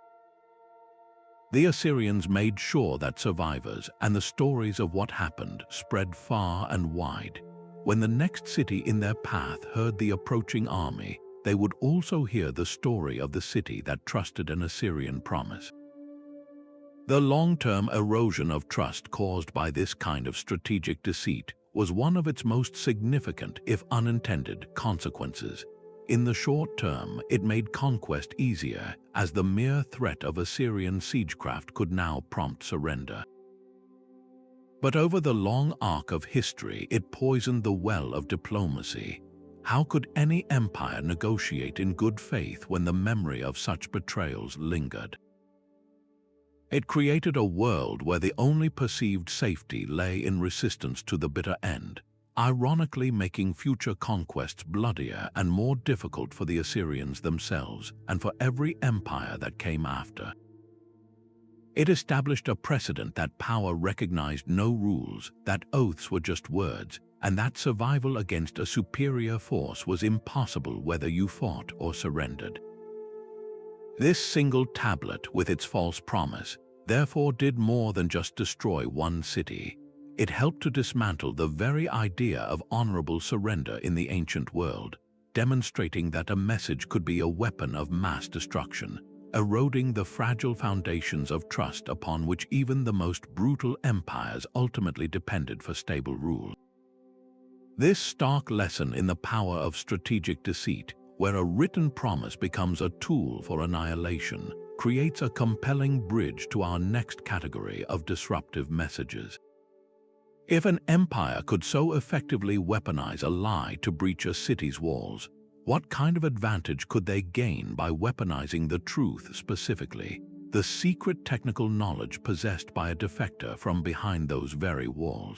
The Assyrians made sure that survivors and the stories of what happened spread far and wide. When the next city in their path heard the approaching army, they would also hear the story of the city that trusted an Assyrian promise. The long-term erosion of trust caused by this kind of strategic deceit was one of its most significant, if unintended, consequences. In the short term, it made conquest easier, as the mere threat of Assyrian siegecraft could now prompt surrender. But over the long arc of history, it poisoned the well of diplomacy. How could any empire negotiate in good faith when the memory of such betrayals lingered? It created a world where the only perceived safety lay in resistance to the bitter end, ironically making future conquests bloodier and more difficult for the Assyrians themselves and for every empire that came after. It established a precedent that power recognized no rules, that oaths were just words, and that survival against a superior force was impossible whether you fought or surrendered. This single tablet, with its false promise, therefore did more than just destroy one city. It helped to dismantle the very idea of honorable surrender in the ancient world, demonstrating that a message could be a weapon of mass destruction, eroding the fragile foundations of trust upon which even the most brutal empires ultimately depended for stable rule. This stark lesson in the power of strategic deceit, where a written promise becomes a tool for annihilation, creates a compelling bridge to our next category of disruptive messages. If an empire could so effectively weaponize a lie to breach a city's walls, what kind of advantage could they gain by weaponizing the truth specifically, the secret technical knowledge possessed by a defector from behind those very walls?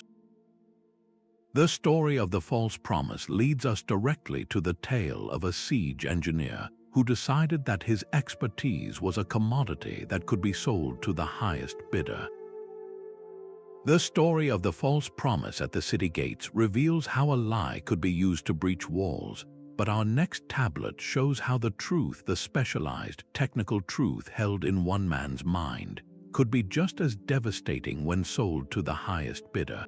The story of the false promise leads us directly to the tale of a siege engineer who decided that his expertise was a commodity that could be sold to the highest bidder. The story of the false promise at the city gates reveals how a lie could be used to breach walls, but our next tablet shows how the truth, the specialized, technical truth held in one man's mind, could be just as devastating when sold to the highest bidder.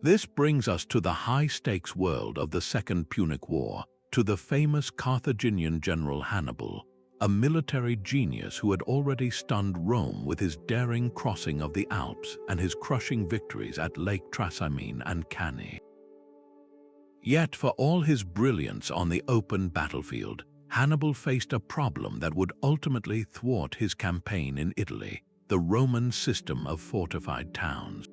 This brings us to the high-stakes world of the Second Punic War, to the famous Carthaginian general Hannibal, a military genius who had already stunned Rome with his daring crossing of the Alps and his crushing victories at Lake Trasimene and Cannae. Yet for all his brilliance on the open battlefield, Hannibal faced a problem that would ultimately thwart his campaign in Italy, the Roman system of fortified towns.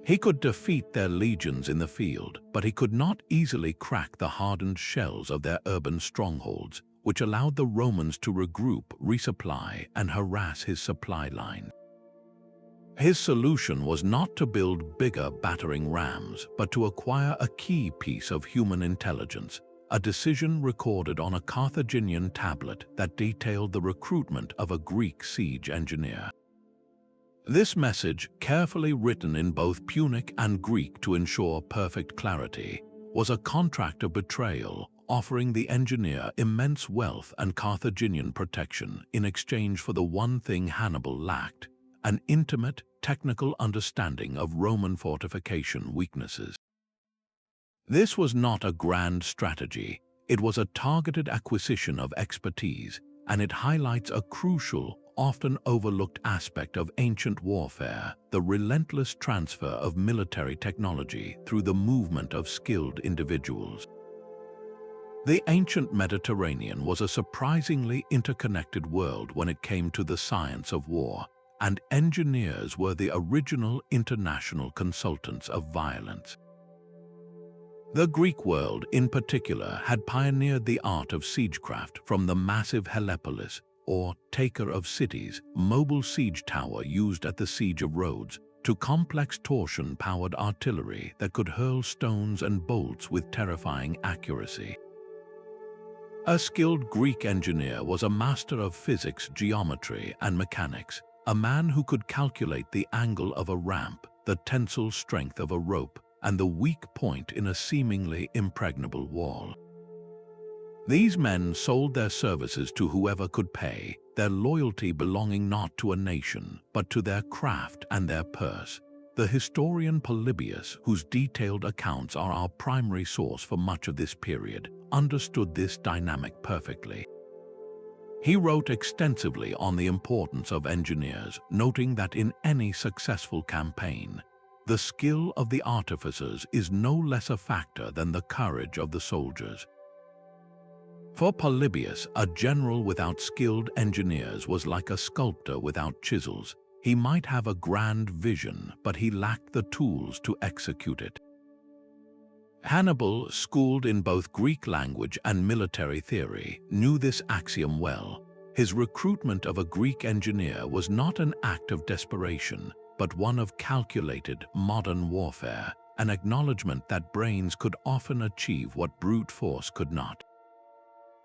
He could defeat their legions in the field, but he could not easily crack the hardened shells of their urban strongholds, which allowed the Romans to regroup, resupply, and harass his supply line. His solution was not to build bigger battering rams, but to acquire a key piece of human intelligence, a decision recorded on a Carthaginian tablet that detailed the recruitment of a Greek siege engineer. This message, carefully written in both Punic and Greek to ensure perfect clarity, was a contract of betrayal, offering the engineer immense wealth and Carthaginian protection in exchange for the one thing Hannibal lacked: an intimate, technical understanding of Roman fortification weaknesses. This was not a grand strategy, it was a targeted acquisition of expertise, and it highlights a crucial, often overlooked aspect of ancient warfare: the relentless transfer of military technology through the movement of skilled individuals. The ancient Mediterranean was a surprisingly interconnected world when it came to the science of war, and engineers were the original international consultants of violence. The Greek world, in particular, had pioneered the art of siegecraft, from the massive Helepolis, or taker of cities, mobile siege tower used at the siege of Rhodes, to complex torsion-powered artillery that could hurl stones and bolts with terrifying accuracy. A skilled Greek engineer was a master of physics, geometry, and mechanics, a man who could calculate the angle of a ramp, the tensile strength of a rope, and the weak point in a seemingly impregnable wall. These men sold their services to whoever could pay, their loyalty belonging not to a nation, but to their craft and their purse. The historian Polybius, whose detailed accounts are our primary source for much of this period, understood this dynamic perfectly. He wrote extensively on the importance of engineers, noting that in any successful campaign, the skill of the artificers is no less a factor than the courage of the soldiers. For Polybius, a general without skilled engineers was like a sculptor without chisels. He might have a grand vision, but he lacked the tools to execute it. Hannibal, schooled in both Greek language and military theory, knew this axiom well. His recruitment of a Greek engineer was not an act of desperation, but one of calculated, modern warfare, an acknowledgement that brains could often achieve what brute force could not.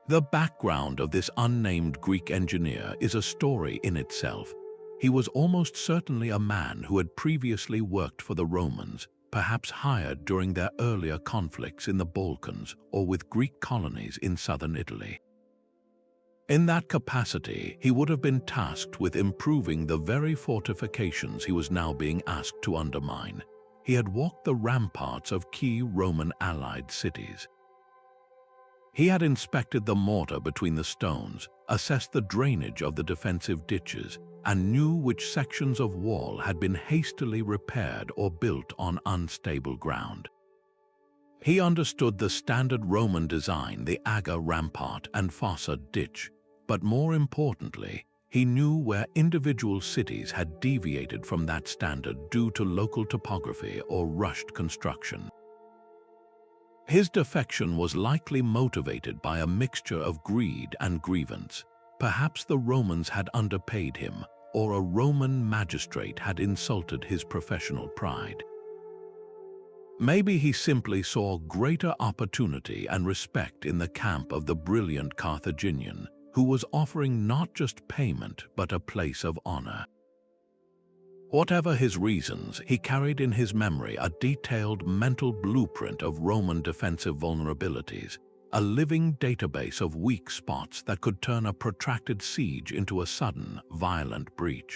The background of this unnamed Greek engineer is a story in itself. He was almost certainly a man who had previously worked for the Romans, perhaps hired during their earlier conflicts in the Balkans or with Greek colonies in southern Italy. In that capacity, he would have been tasked with improving the very fortifications he was now being asked to undermine. He had walked the ramparts of key Roman allied cities. He had inspected the mortar between the stones, assessed the drainage of the defensive ditches, and knew which sections of wall had been hastily repaired or built on unstable ground. He understood the standard Roman design, the aga rampart and fossa ditch, but more importantly, he knew where individual cities had deviated from that standard due to local topography or rushed construction. His defection was likely motivated by a mixture of greed and grievance. Perhaps the Romans had underpaid him, or a Roman magistrate had insulted his professional pride. Maybe he simply saw greater opportunity and respect in the camp of the brilliant Carthaginian, who was offering not just payment but a place of honor. Whatever his reasons, he carried in his memory a detailed mental blueprint of Roman defensive vulnerabilities, a living database of weak spots that could turn a protracted siege into a sudden, violent breach.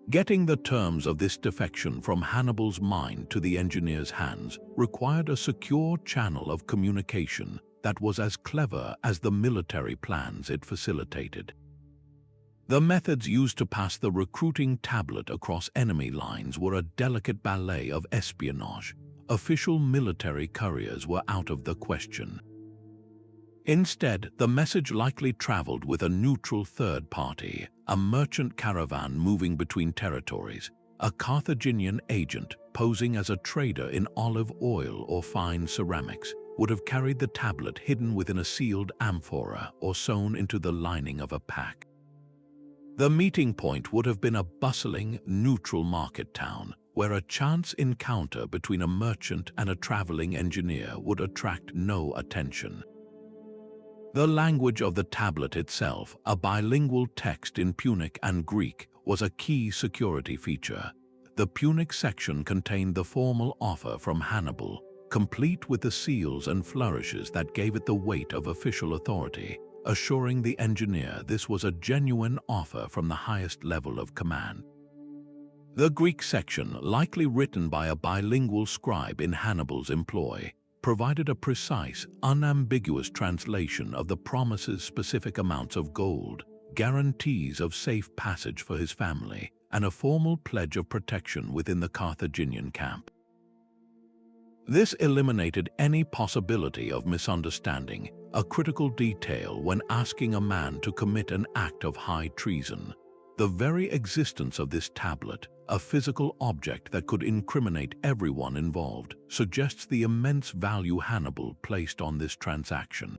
Getting the terms of this defection from Hannibal's mind to the engineer's hands required a secure channel of communication that was as clever as the military plans it facilitated. The methods used to pass the recruiting tablet across enemy lines were a delicate ballet of espionage. Official military couriers were out of the question. Instead, the message likely traveled with a neutral third party, a merchant caravan moving between territories, a Carthaginian agent posing as a trader in olive oil or fine ceramics would have carried the tablet hidden within a sealed amphora or sewn into the lining of a pack. The meeting point would have been a bustling, neutral market town, where a chance encounter between a merchant and a traveling engineer would attract no attention. The language of the tablet itself, a bilingual text in Punic and Greek, was a key security feature. The Punic section contained the formal offer from Hannibal, complete with the seals and flourishes that gave it the weight of official authority, assuring the engineer this was a genuine offer from the highest level of command. The Greek section, likely written by a bilingual scribe in Hannibal's employ, provided a precise, unambiguous translation of the promise's specific amounts of gold, guarantees of safe passage for his family, and a formal pledge of protection within the Carthaginian camp. This eliminated any possibility of misunderstanding, a critical detail when asking a man to commit an act of high treason. The very existence of this tablet, a physical object that could incriminate everyone involved, suggests the immense value Hannibal placed on this transaction.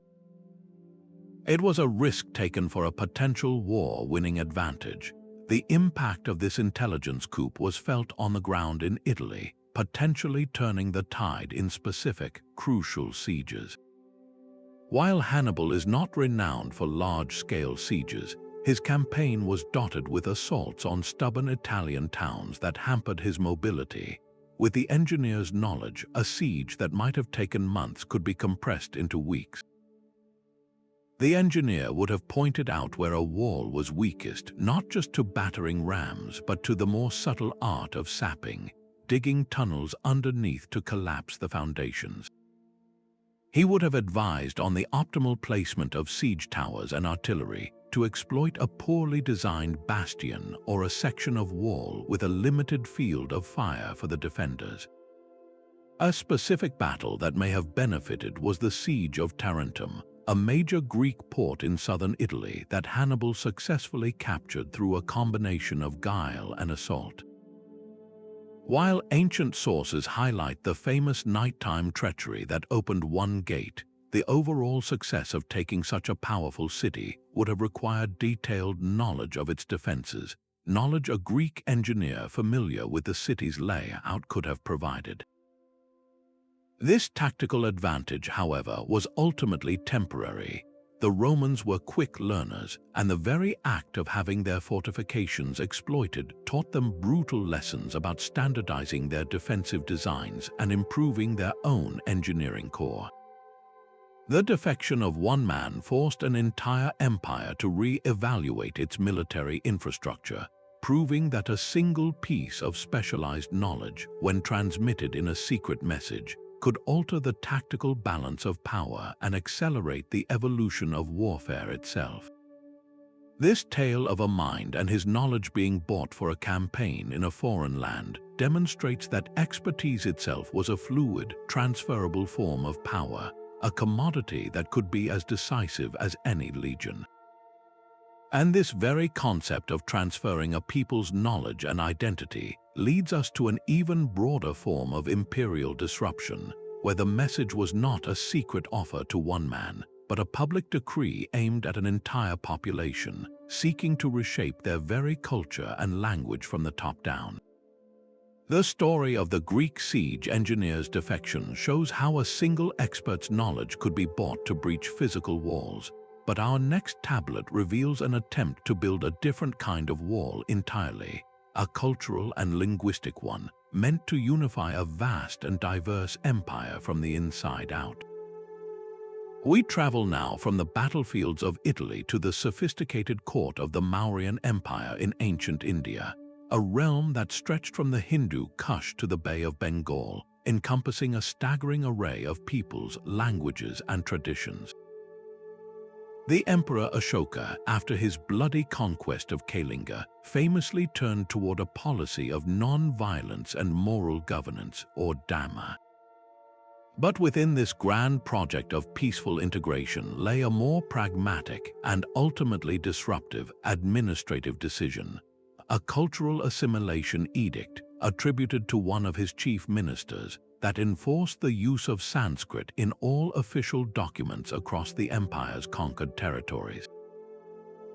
It was a risk taken for a potential war-winning advantage. The impact of this intelligence coup was felt on the ground in Italy, potentially turning the tide in specific, crucial sieges. While Hannibal is not renowned for large-scale sieges, his campaign was dotted with assaults on stubborn Italian towns that hampered his mobility. With the engineer's knowledge, a siege that might have taken months could be compressed into weeks. The engineer would have pointed out where a wall was weakest, not just to battering rams, but to the more subtle art of sapping, digging tunnels underneath to collapse the foundations. He would have advised on the optimal placement of siege towers and artillery to exploit a poorly designed bastion or a section of wall with a limited field of fire for the defenders. A specific battle that may have benefited was the Siege of Tarentum, a major Greek port in southern Italy that Hannibal successfully captured through a combination of guile and assault. While ancient sources highlight the famous nighttime treachery that opened one gate, the overall success of taking such a powerful city would have required detailed knowledge of its defenses, knowledge a Greek engineer familiar with the city's layout could have provided. This tactical advantage, however, was ultimately temporary. The Romans were quick learners, and the very act of having their fortifications exploited taught them brutal lessons about standardizing their defensive designs and improving their own engineering core. The defection of one man forced an entire empire to re-evaluate its military infrastructure, proving that a single piece of specialized knowledge, when transmitted in a secret message, could alter the tactical balance of power and accelerate the evolution of warfare itself. This tale of a mind and his knowledge being bought for a campaign in a foreign land demonstrates that expertise itself was a fluid, transferable form of power, a commodity that could be as decisive as any legion. And this very concept of transferring a people's knowledge and identity leads us to an even broader form of imperial disruption, where the message was not a secret offer to one man, but a public decree aimed at an entire population, seeking to reshape their very culture and language from the top down. The story of the Greek siege engineer's defection shows how a single expert's knowledge could be bought to breach physical walls, but our next tablet reveals an attempt to build a different kind of wall entirely, a cultural and linguistic one, meant to unify a vast and diverse empire from the inside out. We travel now from the battlefields of Italy to the sophisticated court of the Mauryan Empire in ancient India, a realm that stretched from the Hindu Kush to the Bay of Bengal, encompassing a staggering array of peoples, languages, and traditions. The Emperor Ashoka, after his bloody conquest of Kalinga, famously turned toward a policy of non-violence and moral governance, or Dhamma. But within this grand project of peaceful integration lay a more pragmatic and ultimately disruptive administrative decision, a cultural assimilation edict attributed to one of his chief ministers that enforced the use of Sanskrit in all official documents across the empire's conquered territories.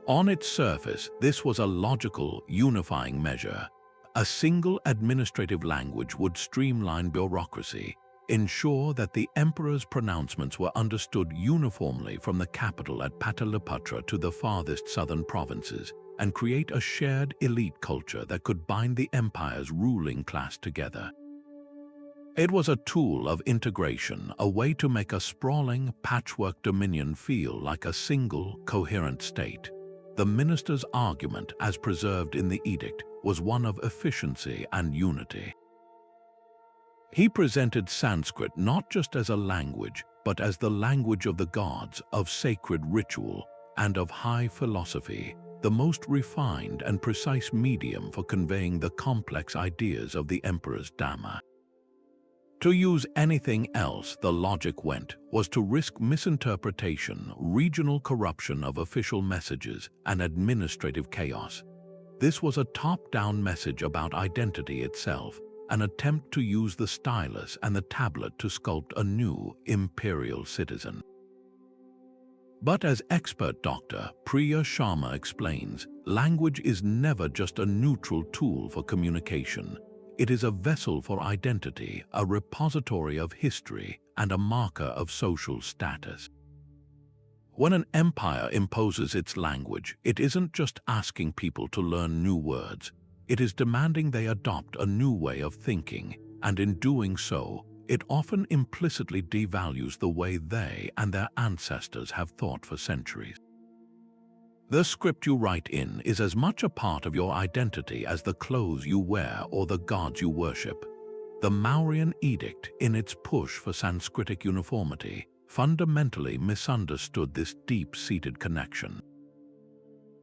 On its surface, this was a logical, unifying measure. A single administrative language would streamline bureaucracy, ensure that the emperor's pronouncements were understood uniformly from the capital at Pataliputra to the farthest southern provinces, and create a shared elite culture that could bind the empire's ruling class together. It was a tool of integration, a way to make a sprawling, patchwork dominion feel like a single, coherent state. The minister's argument, as preserved in the edict, was one of efficiency and unity. He presented Sanskrit not just as a language, but as the language of the gods, of sacred ritual, and of high philosophy, the most refined and precise medium for conveying the complex ideas of the emperor's Dhamma. To use anything else, the logic went, was to risk misinterpretation, regional corruption of official messages, and administrative chaos. This was a top-down message about identity itself, an attempt to use the stylus and the tablet to sculpt a new imperial citizen. But as expert Dr. Priya Sharma explains, language is never just a neutral tool for communication. It is a vessel for identity, a repository of history, and a marker of social status. When an empire imposes its language, it isn't just asking people to learn new words. It is demanding they adopt a new way of thinking, and in doing so, it often implicitly devalues the way they and their ancestors have thought for centuries. The script you write in is as much a part of your identity as the clothes you wear or the gods you worship. The Mauryan edict, in its push for Sanskritic uniformity, fundamentally misunderstood this deep-seated connection.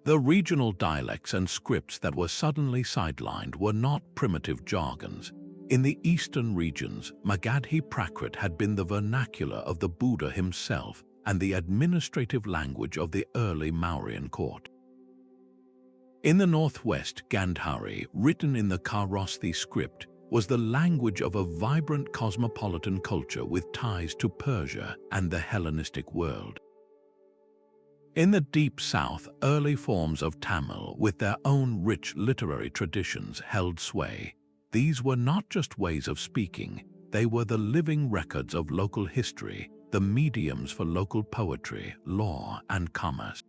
The regional dialects and scripts that were suddenly sidelined were not primitive jargons. In the eastern regions, Magadhi Prakrit had been the vernacular of the Buddha himself and the administrative language of the early Mauryan court. In the northwest, Gandhari, written in the Kharosthi script, was the language of a vibrant cosmopolitan culture with ties to Persia and the Hellenistic world. In the deep south, early forms of Tamil, with their own rich literary traditions, held sway. These were not just ways of speaking, they were the living records of local history, the mediums for local poetry, law, and commerce.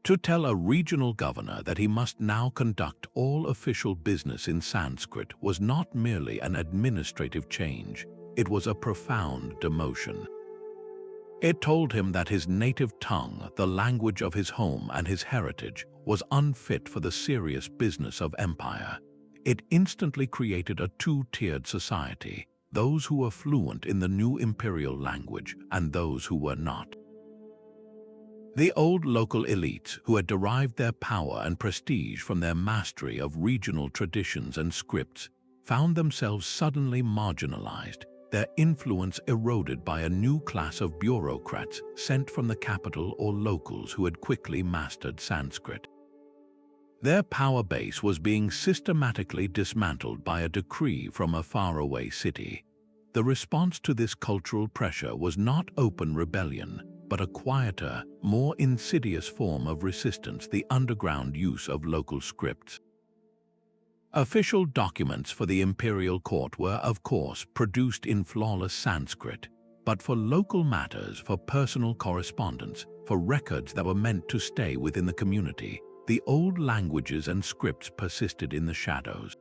To tell a regional governor that he must now conduct all official business in Sanskrit was not merely an administrative change, it was a profound demotion. It told him that his native tongue, the language of his home and his heritage, was unfit for the serious business of empire. It instantly created a two-tiered society, those who were fluent in the new imperial language and those who were not. The old local elites, who had derived their power and prestige from their mastery of regional traditions and scripts, found themselves suddenly marginalized, their influence eroded by a new class of bureaucrats sent from the capital or locals who had quickly mastered Sanskrit. Their power base was being systematically dismantled by a decree from a faraway city. The response to this cultural pressure was not open rebellion, but a quieter, more insidious form of resistance: the underground use of local scripts. Official documents for the imperial court were, of course, produced in flawless Sanskrit, but for local matters, for personal correspondence, for records that were meant to stay within the community, the old languages and scripts persisted in the shadows.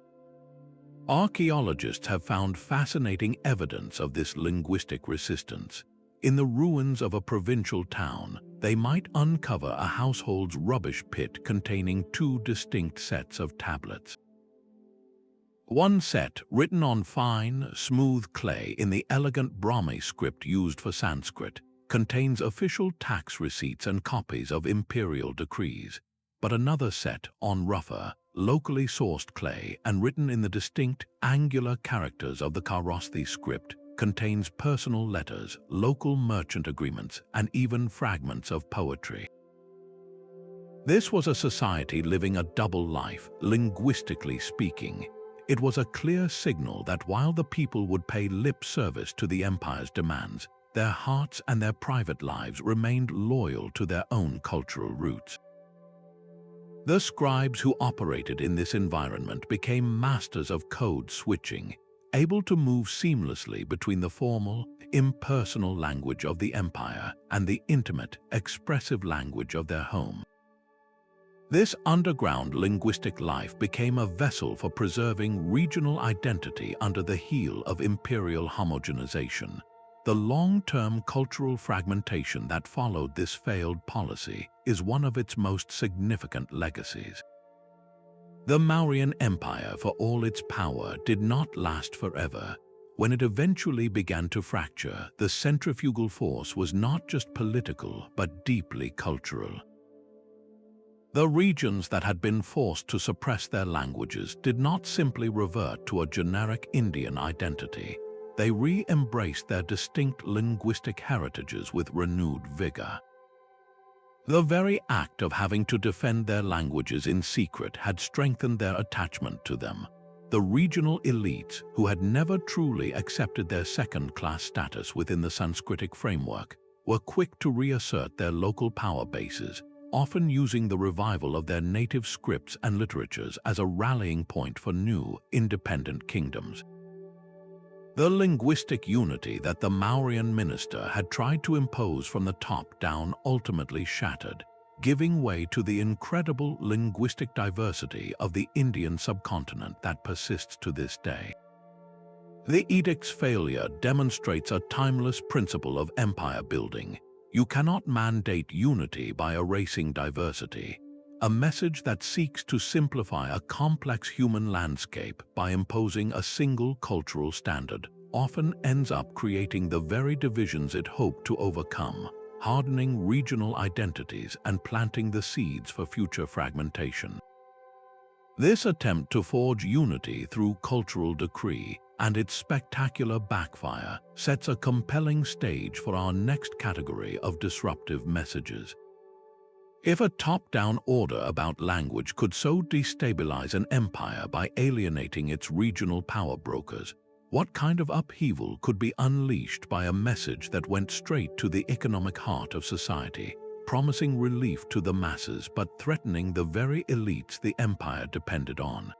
Archaeologists have found fascinating evidence of this linguistic resistance. In the ruins of a provincial town, they might uncover a household's rubbish pit containing two distinct sets of tablets. One set, written on fine, smooth clay in the elegant Brahmi script used for Sanskrit, contains official tax receipts and copies of imperial decrees. But another set, on rougher, locally sourced clay and written in the distinct, angular characters of the Kharosthi script, contains personal letters, local merchant agreements, and even fragments of poetry. This was a society living a double life, linguistically speaking. It was a clear signal that while the people would pay lip service to the empire's demands, their hearts and their private lives remained loyal to their own cultural roots. The scribes who operated in this environment became masters of code switching, able to move seamlessly between the formal, impersonal language of the empire and the intimate, expressive language of their home. This underground linguistic life became a vessel for preserving regional identity under the heel of imperial homogenization. The long-term cultural fragmentation that followed this failed policy is one of its most significant legacies. The Mauryan Empire, for all its power, did not last forever. When it eventually began to fracture, the centrifugal force was not just political but deeply cultural. The regions that had been forced to suppress their languages did not simply revert to a generic Indian identity. They re-embraced their distinct linguistic heritages with renewed vigor. The very act of having to defend their languages in secret had strengthened their attachment to them. The regional elites, who had never truly accepted their second-class status within the Sanskritic framework, were quick to reassert their local power bases, often using the revival of their native scripts and literatures as a rallying point for new, independent kingdoms. The linguistic unity that the Mauryan minister had tried to impose from the top down ultimately shattered, giving way to the incredible linguistic diversity of the Indian subcontinent that persists to this day. The edict's failure demonstrates a timeless principle of empire building. You cannot mandate unity by erasing diversity, a message that seeks to simplify a complex human landscape by imposing a single cultural standard often ends up creating the very divisions it hoped to overcome, hardening regional identities and planting the seeds for future fragmentation. This attempt to forge unity through cultural decree and its spectacular backfire sets a compelling stage for our next category of disruptive messages. If a top-down order about language could so destabilize an empire by alienating its regional power brokers, what kind of upheaval could be unleashed by a message that went straight to the economic heart of society, promising relief to the masses but threatening the very elites the empire depended on?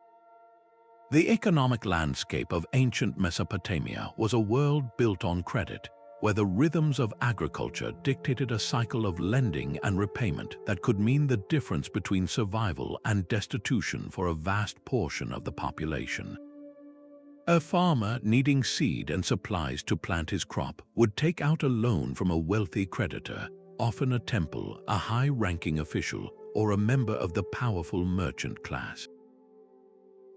The economic landscape of ancient Mesopotamia was a world built on credit, where the rhythms of agriculture dictated a cycle of lending and repayment that could mean the difference between survival and destitution for a vast portion of the population. A farmer needing seed and supplies to plant his crop would take out a loan from a wealthy creditor, often a temple, a high-ranking official, or a member of the powerful merchant class.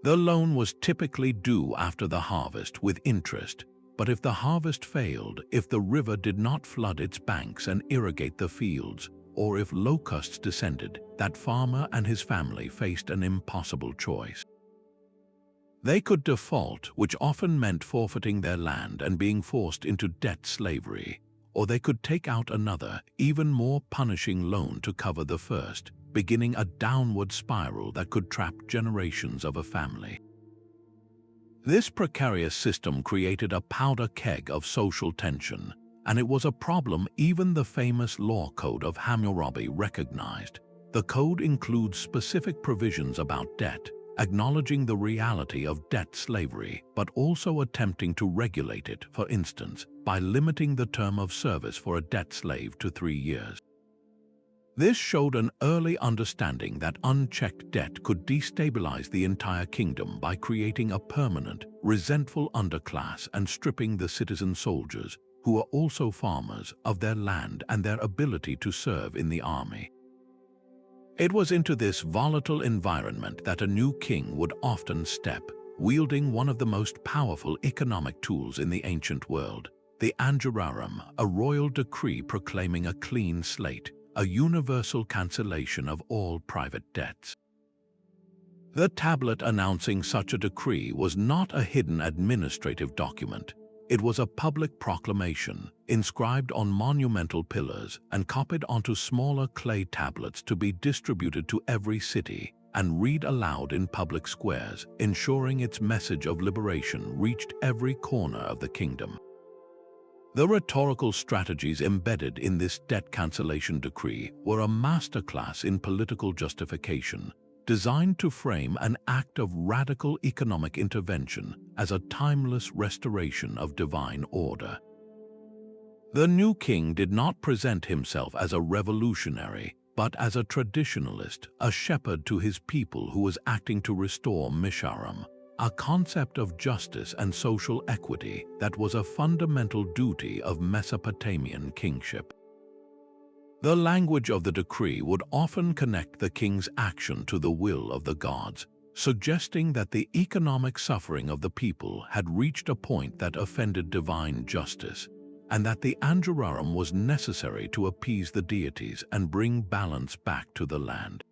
The loan was typically due after the harvest with interest, but if the harvest failed, if the river did not flood its banks and irrigate the fields, or if locusts descended, that farmer and his family faced an impossible choice. They could default, which often meant forfeiting their land and being forced into debt slavery, or they could take out another, even more punishing loan to cover the first, beginning a downward spiral that could trap generations of a family. This precarious system created a powder keg of social tension, and it was a problem even the famous law code of Hammurabi recognized. The code includes specific provisions about debt, acknowledging the reality of debt slavery, but also attempting to regulate it, for instance, by limiting the term of service for a debt slave to 3 years. This showed an early understanding that unchecked debt could destabilize the entire kingdom by creating a permanent, resentful underclass and stripping the citizen soldiers, who were also farmers, of their land and their ability to serve in the army. It was into this volatile environment that a new king would often step, wielding one of the most powerful economic tools in the ancient world, the Anjuraram, a royal decree proclaiming a clean slate, a universal cancellation of all private debts. The tablet announcing such a decree was not a hidden administrative document. It was a public proclamation, inscribed on monumental pillars and copied onto smaller clay tablets to be distributed to every city and read aloud in public squares, ensuring its message of liberation reached every corner of the kingdom. The rhetorical strategies embedded in this debt cancellation decree were a masterclass in political justification, designed to frame an act of radical economic intervention as a timeless restoration of divine order. The new king did not present himself as a revolutionary, but as a traditionalist, a shepherd to his people who was acting to restore Misharam, a concept of justice and social equity that was a fundamental duty of Mesopotamian kingship. The language of the decree would often connect the king's action to the will of the gods, suggesting that the economic suffering of the people had reached a point that offended divine justice, and that the Anjurarum was necessary to appease the deities and bring balance back to the land.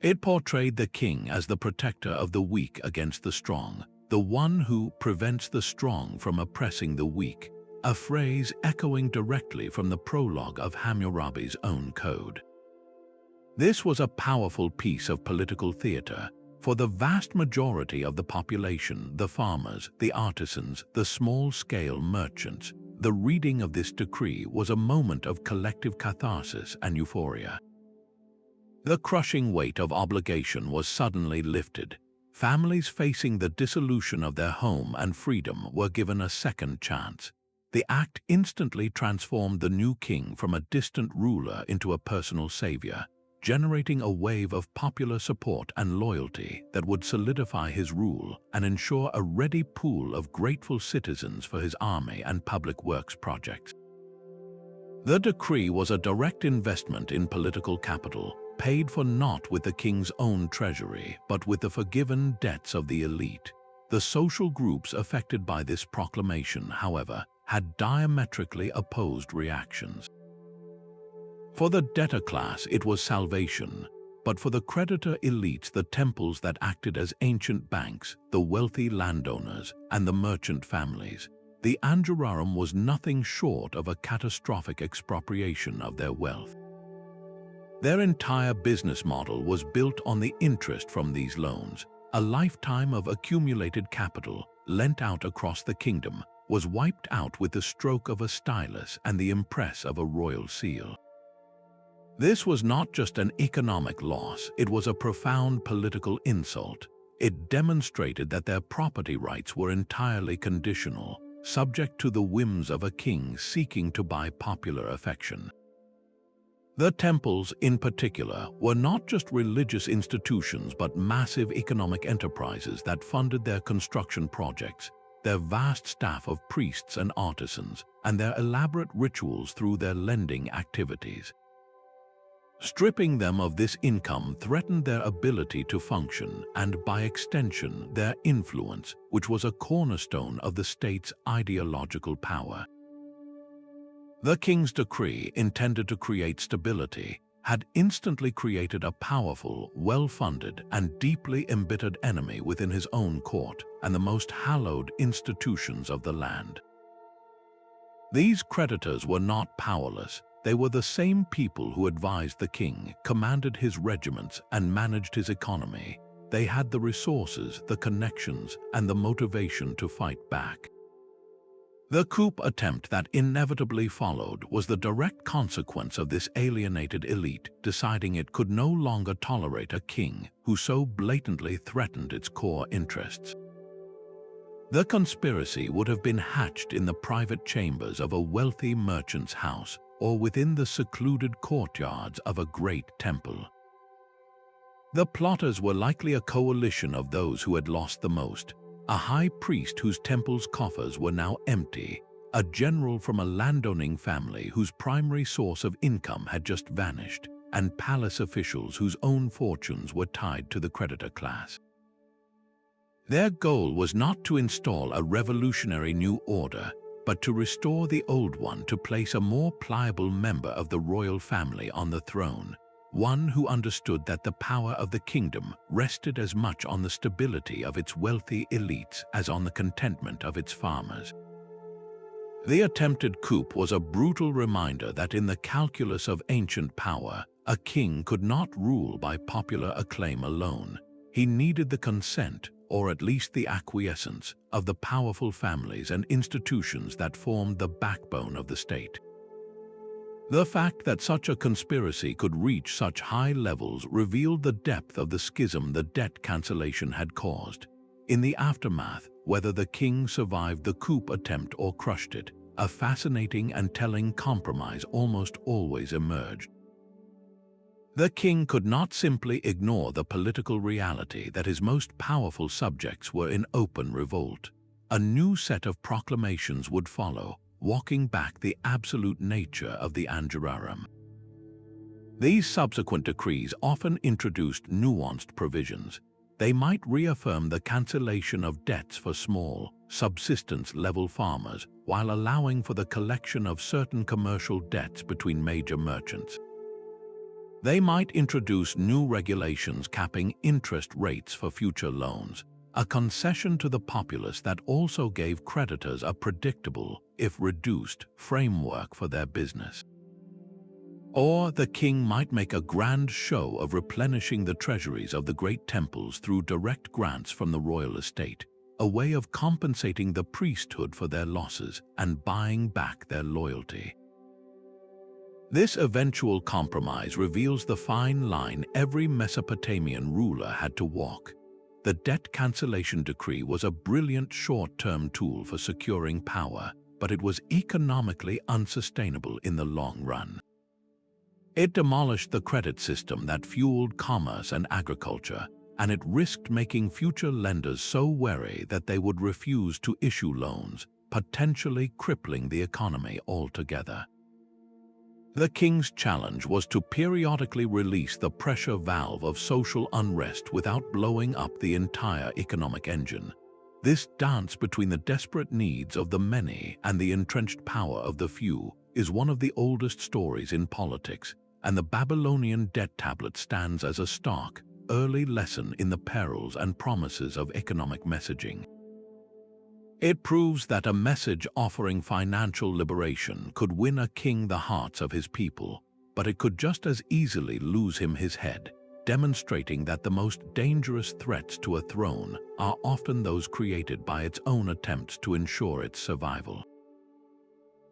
It portrayed the king as the protector of the weak against the strong, the one who prevents the strong from oppressing the weak, a phrase echoing directly from the prologue of Hammurabi's own code. This was a powerful piece of political theater. For the vast majority of the population, the farmers, the artisans, the small-scale merchants, the reading of this decree was a moment of collective catharsis and euphoria. The crushing weight of obligation was suddenly lifted. Families facing the dissolution of their home and freedom were given a second chance. The act instantly transformed the new king from a distant ruler into a personal savior, generating a wave of popular support and loyalty that would solidify his rule and ensure a ready pool of grateful citizens for his army and public works projects. The decree was a direct investment in political capital, paid for not with the king's own treasury, but with the forgiven debts of the elite. The social groups affected by this proclamation, however, had diametrically opposed reactions. For the debtor class, it was salvation, but for the creditor elites, the temples that acted as ancient banks, the wealthy landowners, and the merchant families, the Anjurarum was nothing short of a catastrophic expropriation of their wealth. Their entire business model was built on the interest from these loans. A lifetime of accumulated capital, lent out across the kingdom, was wiped out with the stroke of a stylus and the impress of a royal seal. This was not just an economic loss, it was a profound political insult. It demonstrated that their property rights were entirely conditional, subject to the whims of a king seeking to buy popular affection. The temples, in particular, were not just religious institutions but massive economic enterprises that funded their construction projects, their vast staff of priests and artisans, and their elaborate rituals through their lending activities. Stripping them of this income threatened their ability to function and, by extension, their influence, which was a cornerstone of the state's ideological power. The king's decree, intended to create stability, had instantly created a powerful, well-funded, and deeply embittered enemy within his own court and the most hallowed institutions of the land. These creditors were not powerless. They were the same people who advised the king, commanded his regiments, and managed his economy. They had the resources, the connections, and the motivation to fight back. The coup attempt that inevitably followed was the direct consequence of this alienated elite deciding it could no longer tolerate a king who so blatantly threatened its core interests. The conspiracy would have been hatched in the private chambers of a wealthy merchant's house or within the secluded courtyards of a great temple. The plotters were likely a coalition of those who had lost the most: a high priest whose temple's coffers were now empty, a general from a landowning family whose primary source of income had just vanished, and palace officials whose own fortunes were tied to the creditor class. Their goal was not to install a revolutionary new order, but to restore the old one, to place a more pliable member of the royal family on the throne, one who understood that the power of the kingdom rested as much on the stability of its wealthy elites as on the contentment of its farmers. The attempted coup was a brutal reminder that in the calculus of ancient power, a king could not rule by popular acclaim alone. He needed the consent, or at least the acquiescence, of the powerful families and institutions that formed the backbone of the state. The fact that such a conspiracy could reach such high levels revealed the depth of the schism the debt cancellation had caused. In the aftermath, whether the king survived the coup attempt or crushed it, a fascinating and telling compromise almost always emerged. The king could not simply ignore the political reality that his most powerful subjects were in open revolt. A new set of proclamations would follow, walking back the absolute nature of the Anjurarum. These subsequent decrees often introduced nuanced provisions. They might reaffirm the cancellation of debts for small, subsistence-level farmers, while allowing for the collection of certain commercial debts between major merchants. They might introduce new regulations capping interest rates for future loans, a concession to the populace that also gave creditors a predictable, if reduced, framework for their business. Or the king might make a grand show of replenishing the treasuries of the great temples through direct grants from the royal estate, a way of compensating the priesthood for their losses and buying back their loyalty. This eventual compromise reveals the fine line every Mesopotamian ruler had to walk. The debt cancellation decree was a brilliant short-term tool for securing power, but it was economically unsustainable in the long run. It demolished the credit system that fueled commerce and agriculture, and it risked making future lenders so wary that they would refuse to issue loans, potentially crippling the economy altogether. The king's challenge was to periodically release the pressure valve of social unrest without blowing up the entire economic engine. This dance between the desperate needs of the many and the entrenched power of the few is one of the oldest stories in politics, and the Babylonian debt tablet stands as a stark, early lesson in the perils and promises of economic messaging. It proves that a message offering financial liberation could win a king the hearts of his people, but it could just as easily lose him his head, demonstrating that the most dangerous threats to a throne are often those created by its own attempts to ensure its survival.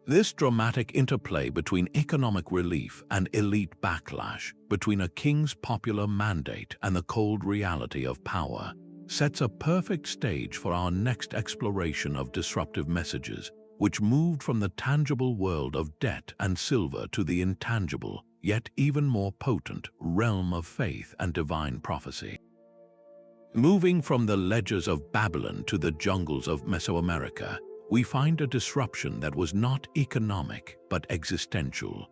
This dramatic interplay between economic relief and elite backlash, between a king's popular mandate and the cold reality of power, sets a perfect stage for our next exploration of disruptive messages, which moved from the tangible world of debt and silver to the intangible, yet even more potent, realm of faith and divine prophecy. Moving from the ledgers of Babylon to the jungles of Mesoamerica, we find a disruption that was not economic but existential.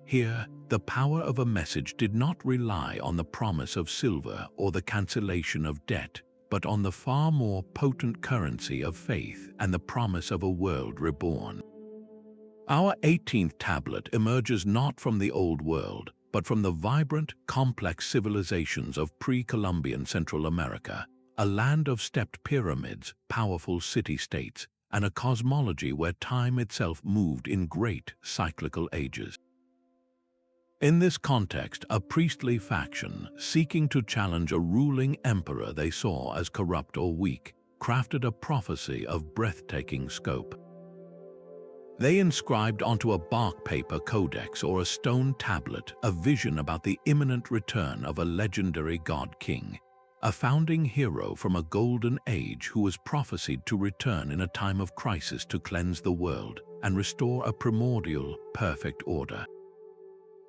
Here, the power of a message did not rely on the promise of silver or the cancellation of debt, but on the far more potent currency of faith and the promise of a world reborn. Our 18th tablet emerges not from the old world, but from the vibrant, complex civilizations of pre-Columbian Central America, a land of stepped pyramids, powerful city-states, and a cosmology where time itself moved in great cyclical ages. In this context, a priestly faction, seeking to challenge a ruling emperor they saw as corrupt or weak, crafted a prophecy of breathtaking scope. They inscribed onto a bark paper codex or a stone tablet a vision about the imminent return of a legendary god-king, a founding hero from a golden age who was prophesied to return in a time of crisis to cleanse the world and restore a primordial, perfect order.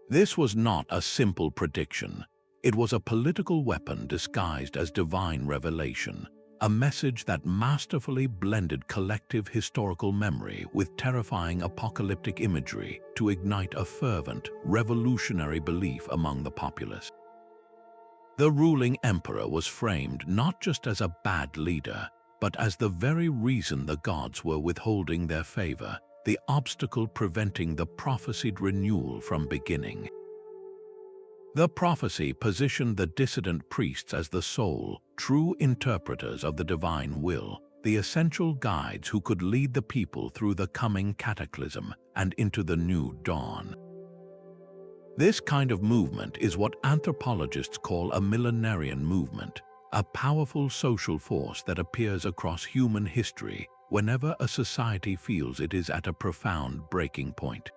This was not a simple prediction. It was a political weapon disguised as divine revelation, a message that masterfully blended collective historical memory with terrifying apocalyptic imagery to ignite a fervent, revolutionary belief among the populace. The ruling emperor was framed not just as a bad leader, but as the very reason the gods were withholding their favor, the obstacle preventing the prophesied renewal from beginning. The prophecy positioned the dissident priests as the sole, true interpreters of the divine will, the essential guides who could lead the people through the coming cataclysm and into the new dawn. This kind of movement is what anthropologists call a millenarian movement, a powerful social force that appears across human history whenever a society feels it is at a profound breaking point.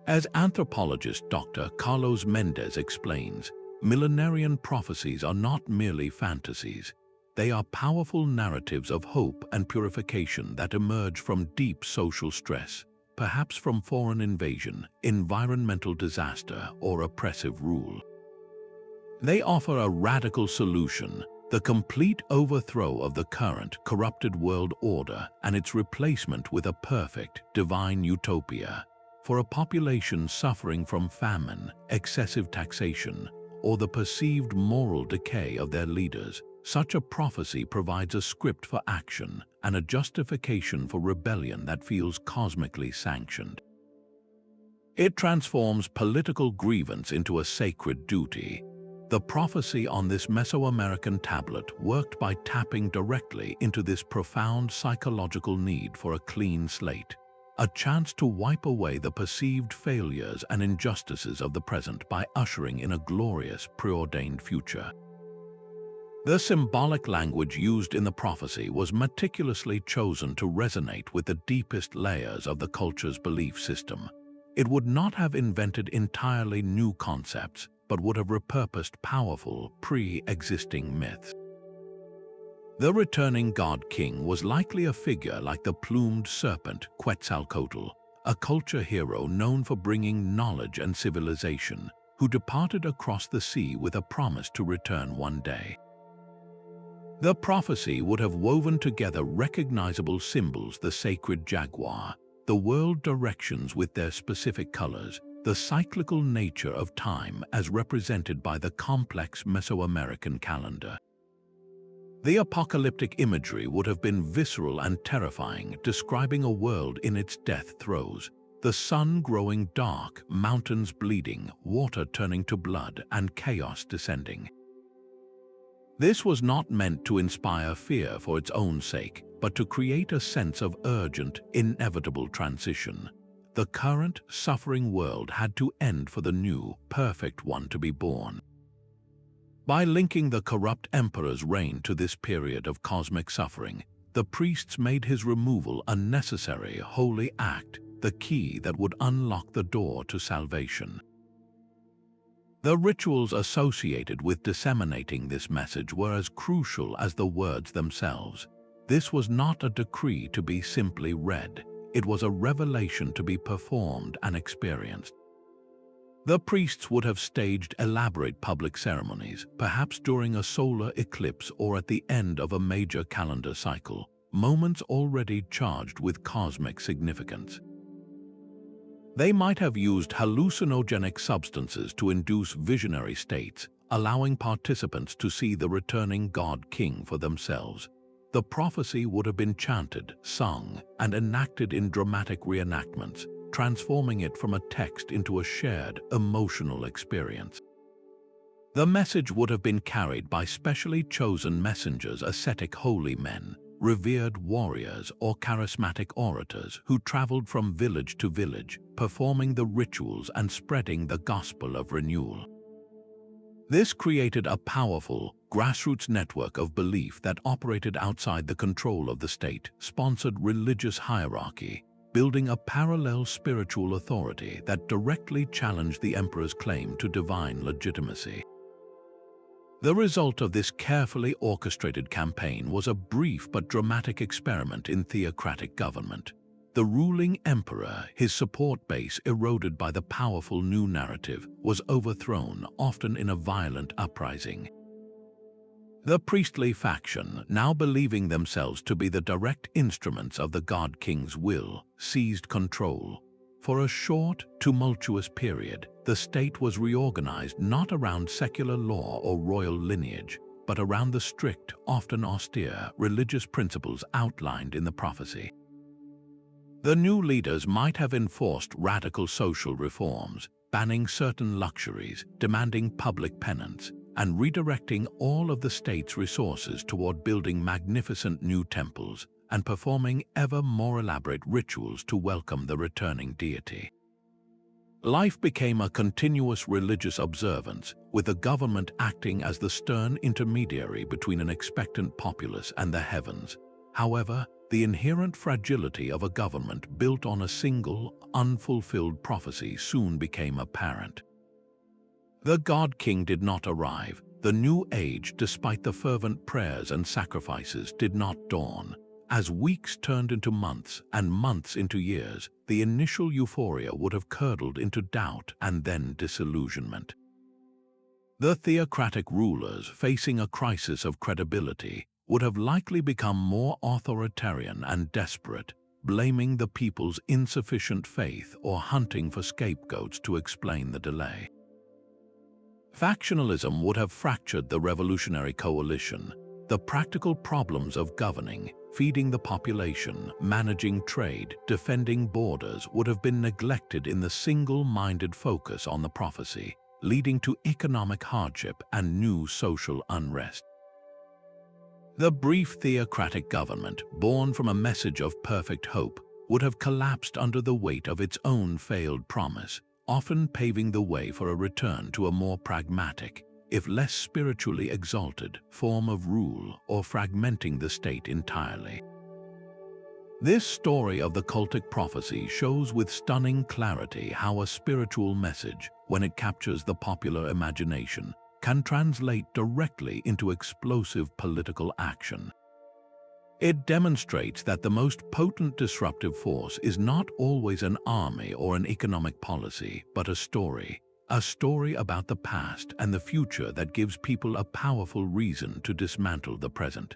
As anthropologist Dr. Carlos Mendez explains, millenarian prophecies are not merely fantasies. They are powerful narratives of hope and purification that emerge from deep social stress, perhaps from foreign invasion, environmental disaster, or oppressive rule. They offer a radical solution, the complete overthrow of the current corrupted world order and its replacement with a perfect, divine utopia. For a population suffering from famine, excessive taxation, or the perceived moral decay of their leaders, such a prophecy provides a script for action and a justification for rebellion that feels cosmically sanctioned. It transforms political grievance into a sacred duty. The prophecy on this Mesoamerican tablet worked by tapping directly into this profound psychological need for a clean slate, a chance to wipe away the perceived failures and injustices of the present by ushering in a glorious, preordained future. The symbolic language used in the prophecy was meticulously chosen to resonate with the deepest layers of the culture's belief system. It would not have invented entirely new concepts, but would have repurposed powerful, pre-existing myths. The returning god-king was likely a figure like the plumed serpent Quetzalcoatl, a culture hero known for bringing knowledge and civilization, who departed across the sea with a promise to return one day. The prophecy would have woven together recognizable symbols: the sacred jaguar, the world directions with their specific colors, the cyclical nature of time as represented by the complex Mesoamerican calendar. The apocalyptic imagery would have been visceral and terrifying, describing a world in its death throes, the sun growing dark, mountains bleeding, water turning to blood, and chaos descending. This was not meant to inspire fear for its own sake, but to create a sense of urgent, inevitable transition. The current, suffering world had to end for the new, perfect one to be born. By linking the corrupt emperor's reign to this period of cosmic suffering, the priests made his removal a necessary, holy act, the key that would unlock the door to salvation. The rituals associated with disseminating this message were as crucial as the words themselves. This was not a decree to be simply read. It was a revelation to be performed and experienced. The priests would have staged elaborate public ceremonies, perhaps during a solar eclipse or at the end of a major calendar cycle, moments already charged with cosmic significance. They might have used hallucinogenic substances to induce visionary states, allowing participants to see the returning god-king for themselves. The prophecy would have been chanted, sung, and enacted in dramatic reenactments, transforming it from a text into a shared, emotional experience. The message would have been carried by specially chosen messengers, ascetic holy men, revered warriors, or charismatic orators who traveled from village to village, performing the rituals and spreading the gospel of renewal. This created a powerful, grassroots network of belief that operated outside the control of the state-sponsored religious hierarchy, building a parallel spiritual authority that directly challenged the emperor's claim to divine legitimacy. The result of this carefully orchestrated campaign was a brief but dramatic experiment in theocratic government. The ruling emperor, his support base eroded by the powerful new narrative, was overthrown, often in a violent uprising. The priestly faction, now believing themselves to be the direct instruments of the god-king's will, seized control. For a short, tumultuous period, the state was reorganized not around secular law or royal lineage, but around the strict, often austere, religious principles outlined in the prophecy. The new leaders might have enforced radical social reforms, banning certain luxuries, demanding public penance, and redirecting all of the state's resources toward building magnificent new temples and performing ever more elaborate rituals to welcome the returning deity. Life became a continuous religious observance, with the government acting as the stern intermediary between an expectant populace and the heavens. However, the inherent fragility of a government built on a single, unfulfilled prophecy soon became apparent. The God-King did not arrive. The new age, despite the fervent prayers and sacrifices, did not dawn. As weeks turned into months and months into years, the initial euphoria would have curdled into doubt and then disillusionment. The theocratic rulers, facing a crisis of credibility, would have likely become more authoritarian and desperate, blaming the people's insufficient faith or hunting for scapegoats to explain the delay. Factionalism would have fractured the revolutionary coalition. The practical problems of governing, feeding the population, managing trade, defending borders would have been neglected in the single-minded focus on the prophecy, leading to economic hardship and new social unrest. The brief theocratic government, born from a message of perfect hope, would have collapsed under the weight of its own failed promise, often paving the way for a return to a more pragmatic, if less spiritually exalted, form of rule or fragmenting the state entirely. This story of the cultic prophecy shows with stunning clarity how a spiritual message, when it captures the popular imagination, can translate directly into explosive political action. It demonstrates that the most potent disruptive force is not always an army or an economic policy, but a story about the past and the future that gives people a powerful reason to dismantle the present.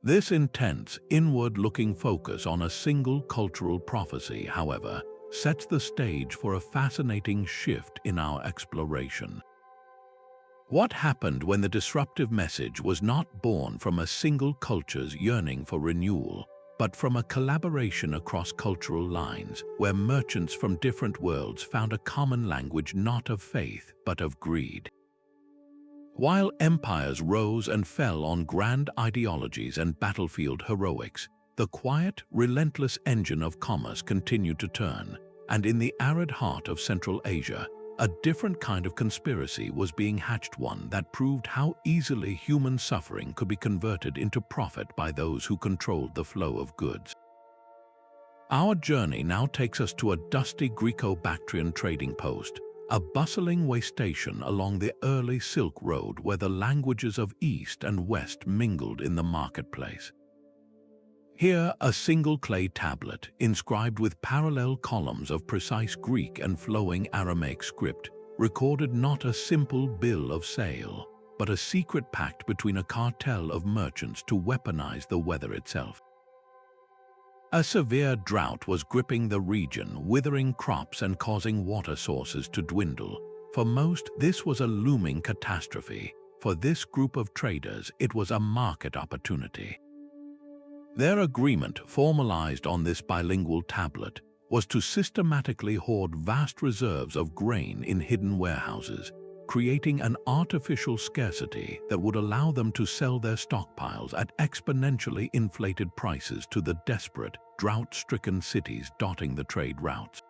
This intense, inward-looking focus on a single cultural prophecy, however, sets the stage for a fascinating shift in our exploration. What happened when the disruptive message was not born from a single culture's yearning for renewal, but from a collaboration across cultural lines, where merchants from different worlds found a common language not of faith, but of greed? While empires rose and fell on grand ideologies and battlefield heroics, the quiet, relentless engine of commerce continued to turn, and in the arid heart of Central Asia, a different kind of conspiracy was being hatched, one that proved how easily human suffering could be converted into profit by those who controlled the flow of goods. Our journey now takes us to a dusty Greco-Bactrian trading post, a bustling way station along the early Silk Road where the languages of East and West mingled in the marketplace. Here, a single clay tablet, inscribed with parallel columns of precise Greek and flowing Aramaic script, recorded not a simple bill of sale, but a secret pact between a cartel of merchants to weaponize the weather itself. A severe drought was gripping the region, withering crops and causing water sources to dwindle. For most, this was a looming catastrophe. For this group of traders, it was a market opportunity. Their agreement, formalized on this bilingual tablet, was to systematically hoard vast reserves of grain in hidden warehouses, creating an artificial scarcity that would allow them to sell their stockpiles at exponentially inflated prices to the desperate, drought-stricken cities dotting the trade routes.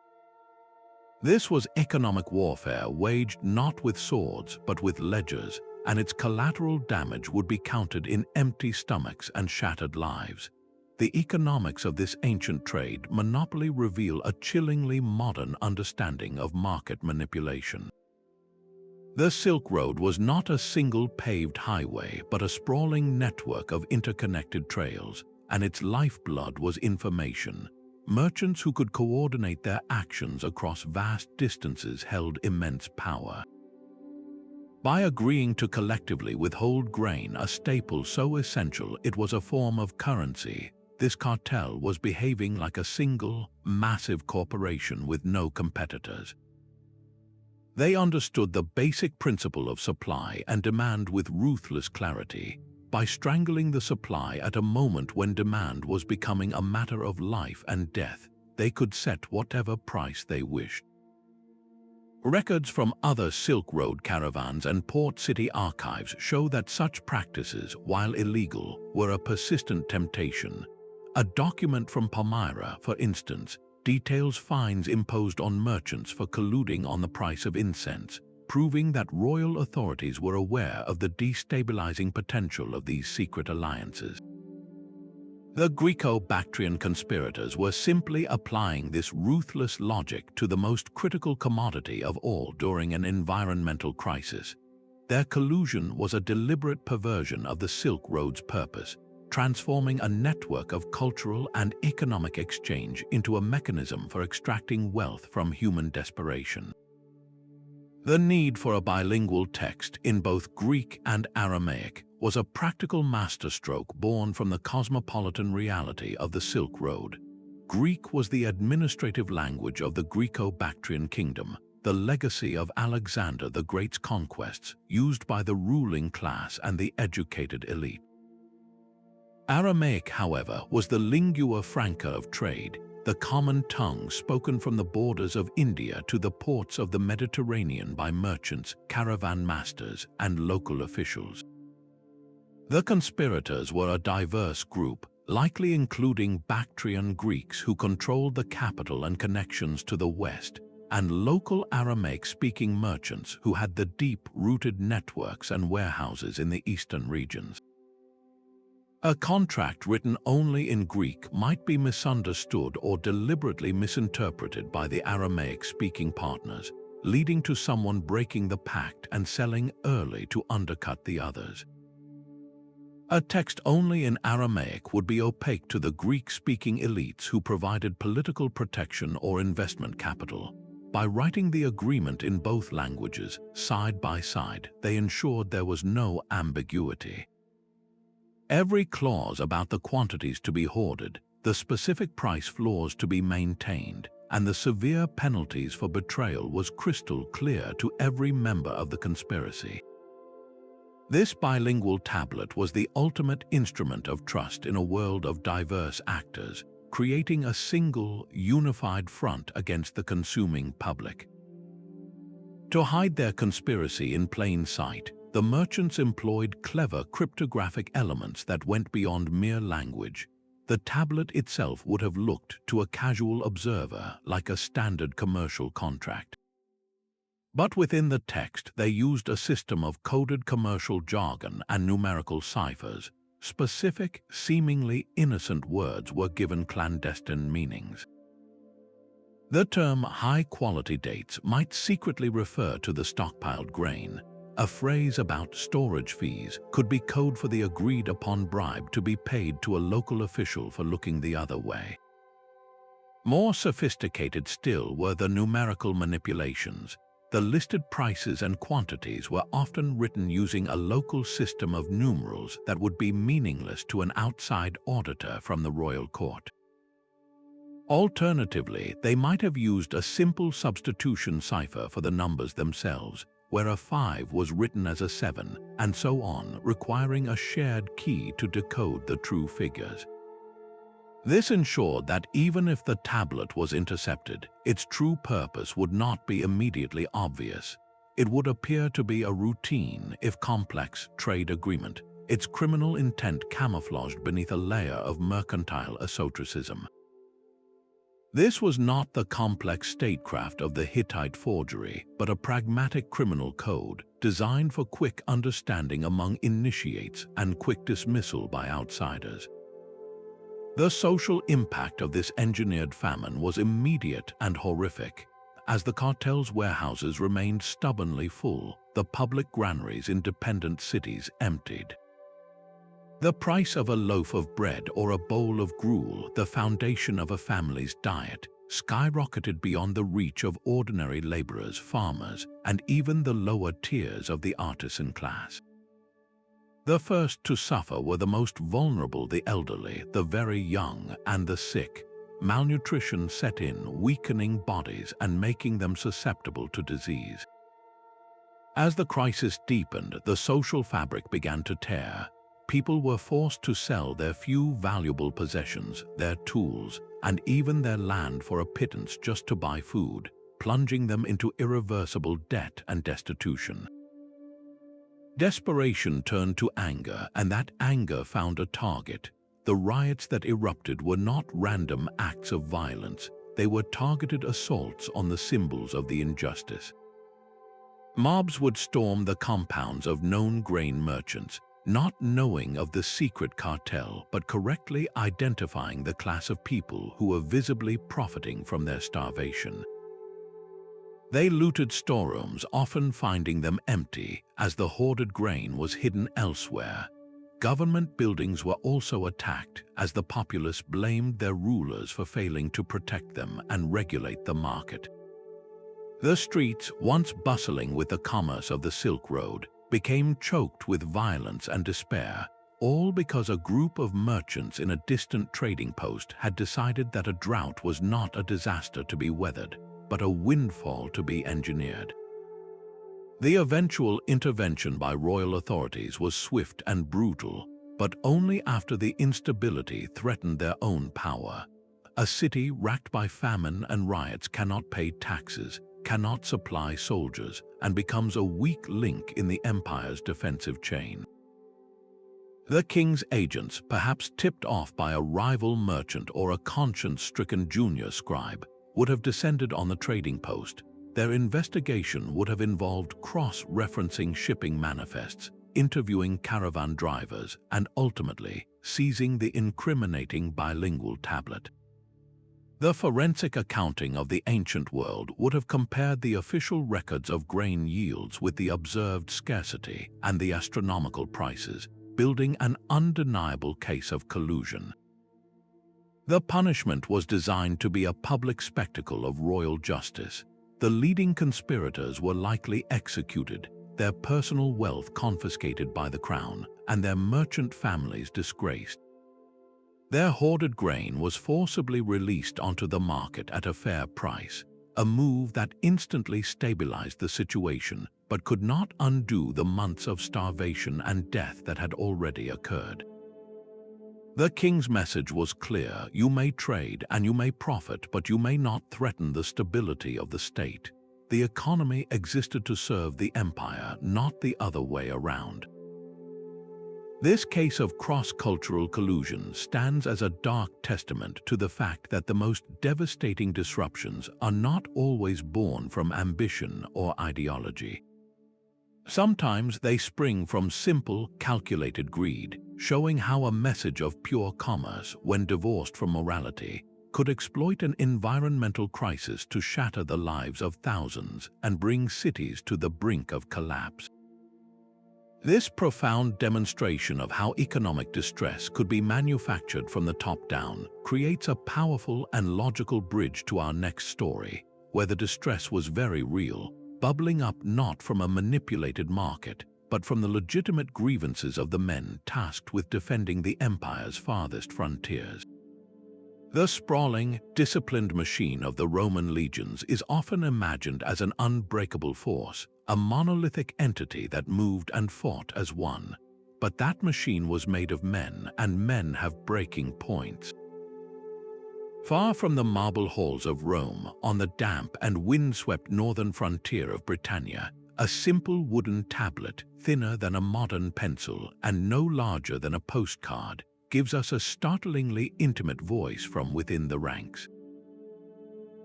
This was economic warfare waged not with swords but with ledgers, and its collateral damage would be counted in empty stomachs and shattered lives. The economics of this ancient trade monopoly reveal a chillingly modern understanding of market manipulation. The Silk Road was not a single paved highway, but a sprawling network of interconnected trails, and its lifeblood was information. Merchants who could coordinate their actions across vast distances held immense power. By agreeing to collectively withhold grain, a staple so essential it was a form of currency, this cartel was behaving like a single, massive corporation with no competitors. They understood the basic principle of supply and demand with ruthless clarity. By strangling the supply at a moment when demand was becoming a matter of life and death, they could set whatever price they wished. Records from other Silk Road caravans and port city archives show that such practices, while illegal, were a persistent temptation. A document from Palmyra, for instance, details fines imposed on merchants for colluding on the price of incense, proving that royal authorities were aware of the destabilizing potential of these secret alliances. The Greco-Bactrian conspirators were simply applying this ruthless logic to the most critical commodity of all during an environmental crisis. Their collusion was a deliberate perversion of the Silk Road's purpose, transforming a network of cultural and economic exchange into a mechanism for extracting wealth from human desperation. The need for a bilingual text in both Greek and Aramaic was a practical masterstroke born from the cosmopolitan reality of the Silk Road. Greek was the administrative language of the Greco-Bactrian kingdom, the legacy of Alexander the Great's conquests, used by the ruling class and the educated elite. Aramaic, however, was the lingua franca of trade, the common tongue spoken from the borders of India to the ports of the Mediterranean by merchants, caravan masters, and local officials. The conspirators were a diverse group, likely including Bactrian Greeks who controlled the capital and connections to the west, and local Aramaic-speaking merchants who had the deep-rooted networks and warehouses in the eastern regions. A contract written only in Greek might be misunderstood or deliberately misinterpreted by the Aramaic-speaking partners, leading to someone breaking the pact and selling early to undercut the others. A text only in Aramaic would be opaque to the Greek-speaking elites who provided political protection or investment capital. By writing the agreement in both languages, side by side, they ensured there was no ambiguity. Every clause about the quantities to be hoarded, the specific price floors to be maintained, and the severe penalties for betrayal was crystal clear to every member of the conspiracy. This bilingual tablet was the ultimate instrument of trust in a world of diverse actors, creating a single, unified front against the consuming public. To hide their conspiracy in plain sight, the merchants employed clever cryptographic elements that went beyond mere language. The tablet itself would have looked to a casual observer like a standard commercial contract. But within the text, they used a system of coded commercial jargon and numerical ciphers. Specific, seemingly innocent words were given clandestine meanings. The term high-quality dates might secretly refer to the stockpiled grain. A phrase about storage fees could be code for the agreed-upon bribe to be paid to a local official for looking the other way. More sophisticated still were the numerical manipulations. The listed prices and quantities were often written using a local system of numerals that would be meaningless to an outside auditor from the royal court. Alternatively, they might have used a simple substitution cipher for the numbers themselves, where a 5 was written as a 7, and so on, requiring a shared key to decode the true figures. This ensured that even if the tablet was intercepted, its true purpose would not be immediately obvious. It would appear to be a routine, if complex, trade agreement, its criminal intent camouflaged beneath a layer of mercantile esotericism. This was not the complex statecraft of the Hittite forgery, but a pragmatic criminal code designed for quick understanding among initiates and quick dismissal by outsiders. The social impact of this engineered famine was immediate and horrific. As the cartel's warehouses remained stubbornly full, the public granaries in dependent cities emptied. The price of a loaf of bread or a bowl of gruel, the foundation of a family's diet, skyrocketed beyond the reach of ordinary laborers, farmers, and even the lower tiers of the artisan class. The first to suffer were the most vulnerable, the elderly, the very young, and the sick. Malnutrition set in, weakening bodies and making them susceptible to disease. As the crisis deepened, the social fabric began to tear. People were forced to sell their few valuable possessions, their tools, and even their land for a pittance just to buy food, plunging them into irreversible debt and destitution. Desperation turned to anger, and that anger found a target. The riots that erupted were not random acts of violence. they were targeted assaults on the symbols of the injustice. Mobs would storm the compounds of known grain merchants, not knowing of the secret cartel but correctly identifying the class of people who were visibly profiting from their starvation. They looted storerooms, often finding them empty, as the hoarded grain was hidden elsewhere. Government buildings were also attacked, as the populace blamed their rulers for failing to protect them and regulate the market. The streets, once bustling with the commerce of the Silk Road, became choked with violence and despair, all because a group of merchants in a distant trading post had decided that a drought was not a disaster to be weathered, but a windfall to be engineered. The eventual intervention by royal authorities was swift and brutal, but only after the instability threatened their own power. A city racked by famine and riots cannot pay taxes, cannot supply soldiers, and becomes a weak link in the empire's defensive chain. The king's agents, perhaps tipped off by a rival merchant or a conscience-stricken junior scribe, would have descended on the trading post. Their investigation would have involved cross-referencing shipping manifests, interviewing caravan drivers, and ultimately seizing the incriminating bilingual tablet. The forensic accounting of the ancient world would have compared the official records of grain yields with the observed scarcity and the astronomical prices, building an undeniable case of collusion. The punishment was designed to be a public spectacle of royal justice. The leading conspirators were likely executed, their personal wealth confiscated by the crown, and their merchant families disgraced. Their hoarded grain was forcibly released onto the market at a fair price, a move that instantly stabilized the situation but could not undo the months of starvation and death that had already occurred. The king's message was clear: you may trade and you may profit, but you may not threaten the stability of the state. The economy existed to serve the empire, not the other way around. This case of cross-cultural collusion stands as a dark testament to the fact that the most devastating disruptions are not always born from ambition or ideology. Sometimes they spring from simple, calculated greed, showing how a message of pure commerce, when divorced from morality, could exploit an environmental crisis to shatter the lives of thousands and bring cities to the brink of collapse. This profound demonstration of how economic distress could be manufactured from the top down creates a powerful and logical bridge to our next story, where the distress was very real, bubbling up not from a manipulated market, but from the legitimate grievances of the men tasked with defending the empire's farthest frontiers. The sprawling, disciplined machine of the Roman legions is often imagined as an unbreakable force, a monolithic entity that moved and fought as one. But that machine was made of men, and men have breaking points. Far from the marble halls of Rome, on the damp and windswept northern frontier of Britannia, a simple wooden tablet, thinner than a modern pencil and no larger than a postcard, gives us a startlingly intimate voice from within the ranks.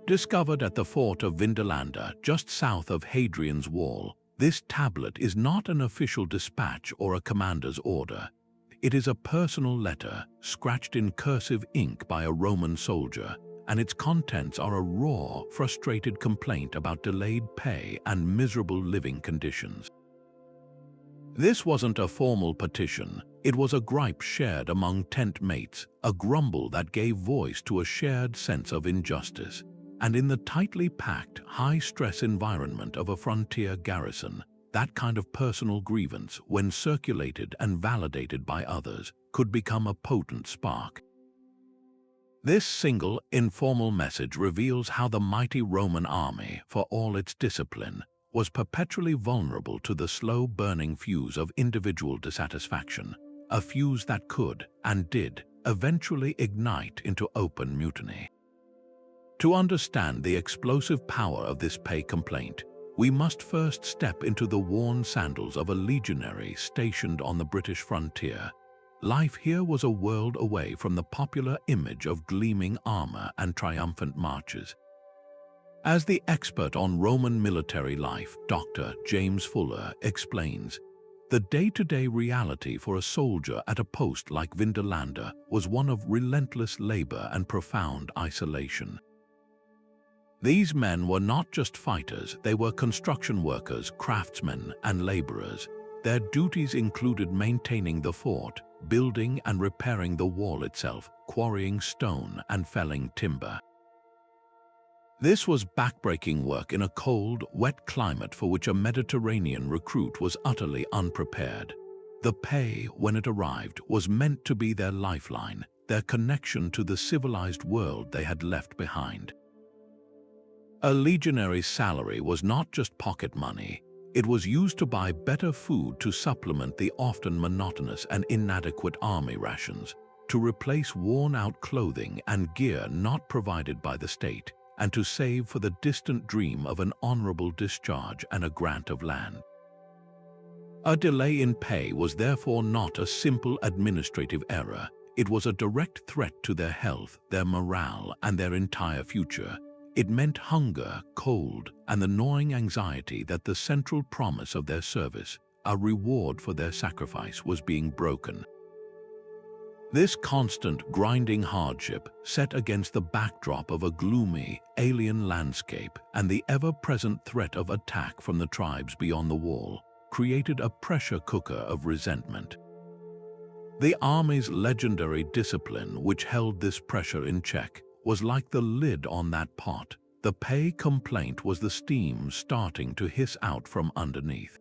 Discovered at the fort of Vindolanda, just south of Hadrian's Wall, this tablet is not an official dispatch or a commander's order. It is a personal letter, scratched in cursive ink by a Roman soldier, and its contents are a raw, frustrated complaint about delayed pay and miserable living conditions. This wasn't a formal petition, it was a gripe shared among tent mates, a grumble that gave voice to a shared sense of injustice. And in the tightly packed, high-stress environment of a frontier garrison, that kind of personal grievance, when circulated and validated by others, could become a potent spark. This single, informal message reveals how the mighty Roman army, for all its discipline, was perpetually vulnerable to the slow-burning fuse of individual dissatisfaction, a fuse that could, and did, eventually ignite into open mutiny. To understand the explosive power of this pay complaint, we must first step into the worn sandals of a legionary stationed on the British frontier. Life here was a world away from the popular image of gleaming armor and triumphant marches. As the expert on Roman military life, Dr. James Fuller, explains, the day-to-day reality for a soldier at a post like Vindolanda was one of relentless labor and profound isolation. These men were not just fighters, they were construction workers, craftsmen, and laborers. Their duties included maintaining the fort, building and repairing the wall itself, quarrying stone, and felling timber. This was backbreaking work in a cold, wet climate for which a Mediterranean recruit was utterly unprepared. The pay, when it arrived, was meant to be their lifeline, their connection to the civilized world they had left behind. A legionary's salary was not just pocket money. It was used to buy better food to supplement the often monotonous and inadequate army rations, to replace worn-out clothing and gear not provided by the state, and to save for the distant dream of an honorable discharge and a grant of land. A delay in pay was therefore not a simple administrative error. It was a direct threat to their health, their morale, and their entire future. It meant hunger, cold, and the gnawing anxiety that the central promise of their service, a reward for their sacrifice, was being broken. This constant, grinding hardship, set against the backdrop of a gloomy, alien landscape and the ever-present threat of attack from the tribes beyond the wall, created a pressure cooker of resentment. The army's legendary discipline, which held this pressure in check, was like the lid on that pot. The pay complaint was the steam starting to hiss out from underneath.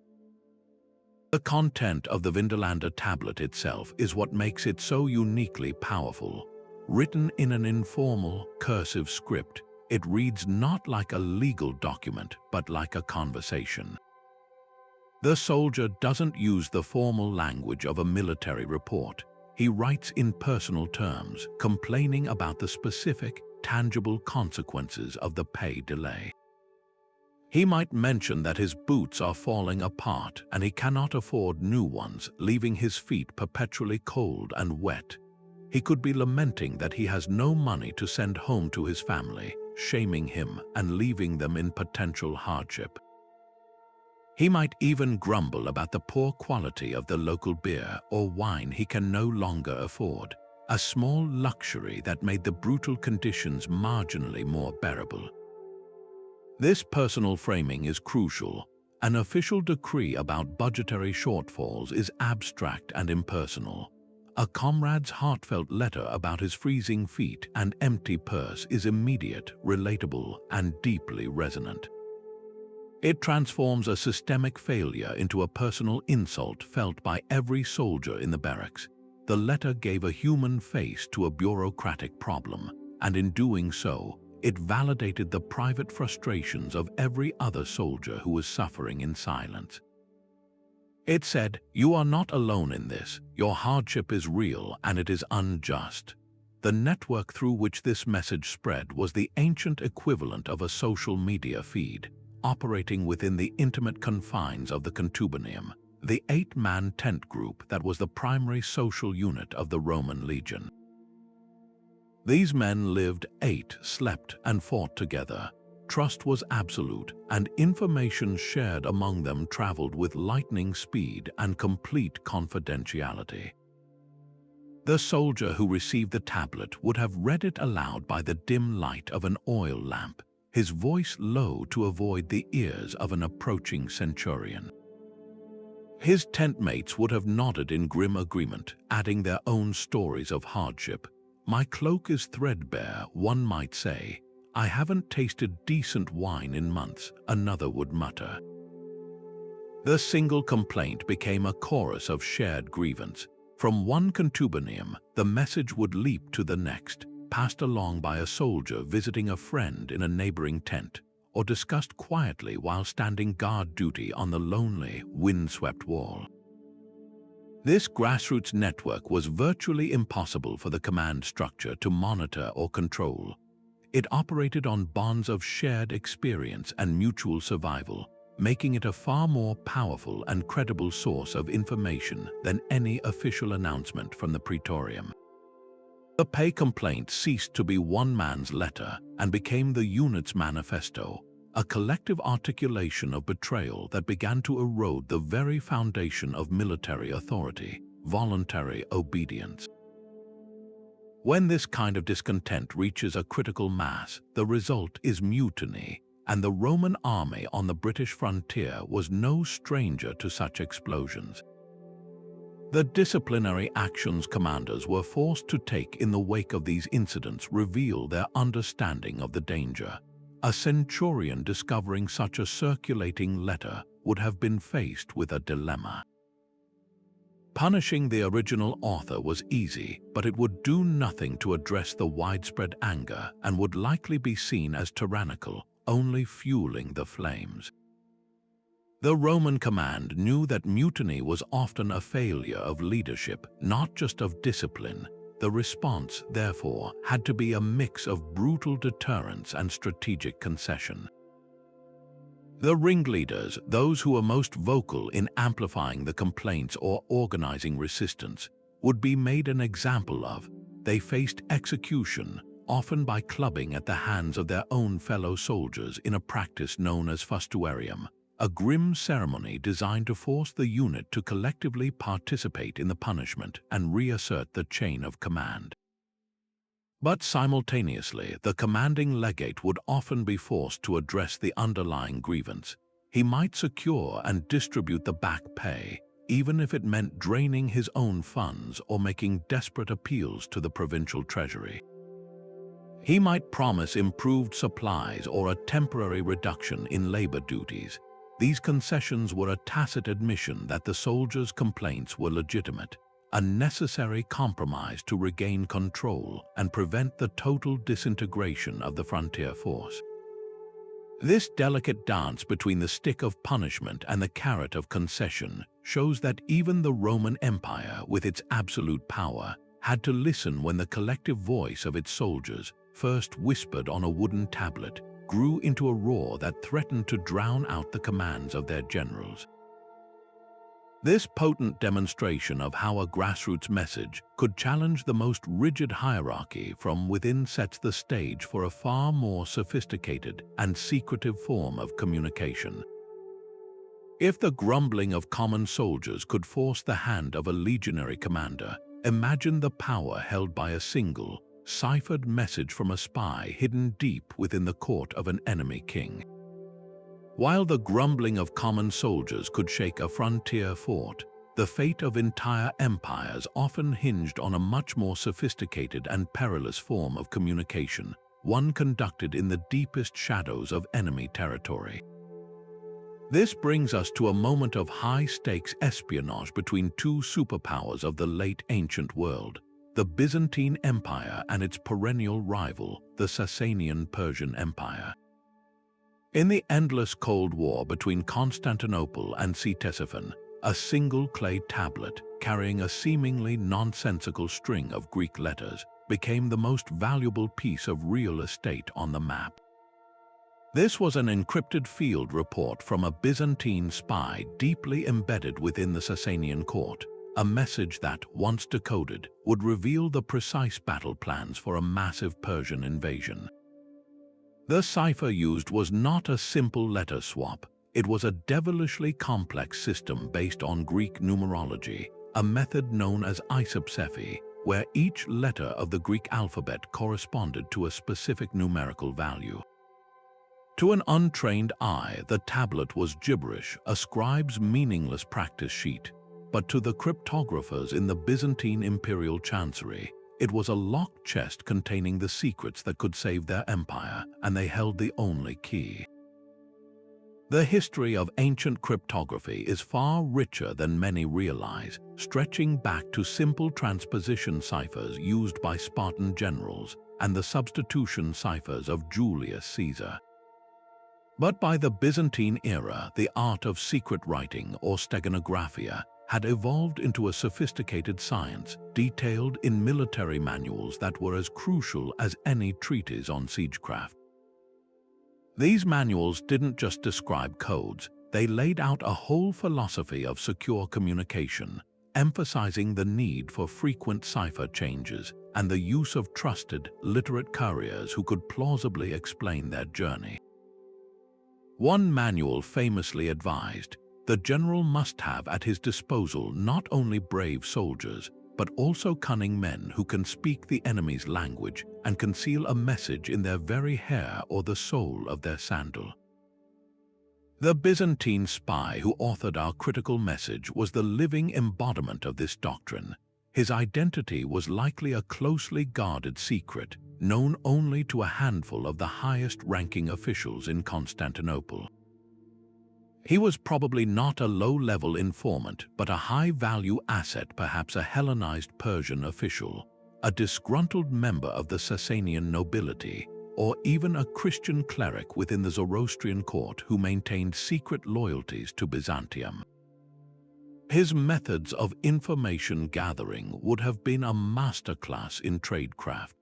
The content of the Vindolanda tablet itself is what makes it so uniquely powerful. Written in an informal, cursive script, it reads not like a legal document, but like a conversation. The soldier doesn't use the formal language of a military report. He writes in personal terms, complaining about the specific, tangible consequences of the pay delay. He might mention that his boots are falling apart and he cannot afford new ones, leaving his feet perpetually cold and wet. He could be lamenting that he has no money to send home to his family, shaming him and leaving them in potential hardship. He might even grumble about the poor quality of the local beer or wine he can no longer afford, a small luxury that made the brutal conditions marginally more bearable. This personal framing is crucial. An official decree about budgetary shortfalls is abstract and impersonal. A comrade's heartfelt letter about his freezing feet and empty purse is immediate, relatable, and deeply resonant. It transforms a systemic failure into a personal insult felt by every soldier in the barracks. The letter gave a human face to a bureaucratic problem, and in doing so, it validated the private frustrations of every other soldier who was suffering in silence. It said, "You are not alone in this. Your hardship is real and it is unjust." The network through which this message spread was the ancient equivalent of a social media feed, operating within the intimate confines of the contubernium, the 8-man tent group that was the primary social unit of the Roman legion. These men lived, ate, slept, and fought together. Trust was absolute, and information shared among them traveled with lightning speed and complete confidentiality. The soldier who received the tablet would have read it aloud by the dim light of an oil lamp, his voice low to avoid the ears of an approaching centurion. His tent mates would have nodded in grim agreement, adding their own stories of hardship. "My cloak is threadbare," one might say. "I haven't tasted decent wine in months," another would mutter. The single complaint became a chorus of shared grievance. From one contubernium, the message would leap to the next, passed along by a soldier visiting a friend in a neighboring tent, or discussed quietly while standing guard duty on the lonely, windswept wall. This grassroots network was virtually impossible for the command structure to monitor or control. It operated on bonds of shared experience and mutual survival, making it a far more powerful and credible source of information than any official announcement from the Praetorium. The pay complaint ceased to be one man's letter and became the unit's manifesto, a collective articulation of betrayal that began to erode the very foundation of military authority, voluntary obedience. When this kind of discontent reaches a critical mass, the result is mutiny, and the Roman army on the British frontier was no stranger to such explosions. The disciplinary actions commanders were forced to take in the wake of these incidents reveal their understanding of the danger. A centurion discovering such a circulating letter would have been faced with a dilemma. Punishing the original author was easy, but it would do nothing to address the widespread anger and would likely be seen as tyrannical, only fueling the flames. The Roman command knew that mutiny was often a failure of leadership, not just of discipline. The response, therefore, had to be a mix of brutal deterrence and strategic concession. The ringleaders, those who were most vocal in amplifying the complaints or organizing resistance, would be made an example of. They faced execution, often by clubbing at the hands of their own fellow soldiers in a practice known as fustuarium, a grim ceremony designed to force the unit to collectively participate in the punishment and reassert the chain of command. But simultaneously, the commanding legate would often be forced to address the underlying grievance. He might secure and distribute the back pay, even if it meant draining his own funds or making desperate appeals to the provincial treasury. He might promise improved supplies or a temporary reduction in labor duties. These concessions were a tacit admission that the soldiers' complaints were legitimate, a necessary compromise to regain control and prevent the total disintegration of the frontier force. This delicate dance between the stick of punishment and the carrot of concession shows that even the Roman Empire, with its absolute power, had to listen when the collective voice of its soldiers, first whispered on a wooden tablet, grew into a roar that threatened to drown out the commands of their generals. This potent demonstration of how a grassroots message could challenge the most rigid hierarchy from within sets the stage for a far more sophisticated and secretive form of communication. If the grumbling of common soldiers could force the hand of a legionary commander, imagine the power held by a single, ciphered message from a spy hidden deep within the court of an enemy king. While the grumbling of common soldiers could shake a frontier fort, the fate of entire empires often hinged on a much more sophisticated and perilous form of communication, one conducted in the deepest shadows of enemy territory. This brings us to a moment of high-stakes espionage between two superpowers of the late ancient world, the Byzantine Empire and its perennial rival, the Sasanian Persian Empire. In the endless Cold War between Constantinople and Ctesiphon, a single clay tablet carrying a seemingly nonsensical string of Greek letters became the most valuable piece of real estate on the map. This was an encrypted field report from a Byzantine spy deeply embedded within the Sasanian court, a message that, once decoded, would reveal the precise battle plans for a massive Persian invasion. The cipher used was not a simple letter swap. It was a devilishly complex system based on Greek numerology, a method known as isopsephy, where each letter of the Greek alphabet corresponded to a specific numerical value. To an untrained eye, the tablet was gibberish, a scribe's meaningless practice sheet, but to the cryptographers in the Byzantine Imperial Chancery, it was a locked chest containing the secrets that could save their empire, and they held the only key. The history of ancient cryptography is far richer than many realize, stretching back to simple transposition ciphers used by Spartan generals and the substitution ciphers of Julius Caesar. But by the Byzantine era, the art of secret writing, or steganographia, had evolved into a sophisticated science, detailed in military manuals that were as crucial as any treatise on siegecraft. These manuals didn't just describe codes, they laid out a whole philosophy of secure communication, emphasizing the need for frequent cipher changes and the use of trusted, literate couriers who could plausibly explain their journey. One manual famously advised, the general must have at his disposal not only brave soldiers, but also cunning men who can speak the enemy's language and conceal a message in their very hair or the sole of their sandal. The Byzantine spy who authored our critical message was the living embodiment of this doctrine. His identity was likely a closely guarded secret, known only to a handful of the highest-ranking officials in Constantinople. He was probably not a low-level informant, but a high-value asset, perhaps a Hellenized Persian official, a disgruntled member of the Sasanian nobility, or even a Christian cleric within the Zoroastrian court who maintained secret loyalties to Byzantium. His methods of information gathering would have been a masterclass in tradecraft.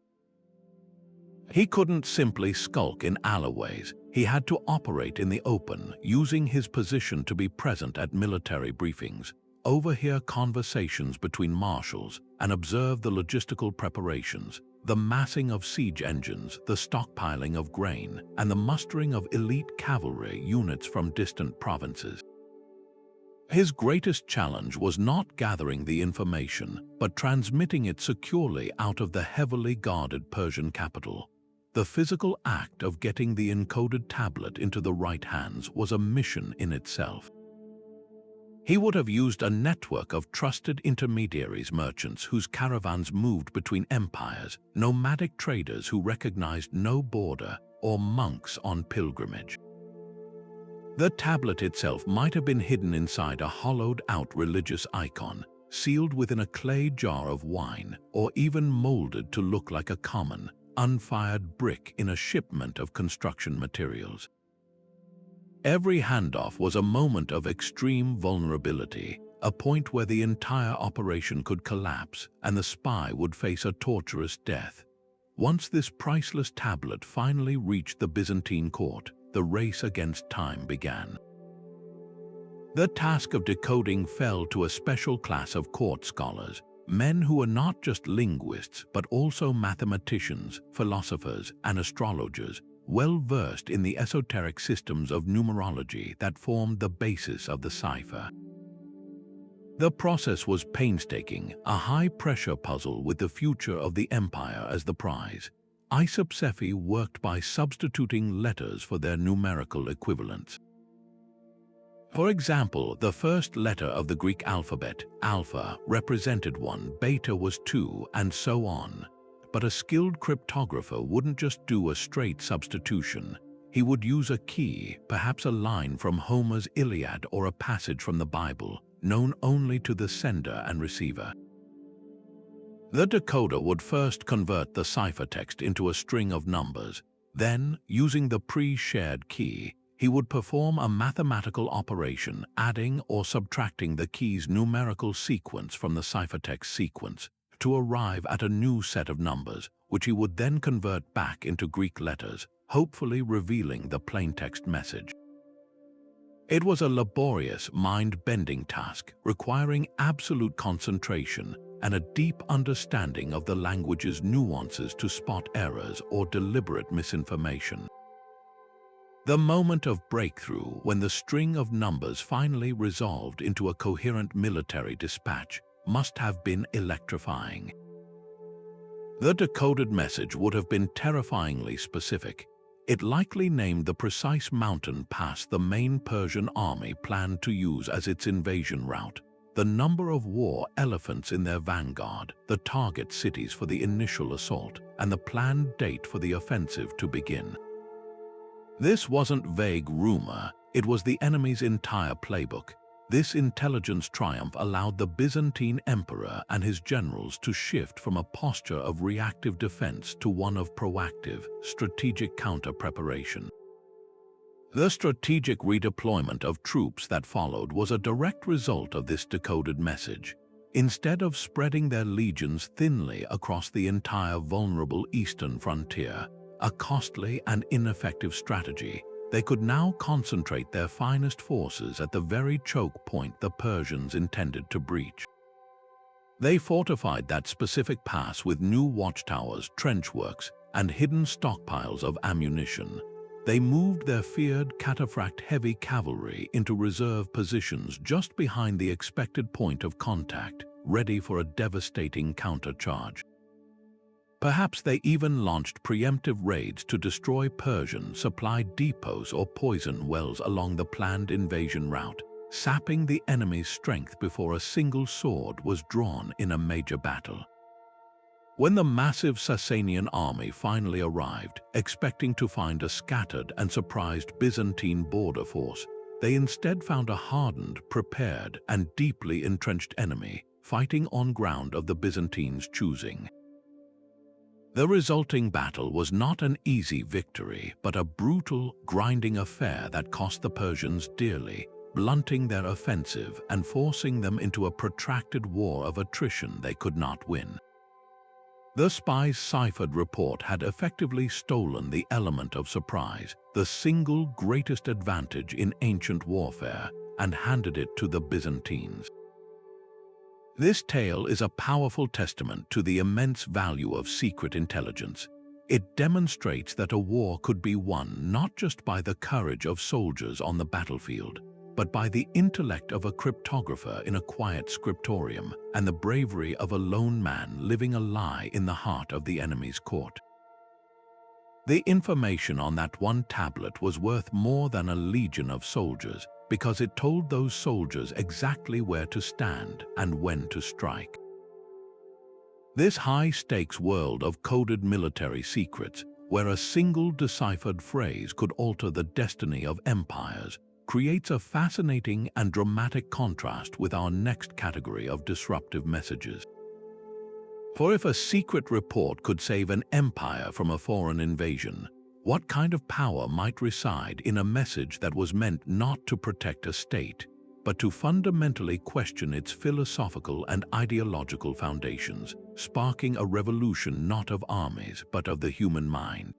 He couldn't simply skulk in alleyways. He had to operate in the open, using his position to be present at military briefings, overhear conversations between marshals, and observe the logistical preparations, the massing of siege engines, the stockpiling of grain, and the mustering of elite cavalry units from distant provinces. His greatest challenge was not gathering the information, but transmitting it securely out of the heavily guarded Persian capital. The physical act of getting the encoded tablet into the right hands was a mission in itself. He would have used a network of trusted intermediaries, merchants whose caravans moved between empires, nomadic traders who recognized no border, or monks on pilgrimage. The tablet itself might have been hidden inside a hollowed-out religious icon, sealed within a clay jar of wine, or even molded to look like a common, unfired brick in a shipment of construction materials. Every handoff was a moment of extreme vulnerability, a point where the entire operation could collapse and the spy would face a torturous death. Once this priceless tablet finally reached the Byzantine court, the race against time began. The task of decoding fell to a special class of court scholars, men who were not just linguists but also mathematicians, philosophers, and astrologers, well-versed in the esoteric systems of numerology that formed the basis of the cipher. The process was painstaking, a high-pressure puzzle with the future of the empire as the prize. Isopsephy worked by substituting letters for their numerical equivalents. For example, the first letter of the Greek alphabet, alpha, represented 1, beta was 2, and so on. But a skilled cryptographer wouldn't just do a straight substitution. He would use a key, perhaps a line from Homer's Iliad or a passage from the Bible, known only to the sender and receiver. The decoder would first convert the ciphertext into a string of numbers. Then, using the pre-shared key, he would perform a mathematical operation, adding or subtracting the key's numerical sequence from the ciphertext sequence to arrive at a new set of numbers, which he would then convert back into Greek letters, hopefully revealing the plaintext message. It was a laborious, mind-bending task, requiring absolute concentration and a deep understanding of the language's nuances to spot errors or deliberate misinformation. The moment of breakthrough, when the string of numbers finally resolved into a coherent military dispatch, must have been electrifying. The decoded message would have been terrifyingly specific. It likely named the precise mountain pass the main Persian army planned to use as its invasion route, the number of war elephants in their vanguard, the target cities for the initial assault, and the planned date for the offensive to begin. This wasn't vague rumor, it was the enemy's entire playbook. This intelligence triumph allowed the Byzantine emperor and his generals to shift from a posture of reactive defense to one of proactive, strategic counter-preparation. The strategic redeployment of troops that followed was a direct result of this decoded message. Instead of spreading their legions thinly across the entire vulnerable eastern frontier, a costly and ineffective strategy, they could now concentrate their finest forces at the very choke point the Persians intended to breach. They fortified that specific pass with new watchtowers, trenchworks, and hidden stockpiles of ammunition. They moved their feared cataphract heavy cavalry into reserve positions just behind the expected point of contact, ready for a devastating countercharge. Perhaps they even launched preemptive raids to destroy Persian supply depots or poison wells along the planned invasion route, sapping the enemy's strength before a single sword was drawn in a major battle. When the massive Sasanian army finally arrived, expecting to find a scattered and surprised Byzantine border force, they instead found a hardened, prepared, and deeply entrenched enemy fighting on ground of the Byzantines' choosing. The resulting battle was not an easy victory, but a brutal, grinding affair that cost the Persians dearly, blunting their offensive and forcing them into a protracted war of attrition they could not win. The spies' ciphered report had effectively stolen the element of surprise, the single greatest advantage in ancient warfare, and handed it to the Byzantines. This tale is a powerful testament to the immense value of secret intelligence. It demonstrates that a war could be won not just by the courage of soldiers on the battlefield, but by the intellect of a cryptographer in a quiet scriptorium and the bravery of a lone man living a lie in the heart of the enemy's court. The information on that one tablet was worth more than a legion of soldiers, because it told those soldiers exactly where to stand and when to strike. This high-stakes world of coded military secrets, where a single deciphered phrase could alter the destiny of empires, creates a fascinating and dramatic contrast with our next category of disruptive messages. For if a secret report could save an empire from a foreign invasion, what kind of power might reside in a message that was meant not to protect a state, but to fundamentally question its philosophical and ideological foundations, sparking a revolution not of armies but of the human mind?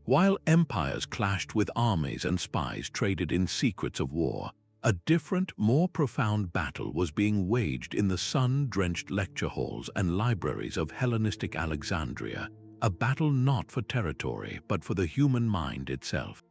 While empires clashed with armies and spies traded in secrets of war, a different, more profound battle was being waged in the sun-drenched lecture halls and libraries of Hellenistic Alexandria, a battle not for territory but for the human mind itself.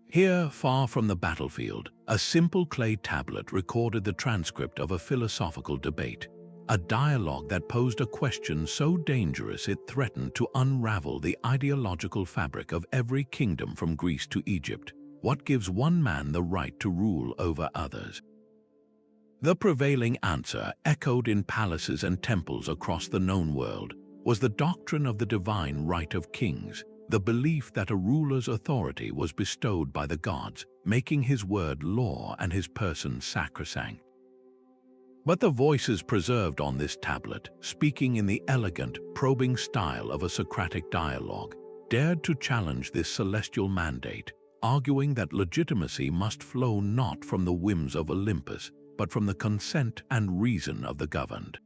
Here, far from the battlefield, a simple clay tablet recorded the transcript of a philosophical debate, a dialogue that posed a question so dangerous it threatened to unravel the ideological fabric of every kingdom from Greece to Egypt. What gives one man the right to rule over others? The prevailing answer, echoed in palaces and temples across the known world, was the doctrine of the divine right of kings, the belief that a ruler's authority was bestowed by the gods, making his word law and his person sacrosanct. But the voices preserved on this tablet, speaking in the elegant, probing style of a Socratic dialogue, dared to challenge this celestial mandate, arguing that legitimacy must flow not from the whims of Olympus, but from the consent and reason of the governed.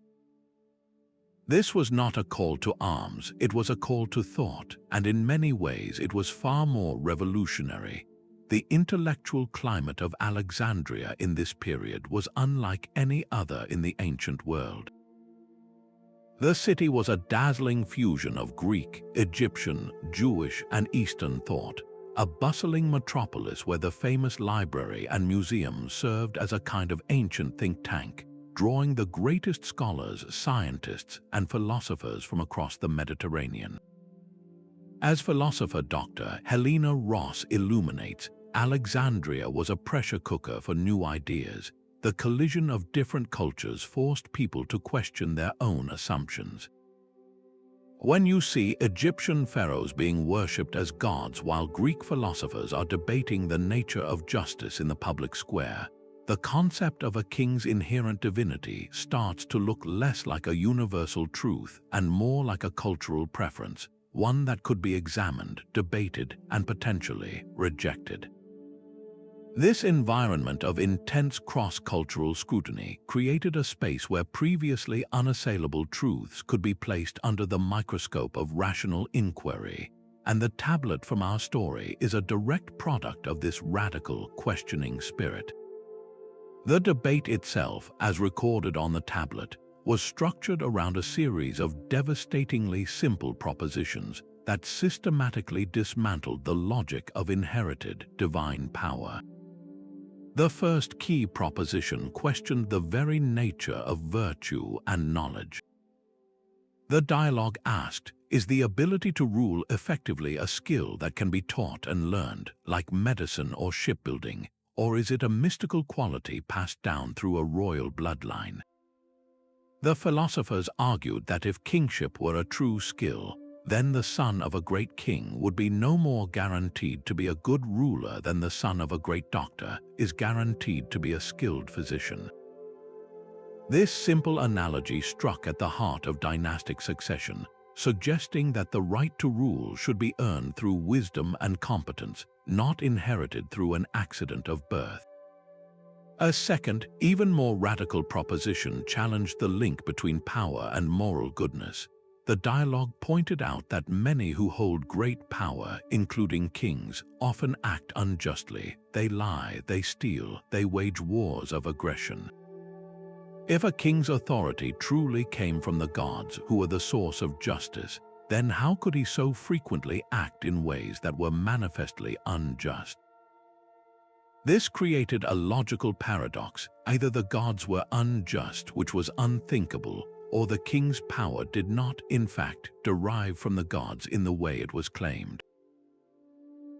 This was not a call to arms, it was a call to thought, and in many ways it was far more revolutionary. The intellectual climate of Alexandria in this period was unlike any other in the ancient world. The city was a dazzling fusion of Greek, Egyptian, Jewish, and Eastern thought, a bustling metropolis where the famous library and museums served as a kind of ancient think tank, drawing the greatest scholars, scientists, and philosophers from across the Mediterranean. As philosopher Dr. Helena Ross illuminates, Alexandria was a pressure cooker for new ideas. The collision of different cultures forced people to question their own assumptions. When you see Egyptian pharaohs being worshipped as gods while Greek philosophers are debating the nature of justice in the public square, the concept of a king's inherent divinity starts to look less like a universal truth and more like a cultural preference, one that could be examined, debated, and potentially rejected. This environment of intense cross-cultural scrutiny created a space where previously unassailable truths could be placed under the microscope of rational inquiry, and the tablet from our story is a direct product of this radical, questioning spirit. The debate itself, as recorded on the tablet, was structured around a series of devastatingly simple propositions that systematically dismantled the logic of inherited divine power. The first key proposition questioned the very nature of virtue and knowledge. The dialogue asked, is the ability to rule effectively a skill that can be taught and learned, like medicine or shipbuilding, or is it a mystical quality passed down through a royal bloodline? The philosophers argued that if kingship were a true skill, then the son of a great king would be no more guaranteed to be a good ruler than the son of a great doctor is guaranteed to be a skilled physician. This simple analogy struck at the heart of dynastic succession, suggesting that the right to rule should be earned through wisdom and competence, not inherited through an accident of birth. A second, even more radical proposition challenged the link between power and moral goodness. The dialogue pointed out that many who hold great power, including kings, often act unjustly. They lie, they steal, they wage wars of aggression. If a king's authority truly came from the gods, who were the source of justice, then how could he so frequently act in ways that were manifestly unjust? This created a logical paradox. Either the gods were unjust, which was unthinkable, or the king's power did not, in fact, derive from the gods in the way it was claimed.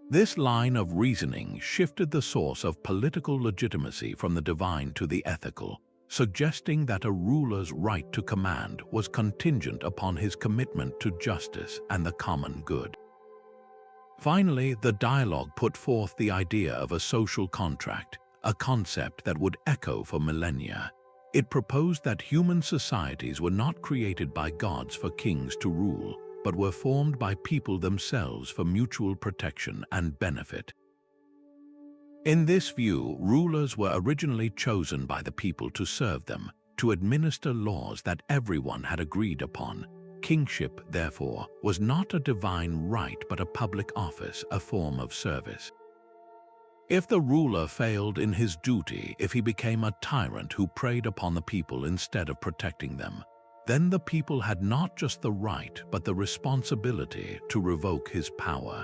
This line of reasoning shifted the source of political legitimacy from the divine to the ethical, suggesting that a ruler's right to command was contingent upon his commitment to justice and the common good. Finally, the dialogue put forth the idea of a social contract, a concept that would echo for millennia. It proposed that human societies were not created by gods for kings to rule, but were formed by people themselves for mutual protection and benefit. In this view, rulers were originally chosen by the people to serve them, to administer laws that everyone had agreed upon. Kingship, therefore, was not a divine right but a public office, a form of service. If the ruler failed in his duty, if he became a tyrant who preyed upon the people instead of protecting them, then the people had not just the right but the responsibility to revoke his power.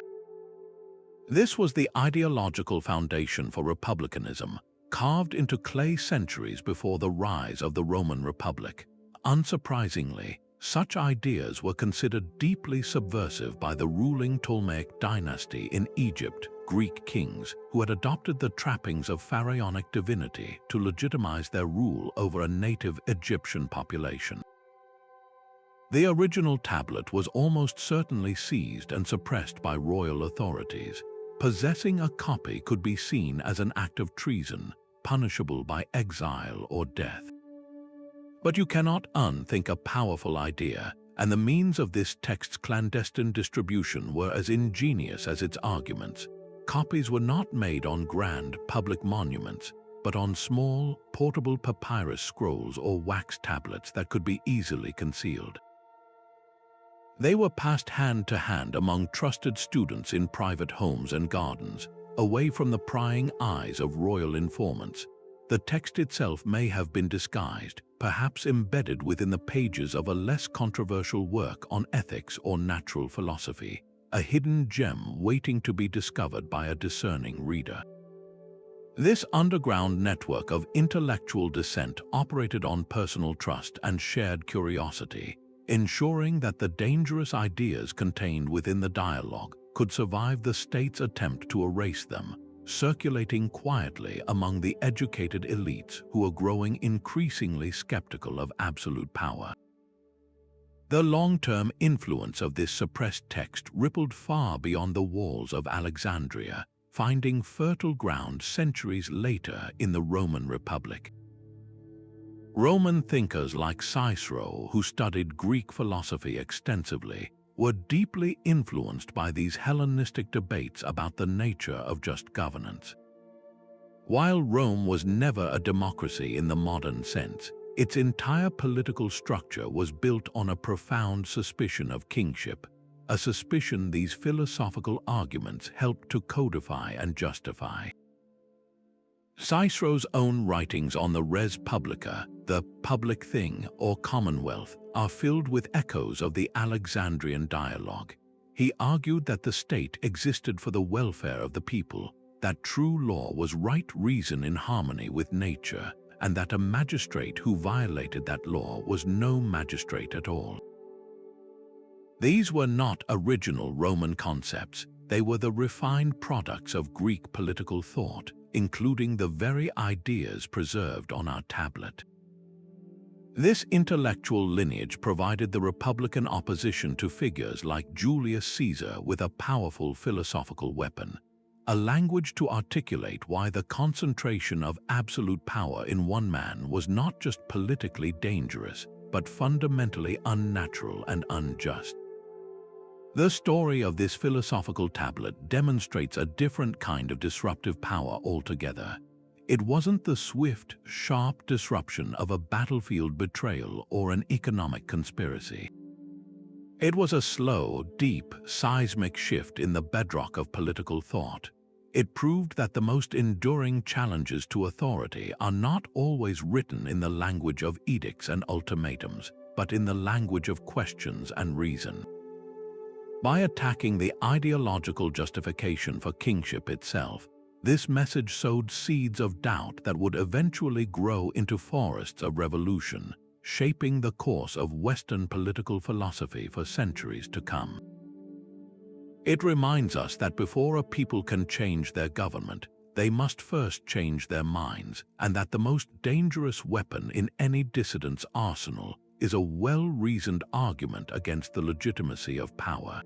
This was the ideological foundation for republicanism, carved into clay centuries before the rise of the Roman Republic. Unsurprisingly, such ideas were considered deeply subversive by the ruling Ptolemaic dynasty in Egypt, Greek kings who had adopted the trappings of pharaonic divinity to legitimize their rule over a native Egyptian population. The original tablet was almost certainly seized and suppressed by royal authorities. Possessing a copy could be seen as an act of treason, punishable by exile or death. But you cannot unthink a powerful idea, and the means of this text's clandestine distribution were as ingenious as its arguments. Copies were not made on grand public monuments, but on small, portable papyrus scrolls or wax tablets that could be easily concealed. They were passed hand to hand among trusted students in private homes and gardens, away from the prying eyes of royal informants. The text itself may have been disguised, perhaps embedded within the pages of a less controversial work on ethics or natural philosophy, a hidden gem waiting to be discovered by a discerning reader. This underground network of intellectual descent operated on personal trust and shared curiosity, ensuring that the dangerous ideas contained within the dialogue could survive the state's attempt to erase them, circulating quietly among the educated elites who were growing increasingly skeptical of absolute power. The long-term influence of this suppressed text rippled far beyond the walls of Alexandria, finding fertile ground centuries later in the Roman Republic. Roman thinkers like Cicero, who studied Greek philosophy extensively, were deeply influenced by these Hellenistic debates about the nature of just governance. While Rome was never a democracy in the modern sense, its entire political structure was built on a profound suspicion of kingship. a suspicion these philosophical arguments helped to codify and justify. Cicero's own writings on the res publica, the public thing or commonwealth, are filled with echoes of the Alexandrian dialogue. He argued that the state existed for the welfare of the people, that true law was right reason in harmony with nature, and that a magistrate who violated that law was no magistrate at all. These were not original Roman concepts. They were the refined products of Greek political thought, including the very ideas preserved on our tablet. This intellectual lineage provided the Republican opposition to figures like Julius Caesar with a powerful philosophical weapon, a language to articulate why the concentration of absolute power in one man was not just politically dangerous, but fundamentally unnatural and unjust. The story of this philosophical tablet demonstrates a different kind of disruptive power altogether. It wasn't the swift, sharp disruption of a battlefield betrayal or an economic conspiracy. It was a slow, deep, seismic shift in the bedrock of political thought. It proved that the most enduring challenges to authority are not always written in the language of edicts and ultimatums, but in the language of questions and reason. By attacking the ideological justification for kingship itself, this message sowed seeds of doubt that would eventually grow into forests of revolution, shaping the course of Western political philosophy for centuries to come. It reminds us that before a people can change their government, they must first change their minds, and that the most dangerous weapon in any dissident's arsenal is a well-reasoned argument against the legitimacy of power.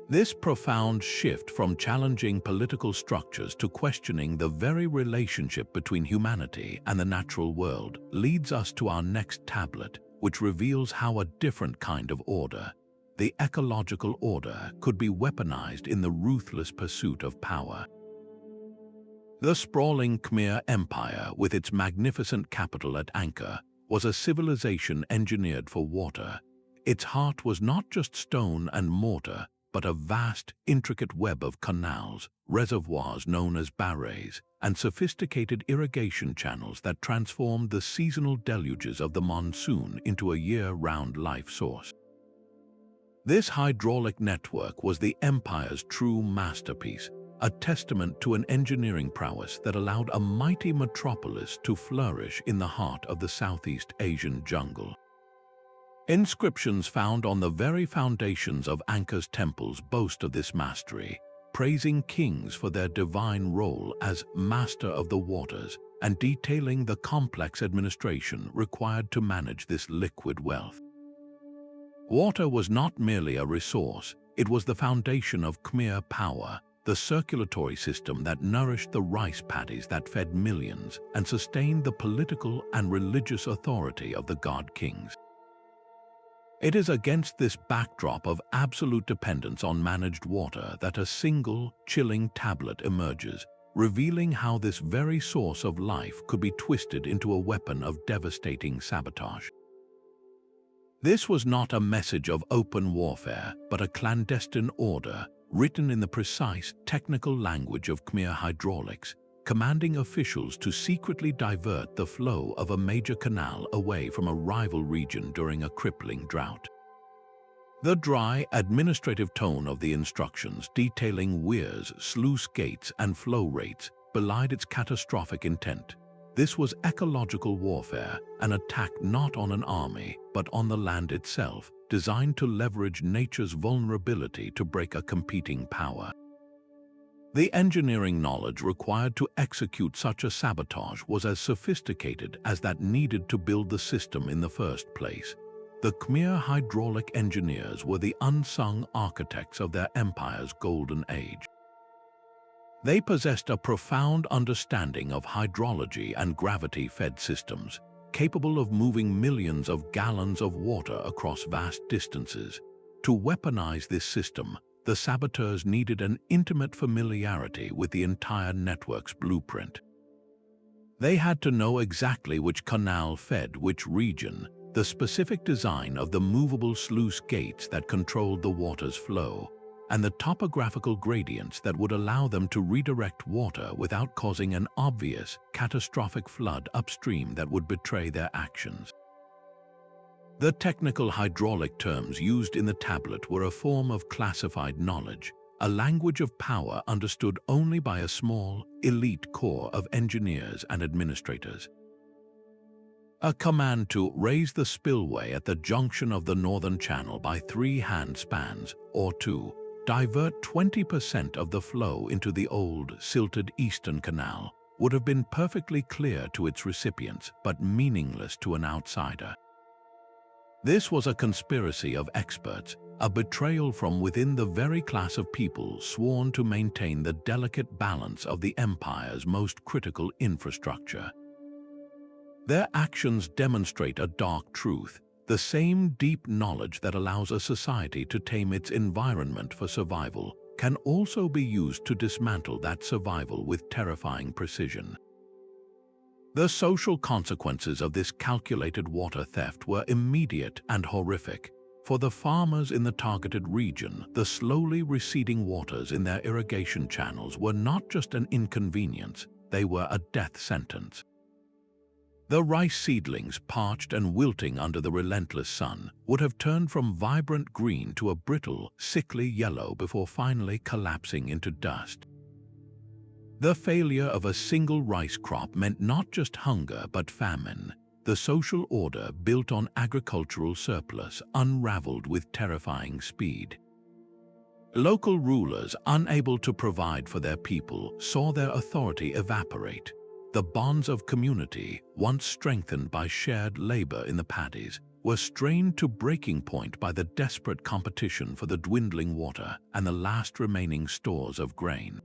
This profound shift from challenging political structures to questioning the very relationship between humanity and the natural world leads us to our next tablet, which reveals how a different kind of order, the ecological order, could be weaponized in the ruthless pursuit of power. The sprawling Khmer Empire, with its magnificent capital at anchor, was a civilization engineered for water. Its heart was not just stone and mortar, but a vast, intricate web of canals, reservoirs known as barrays, and sophisticated irrigation channels that transformed the seasonal deluges of the monsoon into a year-round life source. This hydraulic network was the empire's true masterpiece, a testament to an engineering prowess that allowed a mighty metropolis to flourish in the heart of the Southeast Asian jungle. Inscriptions found on the very foundations of Angkor's temples boast of this mastery, praising kings for their divine role as master of the waters and detailing the complex administration required to manage this liquid wealth. Water was not merely a resource, it was the foundation of Khmer power, the circulatory system that nourished the rice paddies that fed millions and sustained the political and religious authority of the god-kings. It is against this backdrop of absolute dependence on managed water that a single, chilling tablet emerges, revealing how this very source of life could be twisted into a weapon of devastating sabotage. This was not a message of open warfare, but a clandestine order, written in the precise, technical language of Khmer hydraulics, commanding officials to secretly divert the flow of a major canal away from a rival region during a crippling drought. The dry, administrative tone of the instructions detailing weirs, sluice gates, and flow rates belied its catastrophic intent. This was ecological warfare, an attack not on an army, but on the land itself, designed to leverage nature's vulnerability to break a competing power. The engineering knowledge required to execute such a sabotage was as sophisticated as that needed to build the system in the first place. The Khmer hydraulic engineers were the unsung architects of their empire's golden age. They possessed a profound understanding of hydrology and gravity-fed systems, capable of moving millions of gallons of water across vast distances. To weaponize this system, the saboteurs needed an intimate familiarity with the entire network's blueprint. They had to know exactly which canal fed which region, the specific design of the movable sluice gates that controlled the water's flow, and the topographical gradients that would allow them to redirect water without causing an obvious, catastrophic flood upstream that would betray their actions. The technical hydraulic terms used in the tablet were a form of classified knowledge, a language of power understood only by a small, elite core of engineers and administrators. A command to raise the spillway at the junction of the northern channel by 3 hand spans, or to divert 20% of the flow into the old, silted eastern canal, would have been perfectly clear to its recipients, but meaningless to an outsider. This was a conspiracy of experts, a betrayal from within the very class of people sworn to maintain the delicate balance of the empire's most critical infrastructure. Their actions demonstrate a dark truth, the same deep knowledge that allows a society to tame its environment for survival can also be used to dismantle that survival with terrifying precision. The social consequences of this calculated water theft were immediate and horrific. For the farmers in the targeted region, the slowly receding waters in their irrigation channels were not just an inconvenience, they were a death sentence. The rice seedlings, parched and wilting under the relentless sun, would have turned from vibrant green to a brittle, sickly yellow before finally collapsing into dust. The failure of a single rice crop meant not just hunger but famine. The social order built on agricultural surplus unraveled with terrifying speed. Local rulers, unable to provide for their people, saw their authority evaporate. The bonds of community, once strengthened by shared labor in the paddies, were strained to breaking point by the desperate competition for the dwindling water and the last remaining stores of grain.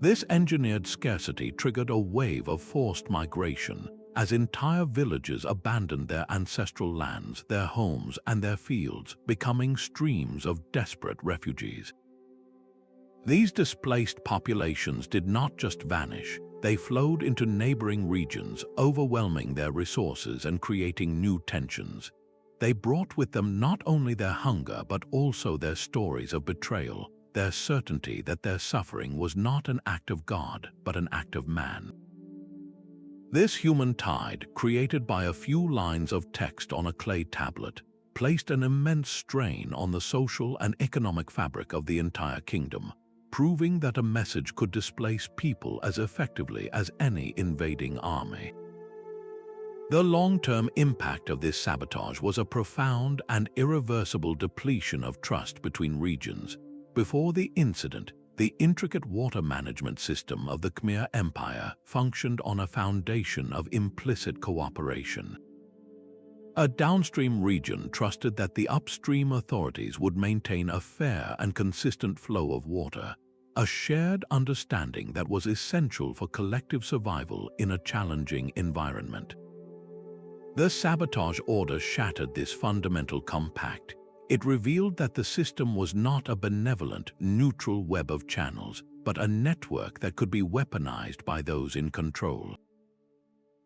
This engineered scarcity triggered a wave of forced migration, as entire villages abandoned their ancestral lands, their homes, and their fields, becoming streams of desperate refugees. These displaced populations did not just vanish, they flowed into neighboring regions, overwhelming their resources and creating new tensions. They brought with them not only their hunger but also their stories of betrayal, their certainty that their suffering was not an act of God but an act of man. This human tide, created by a few lines of text on a clay tablet, placed an immense strain on the social and economic fabric of the entire kingdom, proving that a message could displace people as effectively as any invading army. The long-term impact of this sabotage was a profound and irreversible depletion of trust between regions. Before the incident, the intricate water management system of the Khmer Empire functioned on a foundation of implicit cooperation. A downstream region trusted that the upstream authorities would maintain a fair and consistent flow of water, a shared understanding that was essential for collective survival in a challenging environment. The sabotage order shattered this fundamental compact. It revealed that the system was not a benevolent, neutral web of channels, but a network that could be weaponized by those in control.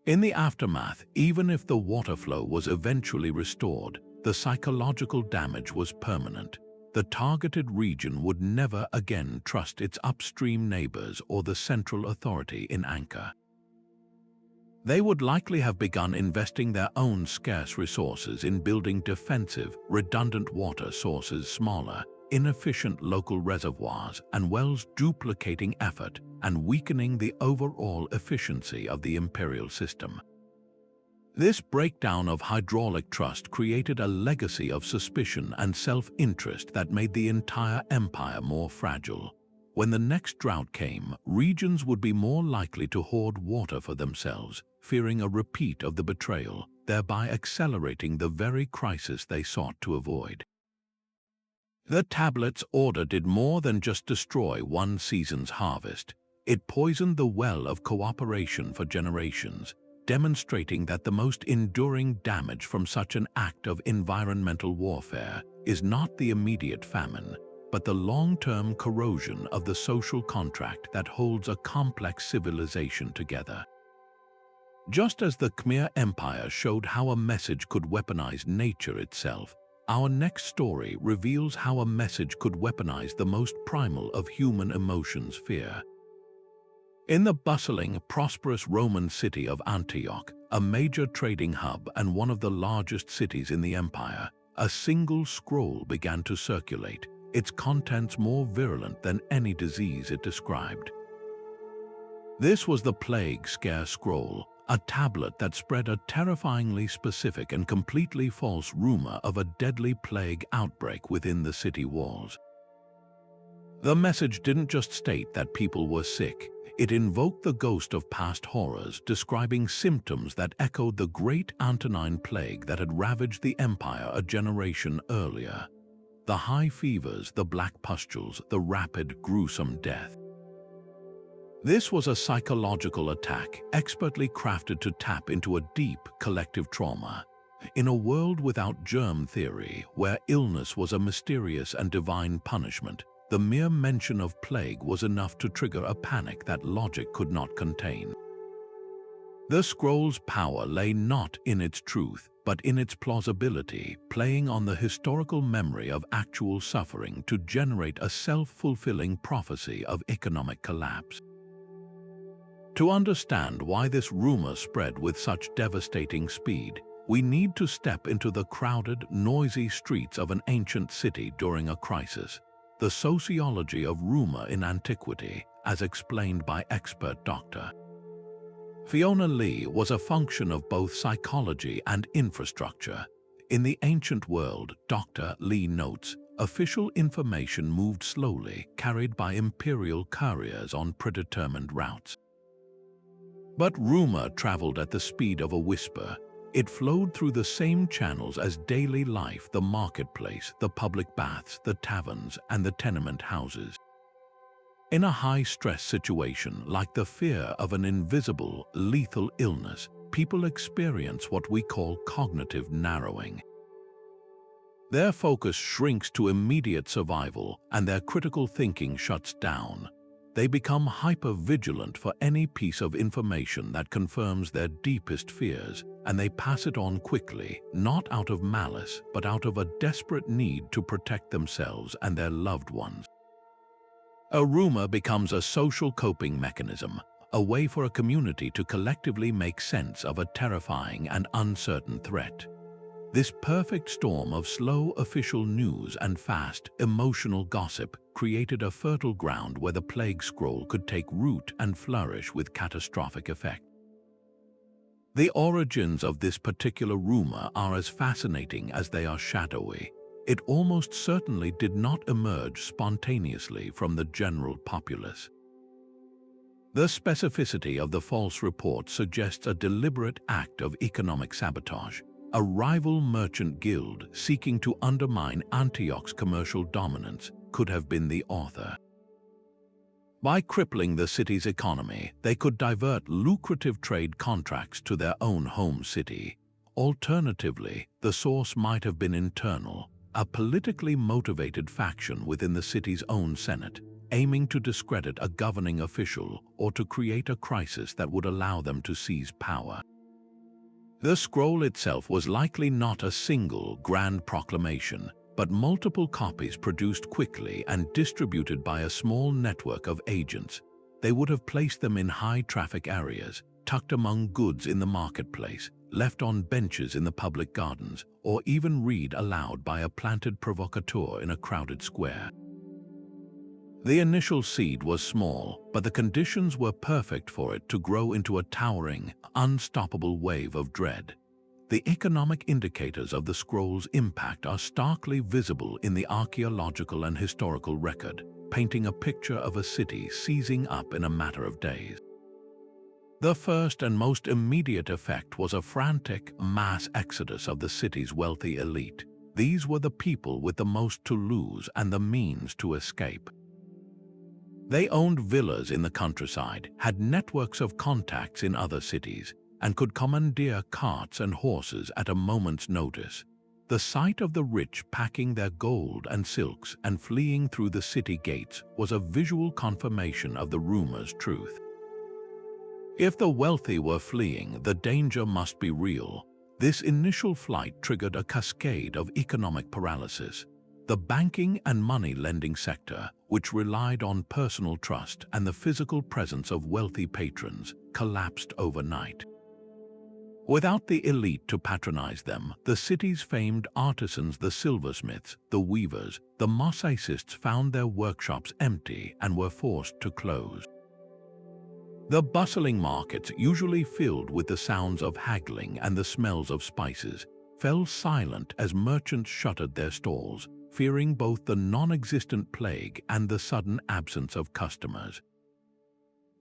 In the aftermath, even if the water flow was eventually restored, the psychological damage was permanent. The targeted region would never again trust its upstream neighbors or the central authority in Ankara. They would likely have begun investing their own scarce resources in building defensive, redundant water sources, smaller, inefficient local reservoirs and wells, duplicating effort and weakening the overall efficiency of the imperial system. This breakdown of hydraulic trust created a legacy of suspicion and self-interest that made the entire empire more fragile. When the next drought came, regions would be more likely to hoard water for themselves, fearing a repeat of the betrayal, thereby accelerating the very crisis they sought to avoid. The tablet's order did more than just destroy one season's harvest. It poisoned the well of cooperation for generations, demonstrating that the most enduring damage from such an act of environmental warfare is not the immediate famine, but the long-term corrosion of the social contract that holds a complex civilization together. Just as the Khmer Empire showed how a message could weaponize nature itself, our next story reveals how a message could weaponize the most primal of human emotions, fear. In the bustling, prosperous Roman city of Antioch, a major trading hub and one of the largest cities in the empire, a single scroll began to circulate, its contents more virulent than any disease it described. This was the Plague Scare Scroll, a tablet that spread a terrifyingly specific and completely false rumor of a deadly plague outbreak within the city walls. The message didn't just state that people were sick, it invoked the ghost of past horrors, describing symptoms that echoed the great Antonine plague that had ravaged the empire a generation earlier. The high fevers, the black pustules, the rapid, gruesome death. This was a psychological attack, expertly crafted to tap into a deep collective trauma. In a world without germ theory, where illness was a mysterious and divine punishment, the mere mention of plague was enough to trigger a panic that logic could not contain. The scroll's power lay not in its truth, but in its plausibility, playing on the historical memory of actual suffering to generate a self-fulfilling prophecy of economic collapse. To understand why this rumor spread with such devastating speed, we need to step into the crowded, noisy streets of an ancient city during a crisis. The sociology of rumor in antiquity, as explained by expert Dr. Fiona Lee, was a function of both psychology and infrastructure. In the ancient world, Dr. Lee notes, official information moved slowly, carried by imperial couriers on predetermined routes. But rumor traveled at the speed of a whisper. It flowed through the same channels as daily life, the marketplace, the public baths, the taverns, and the tenement houses. In a high-stress situation like the fear of an invisible, lethal illness, people experience what we call cognitive narrowing. Their focus shrinks to immediate survival, and their critical thinking shuts down. They become hyper-vigilant for any piece of information that confirms their deepest fears, and they pass it on quickly, not out of malice, but out of a desperate need to protect themselves and their loved ones. A rumor becomes a social coping mechanism, a way for a community to collectively make sense of a terrifying and uncertain threat. This perfect storm of slow official news and fast, emotional gossip created a fertile ground where the plague scroll could take root and flourish with catastrophic effect. The origins of this particular rumor are as fascinating as they are shadowy. It almost certainly did not emerge spontaneously from the general populace. The specificity of the false report suggests a deliberate act of economic sabotage. A rival merchant guild seeking to undermine Antioch's commercial dominance could have been the author. By crippling the city's economy, they could divert lucrative trade contracts to their own home city. Alternatively, the source might have been internal, a politically motivated faction within the city's own senate, aiming to discredit a governing official or to create a crisis that would allow them to seize power. The scroll itself was likely not a single grand proclamation, but multiple copies produced quickly and distributed by a small network of agents. They would have placed them in high-traffic areas, tucked among goods in the marketplace, left on benches in the public gardens, or even read aloud by a planted provocateur in a crowded square. The initial seed was small, but the conditions were perfect for it to grow into a towering, unstoppable wave of dread. The economic indicators of the scroll's impact are starkly visible in the archaeological and historical record, painting a picture of a city seizing up in a matter of days. The first and most immediate effect was a frantic, mass exodus of the city's wealthy elite. These were the people with the most to lose and the means to escape. They owned villas in the countryside, had networks of contacts in other cities, and could commandeer carts and horses at a moment's notice. The sight of the rich packing their gold and silks and fleeing through the city gates was a visual confirmation of the rumor's truth. If the wealthy were fleeing, the danger must be real. This initial flight triggered a cascade of economic paralysis. The banking and money-lending sector, which relied on personal trust and the physical presence of wealthy patrons, collapsed overnight. Without the elite to patronize them, the city's famed artisans, the silversmiths, the weavers, the mosaicists, found their workshops empty and were forced to close. The bustling markets, usually filled with the sounds of haggling and the smells of spices, fell silent as merchants shuttered their stalls, fearing both the non-existent plague and the sudden absence of customers.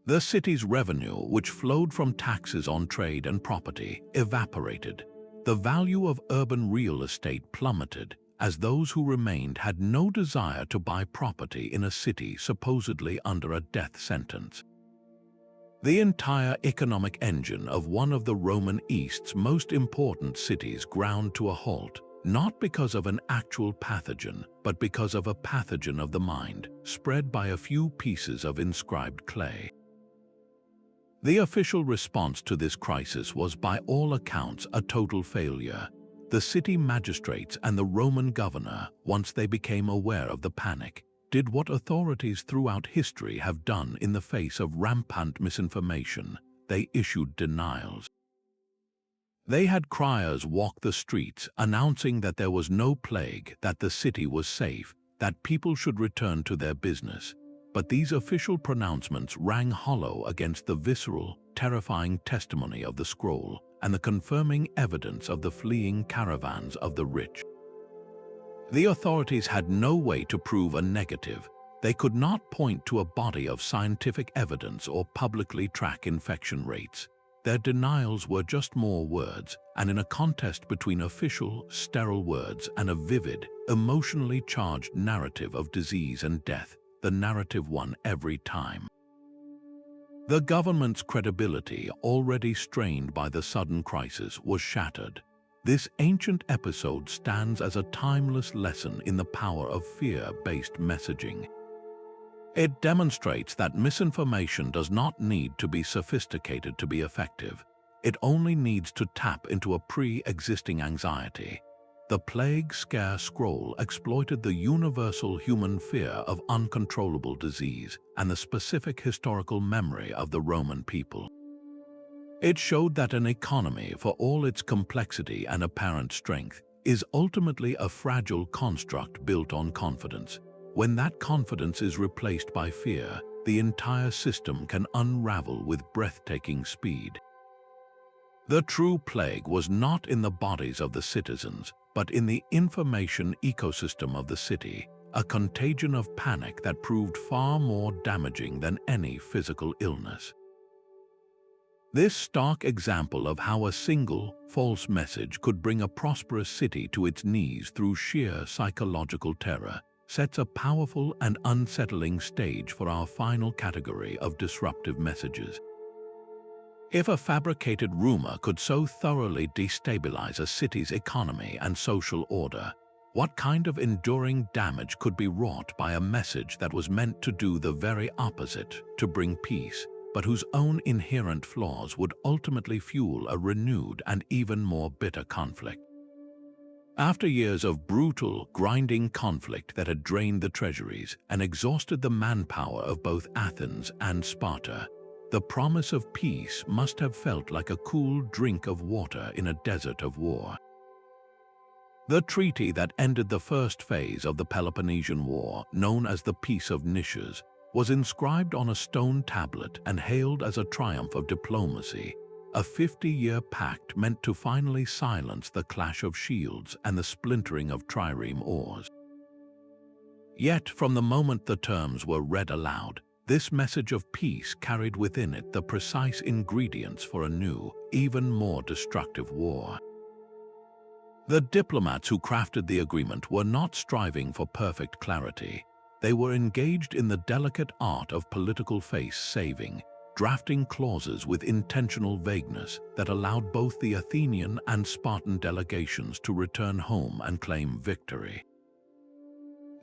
The city's revenue, which flowed from taxes on trade and property, evaporated. The value of urban real estate plummeted, as those who remained had no desire to buy property in a city supposedly under a death sentence. The entire economic engine of one of the Roman East's most important cities ground to a halt, not because of an actual pathogen, but because of a pathogen of the mind, spread by a few pieces of inscribed clay. The official response to this crisis was by all accounts a total failure. The city magistrates and the Roman governor, once they became aware of the panic, did what authorities throughout history have done in the face of rampant misinformation. They issued denials. They had criers walk the streets announcing that there was no plague, that the city was safe, that people should return to their business. But these official pronouncements rang hollow against the visceral, terrifying testimony of the scroll and the confirming evidence of the fleeing caravans of the rich. The authorities had no way to prove a negative. They could not point to a body of scientific evidence or publicly track infection rates. Their denials were just more words, and in a contest between official, sterile words and a vivid, emotionally charged narrative of disease and death, the narrative won every time. The government's credibility, already strained by the sudden crisis, was shattered. This ancient episode stands as a timeless lesson in the power of fear-based messaging. It demonstrates that misinformation does not need to be sophisticated to be effective. It only needs to tap into a pre-existing anxiety. The Plague Scare Scroll exploited the universal human fear of uncontrollable disease and the specific historical memory of the Roman people. It showed that an economy, for all its complexity and apparent strength, is ultimately a fragile construct built on confidence. When that confidence is replaced by fear, the entire system can unravel with breathtaking speed. The true plague was not in the bodies of the citizens, but in the information ecosystem of the city, a contagion of panic that proved far more damaging than any physical illness. This stark example of how a single, false message could bring a prosperous city to its knees through sheer psychological terror sets a powerful and unsettling stage for our final category of disruptive messages. If a fabricated rumor could so thoroughly destabilize a city's economy and social order, what kind of enduring damage could be wrought by a message that was meant to do the very opposite, to bring peace, but whose own inherent flaws would ultimately fuel a renewed and even more bitter conflict? After years of brutal, grinding conflict that had drained the treasuries and exhausted the manpower of both Athens and Sparta, the promise of peace must have felt like a cool drink of water in a desert of war. The treaty that ended the first phase of the Peloponnesian War, known as the Peace of Nissus, was inscribed on a stone tablet and hailed as a triumph of diplomacy, a 50-year pact meant to finally silence the clash of shields and the splintering of trireme oars. Yet, from the moment the terms were read aloud, this message of peace carried within it the precise ingredients for a new, even more destructive war. The diplomats who crafted the agreement were not striving for perfect clarity. They were engaged in the delicate art of political face-saving, drafting clauses with intentional vagueness that allowed both the Athenian and Spartan delegations to return home and claim victory.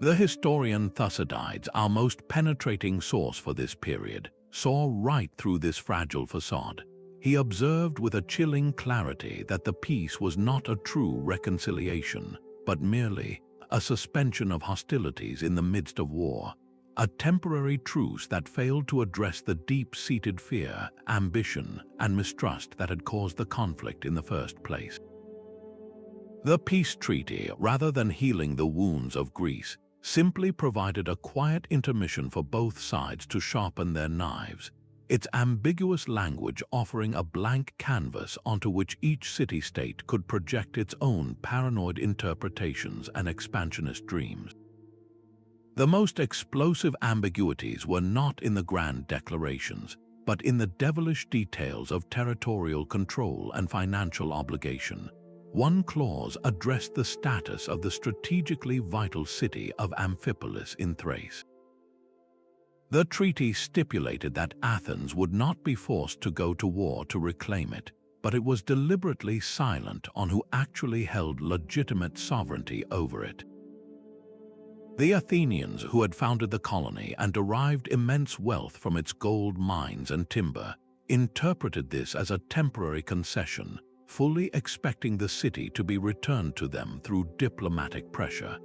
The historian Thucydides, our most penetrating source for this period, saw right through this fragile facade. He observed with a chilling clarity that the peace was not a true reconciliation, but merely a suspension of hostilities in the midst of war, a temporary truce that failed to address the deep-seated fear, ambition, and mistrust that had caused the conflict in the first place. The peace treaty, rather than healing the wounds of Greece, simply provided a quiet intermission for both sides to sharpen their knives, its ambiguous language offering a blank canvas onto which each city-state could project its own paranoid interpretations and expansionist dreams. The most explosive ambiguities were not in the grand declarations, but in the devilish details of territorial control and financial obligation. One clause addressed the status of the strategically vital city of Amphipolis in Thrace. The treaty stipulated that Athens would not be forced to go to war to reclaim it, but it was deliberately silent on who actually held legitimate sovereignty over it. The Athenians, who had founded the colony and derived immense wealth from its gold mines and timber, interpreted this as a temporary concession, fully expecting the city to be returned to them through diplomatic pressure.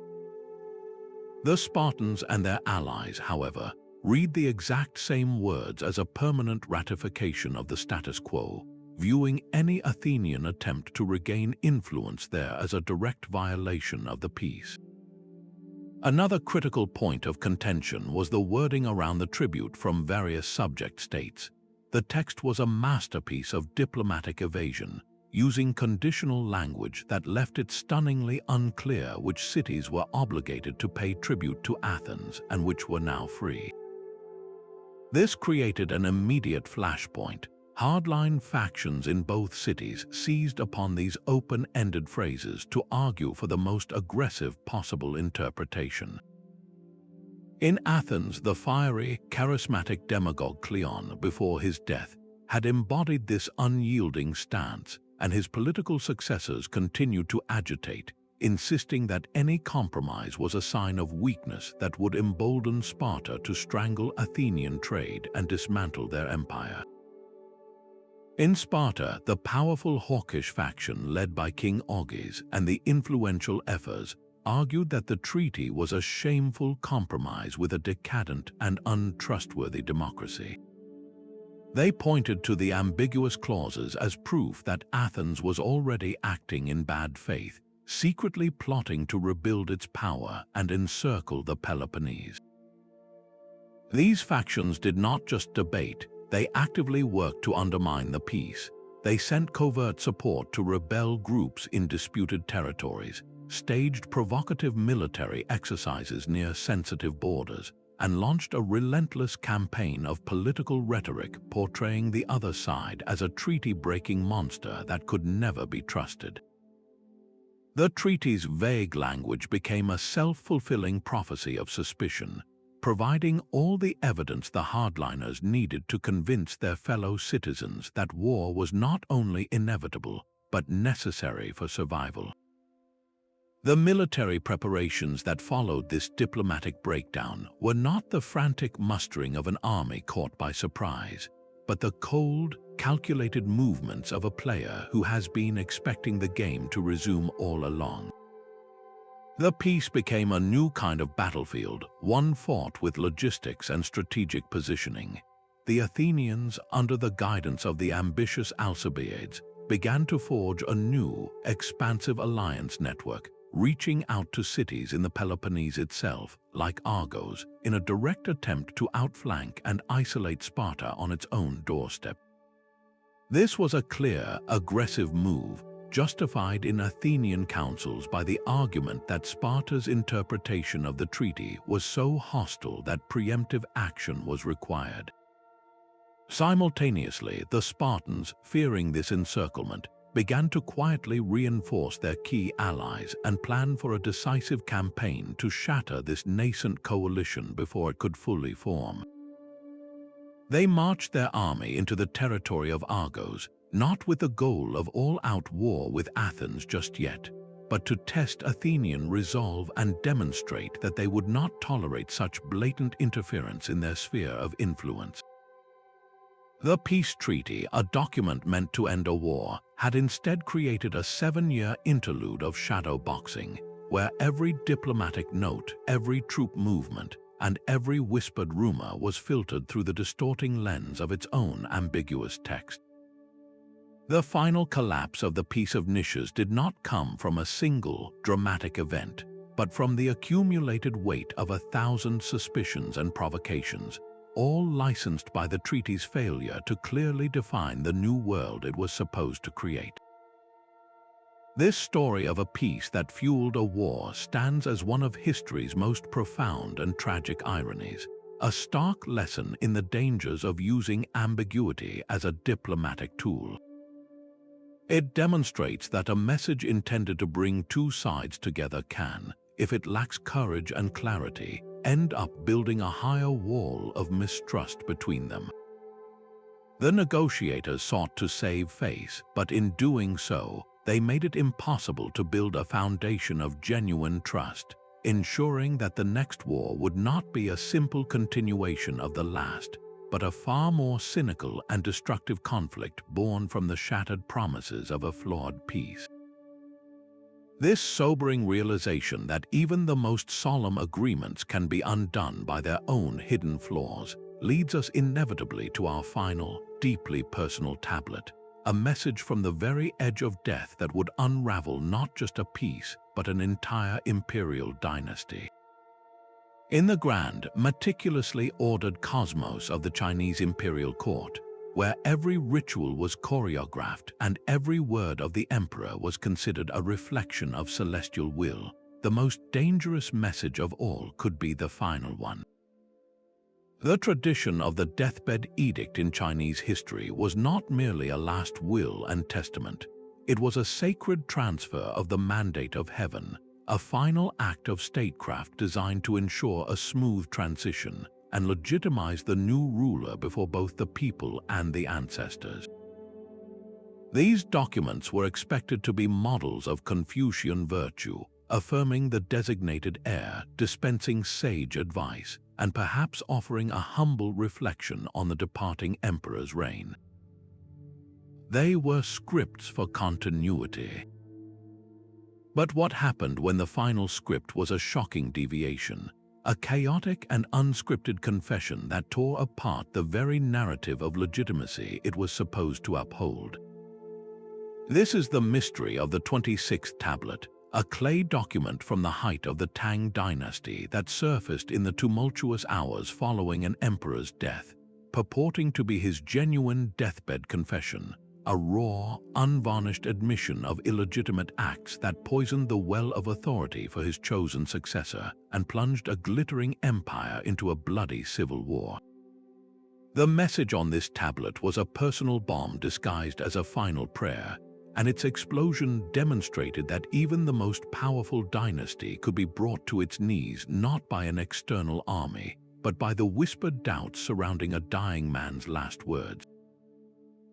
The Spartans and their allies, however, read the exact same words as a permanent ratification of the status quo, viewing any Athenian attempt to regain influence there as a direct violation of the peace. Another critical point of contention was the wording around the tribute from various subject states. The text was a masterpiece of diplomatic evasion, using conditional language that left it stunningly unclear which cities were obligated to pay tribute to Athens and which were now free. This created an immediate flashpoint. Hardline factions in both cities seized upon these open-ended phrases to argue for the most aggressive possible interpretation. In Athens, the fiery, charismatic demagogue Cleon, before his death, had embodied this unyielding stance, and his political successors continued to agitate, insisting that any compromise was a sign of weakness that would embolden Sparta to strangle Athenian trade and dismantle their empire. In Sparta, the powerful hawkish faction led by King Augeas and the influential Ephors argued that the treaty was a shameful compromise with a decadent and untrustworthy democracy. They pointed to the ambiguous clauses as proof that Athens was already acting in bad faith, secretly plotting to rebuild its power and encircle the Peloponnese. These factions did not just debate, they actively worked to undermine the peace. They sent covert support to rebel groups in disputed territories, staged provocative military exercises near sensitive borders, and launched a relentless campaign of political rhetoric portraying the other side as a treaty-breaking monster that could never be trusted. The treaty's vague language became a self-fulfilling prophecy of suspicion, providing all the evidence the hardliners needed to convince their fellow citizens that war was not only inevitable, but necessary for survival. The military preparations that followed this diplomatic breakdown were not the frantic mustering of an army caught by surprise, but the cold, calculated movements of a player who has been expecting the game to resume all along. The peace became a new kind of battlefield, one fought with logistics and strategic positioning. The Athenians, under the guidance of the ambitious Alcibiades, began to forge a new, expansive alliance network, reaching out to cities in the Peloponnese itself, like Argos, in a direct attempt to outflank and isolate Sparta on its own doorstep. This was a clear, aggressive move, justified in Athenian councils by the argument that Sparta's interpretation of the treaty was so hostile that preemptive action was required. Simultaneously, the Spartans, fearing this encirclement, began to quietly reinforce their key allies and plan for a decisive campaign to shatter this nascent coalition before it could fully form. They marched their army into the territory of Argos, not with the goal of all-out war with Athens just yet, but to test Athenian resolve and demonstrate that they would not tolerate such blatant interference in their sphere of influence. The peace treaty, a document meant to end a war, had instead created a 7-year interlude of shadow boxing, where every diplomatic note, every troop movement, and every whispered rumor was filtered through the distorting lens of its own ambiguous text. The final collapse of the Peace of Niches did not come from a single, dramatic event, but from the accumulated weight of 1,000 suspicions and provocations, all licensed by the treaty's failure to clearly define the new world it was supposed to create. This story of a peace that fueled a war stands as one of history's most profound and tragic ironies, a stark lesson in the dangers of using ambiguity as a diplomatic tool. It demonstrates that a message intended to bring two sides together can, if it lacks courage and clarity, end up building a higher wall of mistrust between them. The negotiators sought to save face, but in doing so, they made it impossible to build a foundation of genuine trust, ensuring that the next war would not be a simple continuation of the last, but a far more cynical and destructive conflict born from the shattered promises of a flawed peace. This sobering realization that even the most solemn agreements can be undone by their own hidden flaws leads us inevitably to our final, deeply personal tablet, a message from the very edge of death that would unravel not just a peace, but an entire imperial dynasty. In the grand, meticulously ordered cosmos of the Chinese imperial court, where every ritual was choreographed and every word of the emperor was considered a reflection of celestial will, the most dangerous message of all could be the final one. The tradition of the deathbed edict in Chinese history was not merely a last will and testament. It was a sacred transfer of the mandate of heaven, a final act of statecraft designed to ensure a smooth transition and legitimize the new ruler before both the people and the ancestors. These documents were expected to be models of Confucian virtue, affirming the designated heir, dispensing sage advice, and perhaps offering a humble reflection on the departing emperor's reign. They were scripts for continuity. But what happened when the final script was a shocking deviation? A chaotic and unscripted confession that tore apart the very narrative of legitimacy it was supposed to uphold. This is the mystery of the 26th tablet, a clay document from the height of the Tang dynasty that surfaced in the tumultuous hours following an emperor's death, purporting to be his genuine deathbed confession, a raw, unvarnished admission of illegitimate acts that poisoned the well of authority for his chosen successor and plunged a glittering empire into a bloody civil war. The message on this tablet was a personal bomb disguised as a final prayer, and its explosion demonstrated that even the most powerful dynasty could be brought to its knees not by an external army, but by the whispered doubts surrounding a dying man's last words.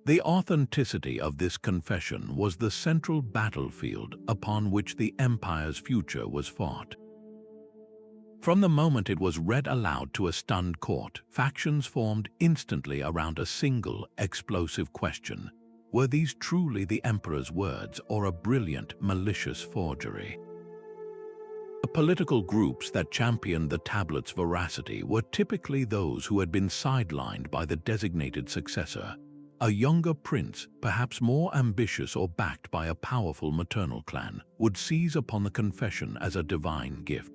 The authenticity of this confession was the central battlefield upon which the empire's future was fought. From the moment it was read aloud to a stunned court, factions formed instantly around a single, explosive question: were these truly the emperor's words or a brilliant, malicious forgery? The political groups that championed the tablet's veracity were typically those who had been sidelined by the designated successor. A younger prince, perhaps more ambitious or backed by a powerful maternal clan, would seize upon the confession as a divine gift.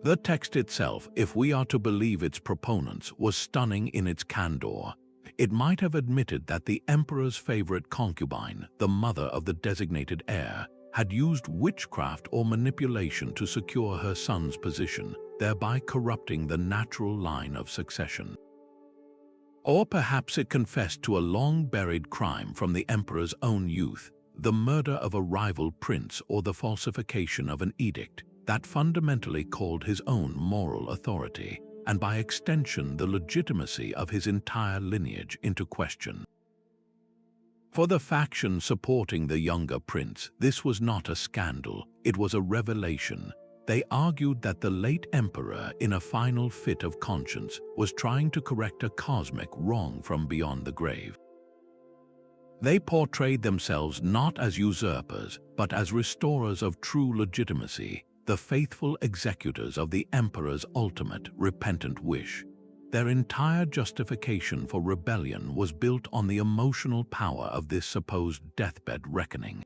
The text itself, if we are to believe its proponents, was stunning in its candor. It might have admitted that the emperor's favorite concubine, the mother of the designated heir, had used witchcraft or manipulation to secure her son's position, thereby corrupting the natural line of succession. Or perhaps it confessed to a long-buried crime from the emperor's own youth, the murder of a rival prince or the falsification of an edict that fundamentally called his own moral authority, and by extension the legitimacy of his entire lineage into question. For the faction supporting the younger prince, this was not a scandal, it was a revelation. They argued that the late emperor, in a final fit of conscience, was trying to correct a cosmic wrong from beyond the grave. They portrayed themselves not as usurpers, but as restorers of true legitimacy, the faithful executors of the emperor's ultimate, repentant wish. Their entire justification for rebellion was built on the emotional power of this supposed deathbed reckoning.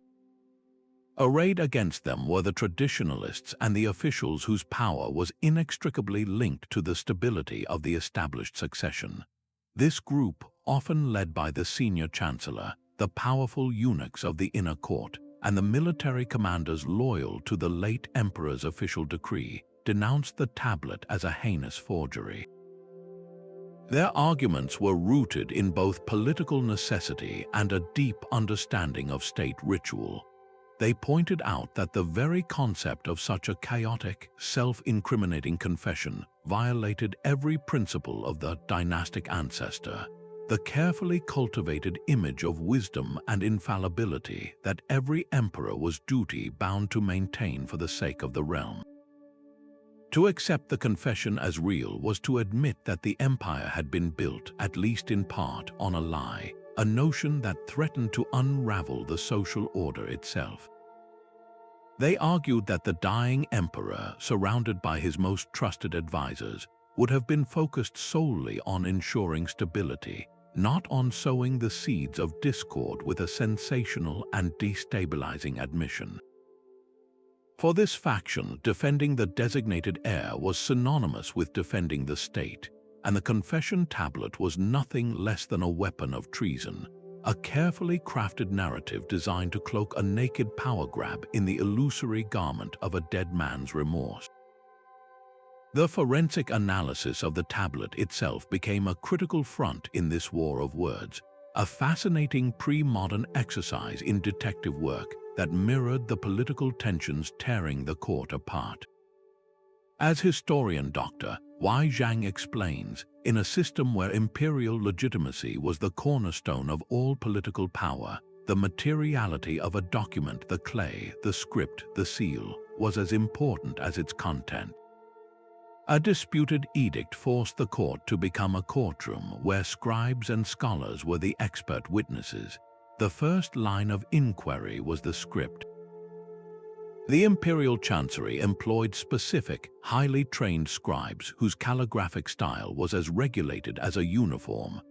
Arrayed against them were the traditionalists and the officials whose power was inextricably linked to the stability of the established succession. This group, often led by the senior chancellor, the powerful eunuchs of the inner court, and the military commanders loyal to the late emperor's official decree, denounced the tablet as a heinous forgery. Their arguments were rooted in both political necessity and a deep understanding of state ritual. They pointed out that the very concept of such a chaotic, self-incriminating confession violated every principle of the dynastic ancestor, the carefully cultivated image of wisdom and infallibility that every emperor was duty-bound to maintain for the sake of the realm. To accept the confession as real was to admit that the empire had been built, at least in part, on a lie, a notion that threatened to unravel the social order itself. They argued that the dying emperor, surrounded by his most trusted advisors, would have been focused solely on ensuring stability, not on sowing the seeds of discord with a sensational and destabilizing admission. For this faction, defending the designated heir was synonymous with defending the state, and the confession tablet was nothing less than a weapon of treason, a carefully crafted narrative designed to cloak a naked power grab in the illusory garment of a dead man's remorse. The forensic analysis of the tablet itself became a critical front in this war of words, a fascinating pre-modern exercise in detective work that mirrored the political tensions tearing the court apart. As historian Dr. Y. Zhang explains, in a system where imperial legitimacy was the cornerstone of all political power, the materiality of a document, the clay, the script, the seal, was as important as its content. A disputed edict forced the court to become a courtroom where scribes and scholars were the expert witnesses. The first line of inquiry was the script. The imperial chancery employed specific, highly trained scribes whose calligraphic style was as regulated as a uniform.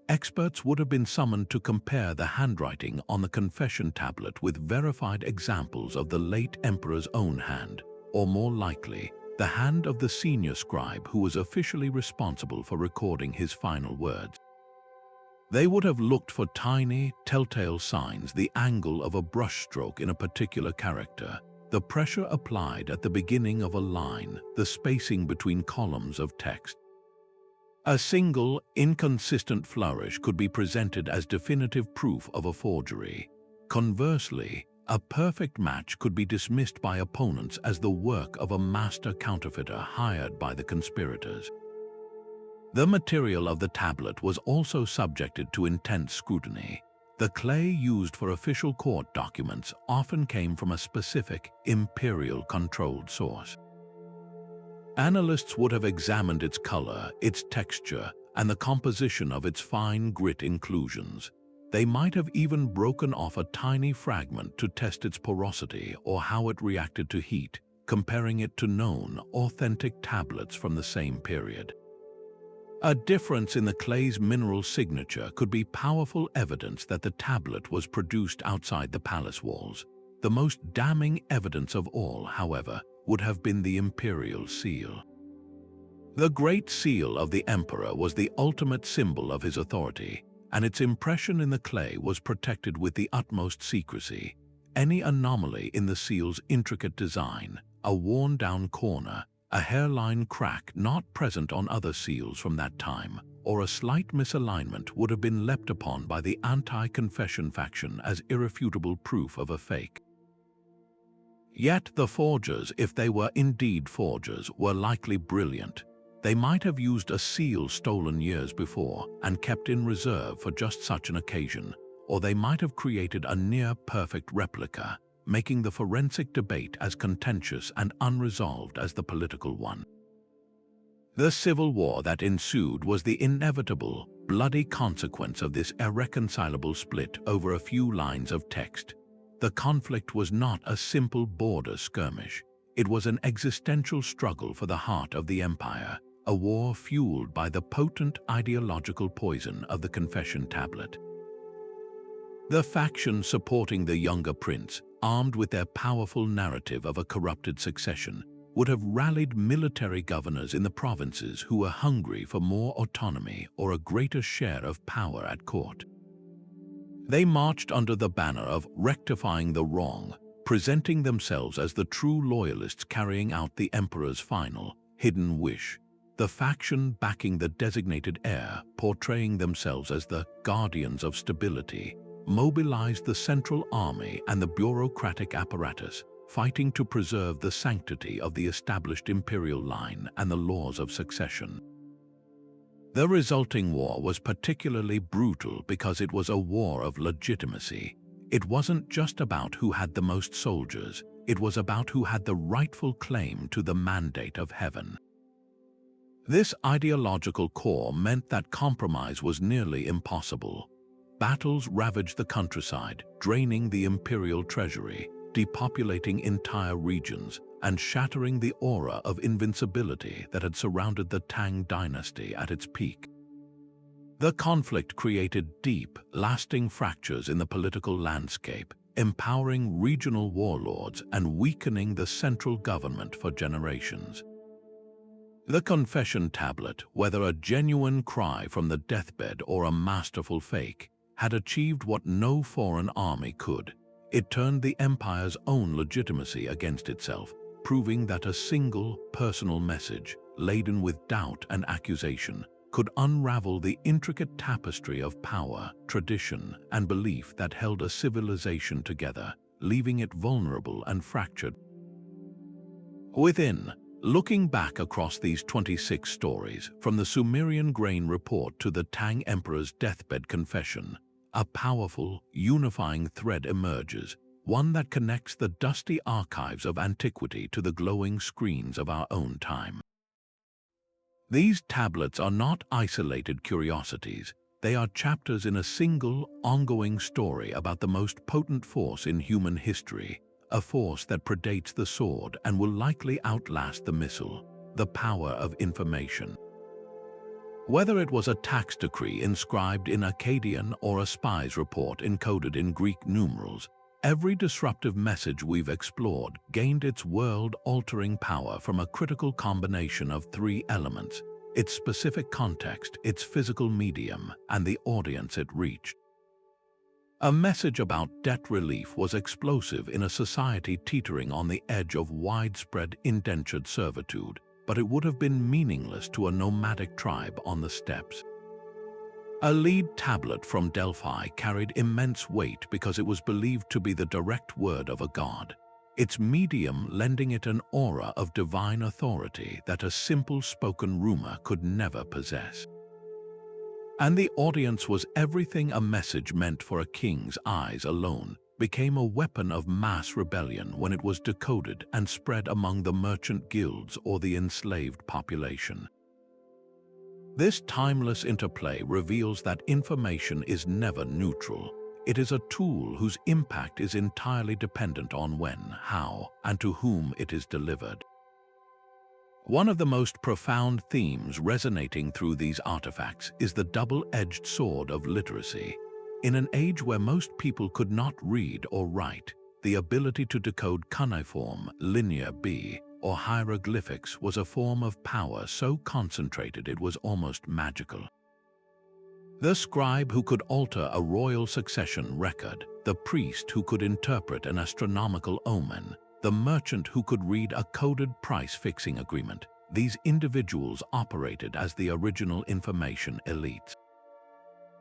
Experts would have been summoned to compare the handwriting on the confession tablet with verified examples of the late emperor's own hand, or more likely, the hand of the senior scribe who was officially responsible for recording his final words. They would have looked for tiny, telltale signs, the angle of a brushstroke in a particular character, the pressure applied at the beginning of a line, the spacing between columns of text. A single, inconsistent flourish could be presented as definitive proof of a forgery. Conversely, a perfect match could be dismissed by opponents as the work of a master counterfeiter hired by the conspirators. The material of the tablet was also subjected to intense scrutiny. The clay used for official court documents often came from a specific, imperial-controlled source. Analysts would have examined its color, its texture, and the composition of its fine grit inclusions. They might have even broken off a tiny fragment to test its porosity or how it reacted to heat, comparing it to known, authentic tablets from the same period. A difference in the clay's mineral signature could be powerful evidence that the tablet was produced outside the palace walls. The most damning evidence of all, however, would have been the imperial seal. The Great Seal of the Emperor was the ultimate symbol of his authority, and its impression in the clay was protected with the utmost secrecy. Any anomaly in the seal's intricate design, a worn-down corner, a hairline crack not present on other seals from that time, or a slight misalignment would have been leapt upon by the anti-confession faction as irrefutable proof of a fake. Yet the forgers, if they were indeed forgers, were likely brilliant. They might have used a seal stolen years before and kept in reserve for just such an occasion, or they might have created a near-perfect replica, making the forensic debate as contentious and unresolved as the political one. The civil war that ensued was the inevitable, bloody consequence of this irreconcilable split over a few lines of text. The conflict was not a simple border skirmish. It was an existential struggle for the heart of the empire, a war fueled by the potent ideological poison of the Confession Tablet. The faction supporting the younger prince, armed with their powerful narrative of a corrupted succession, would have rallied military governors in the provinces who were hungry for more autonomy or a greater share of power at court. They marched under the banner of rectifying the wrong, presenting themselves as the true loyalists carrying out the emperor's final, hidden wish. The faction backing the designated heir, portraying themselves as the guardians of stability, mobilized the central army and the bureaucratic apparatus, fighting to preserve the sanctity of the established imperial line and the laws of succession. The resulting war was particularly brutal because it was a war of legitimacy. It wasn't just about who had the most soldiers, it was about who had the rightful claim to the mandate of heaven. This ideological core meant that compromise was nearly impossible. Battles ravaged the countryside, draining the imperial treasury, depopulating entire regions, and shattering the aura of invincibility that had surrounded the Tang dynasty at its peak. The conflict created deep, lasting fractures in the political landscape, empowering regional warlords and weakening the central government for generations. The Confession Tablet, whether a genuine cry from the deathbed or a masterful fake, had achieved what no foreign army could. It turned the empire's own legitimacy against itself, proving that a single, personal message, laden with doubt and accusation, could unravel the intricate tapestry of power, tradition, and belief that held a civilization together, leaving it vulnerable and fractured. Within, looking back across these 26 stories, from the Sumerian grain report to the Tang Emperor's deathbed confession, a powerful, unifying thread emerges, one that connects the dusty archives of antiquity to the glowing screens of our own time. These tablets are not isolated curiosities. They are chapters in a single, ongoing story about the most potent force in human history, a force that predates the sword and will likely outlast the missile, the power of information. Whether it was a tax decree inscribed in Akkadian or a spy's report encoded in Greek numerals, every disruptive message we've explored gained its world-altering power from a critical combination of three elements: its specific context, its physical medium, and the audience it reached. A message about debt relief was explosive in a society teetering on the edge of widespread indentured servitude, but it would have been meaningless to a nomadic tribe on the steppes. A lead tablet from Delphi carried immense weight because it was believed to be the direct word of a god, its medium lending it an aura of divine authority that a simple spoken rumor could never possess. And the audience was everything a message meant for a king's eyes alone became a weapon of mass rebellion when it was decoded and spread among the merchant guilds or the enslaved population. This timeless interplay reveals that information is never neutral. It is a tool whose impact is entirely dependent on when, how, and to whom it is delivered. One of the most profound themes resonating through these artifacts is the double-edged sword of literacy. In an age where most people could not read or write, the ability to decode cuneiform, linear B, or hieroglyphics was a form of power so concentrated it was almost magical. The scribe who could alter a royal succession record, the priest who could interpret an astronomical omen, the merchant who could read a coded price-fixing agreement, these individuals operated as the original information elites.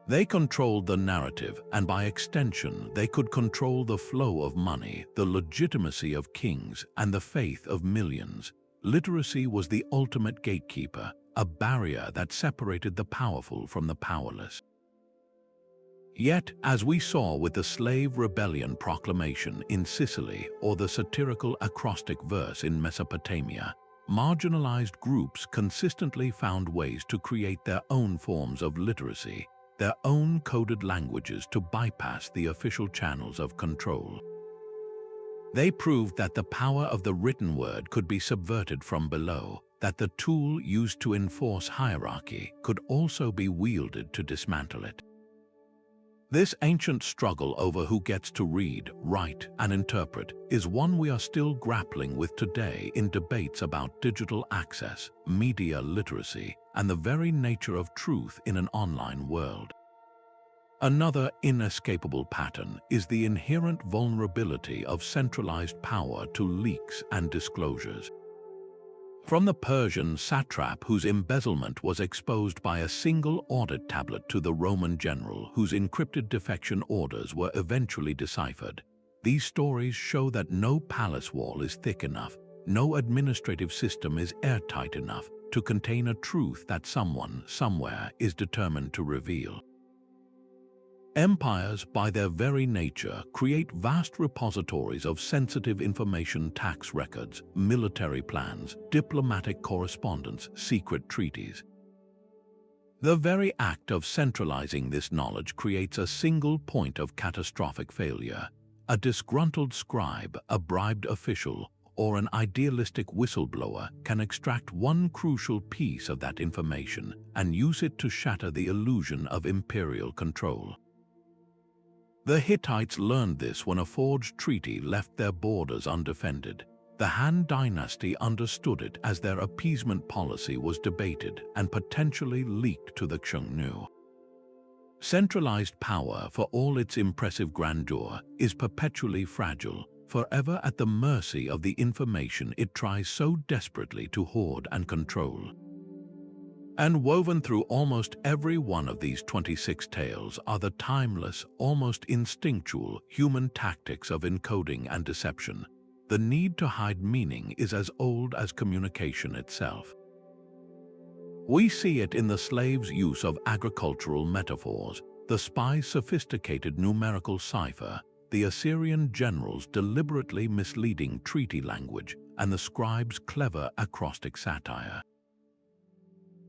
They controlled the narrative, and by extension, they could control the flow of money, the legitimacy of kings, and the faith of millions. Literacy was the ultimate gatekeeper, a barrier that separated the powerful from the powerless. Yet, as we saw with the slave rebellion proclamation in Sicily or the satirical acrostic verse in Mesopotamia, marginalized groups consistently found ways to create their own forms of literacy, their own coded languages to bypass the official channels of control. They proved that the power of the written word could be subverted from below, that the tool used to enforce hierarchy could also be wielded to dismantle it. This ancient struggle over who gets to read, write, and interpret is one we are still grappling with today in debates about digital access, media literacy, and the very nature of truth in an online world. Another inescapable pattern is the inherent vulnerability of centralized power to leaks and disclosures. From the Persian satrap whose embezzlement was exposed by a single audit tablet to the Roman general whose encrypted defection orders were eventually deciphered, these stories show that no palace wall is thick enough, no administrative system is airtight enough to contain a truth that someone, somewhere, is determined to reveal. Empires, by their very nature, create vast repositories of sensitive information, tax records, military plans, diplomatic correspondence, secret treaties. The very act of centralizing this knowledge creates a single point of catastrophic failure. A disgruntled scribe, a bribed official, or an idealistic whistleblower can extract one crucial piece of that information and use it to shatter the illusion of imperial control. The Hittites learned this when a forged treaty left their borders undefended. The Han dynasty understood it as their appeasement policy was debated and potentially leaked to the Khung-Nu. Centralized power, for all its impressive grandeur, is perpetually fragile, forever at the mercy of the information it tries so desperately to hoard and control. And woven through almost every one of these 26 tales are the timeless, almost instinctual human tactics of encoding and deception. The need to hide meaning is as old as communication itself. We see it in the slave's use of agricultural metaphors, the spy's sophisticated numerical cipher, the Assyrian general's deliberately misleading treaty language, and the scribe's clever acrostic satire.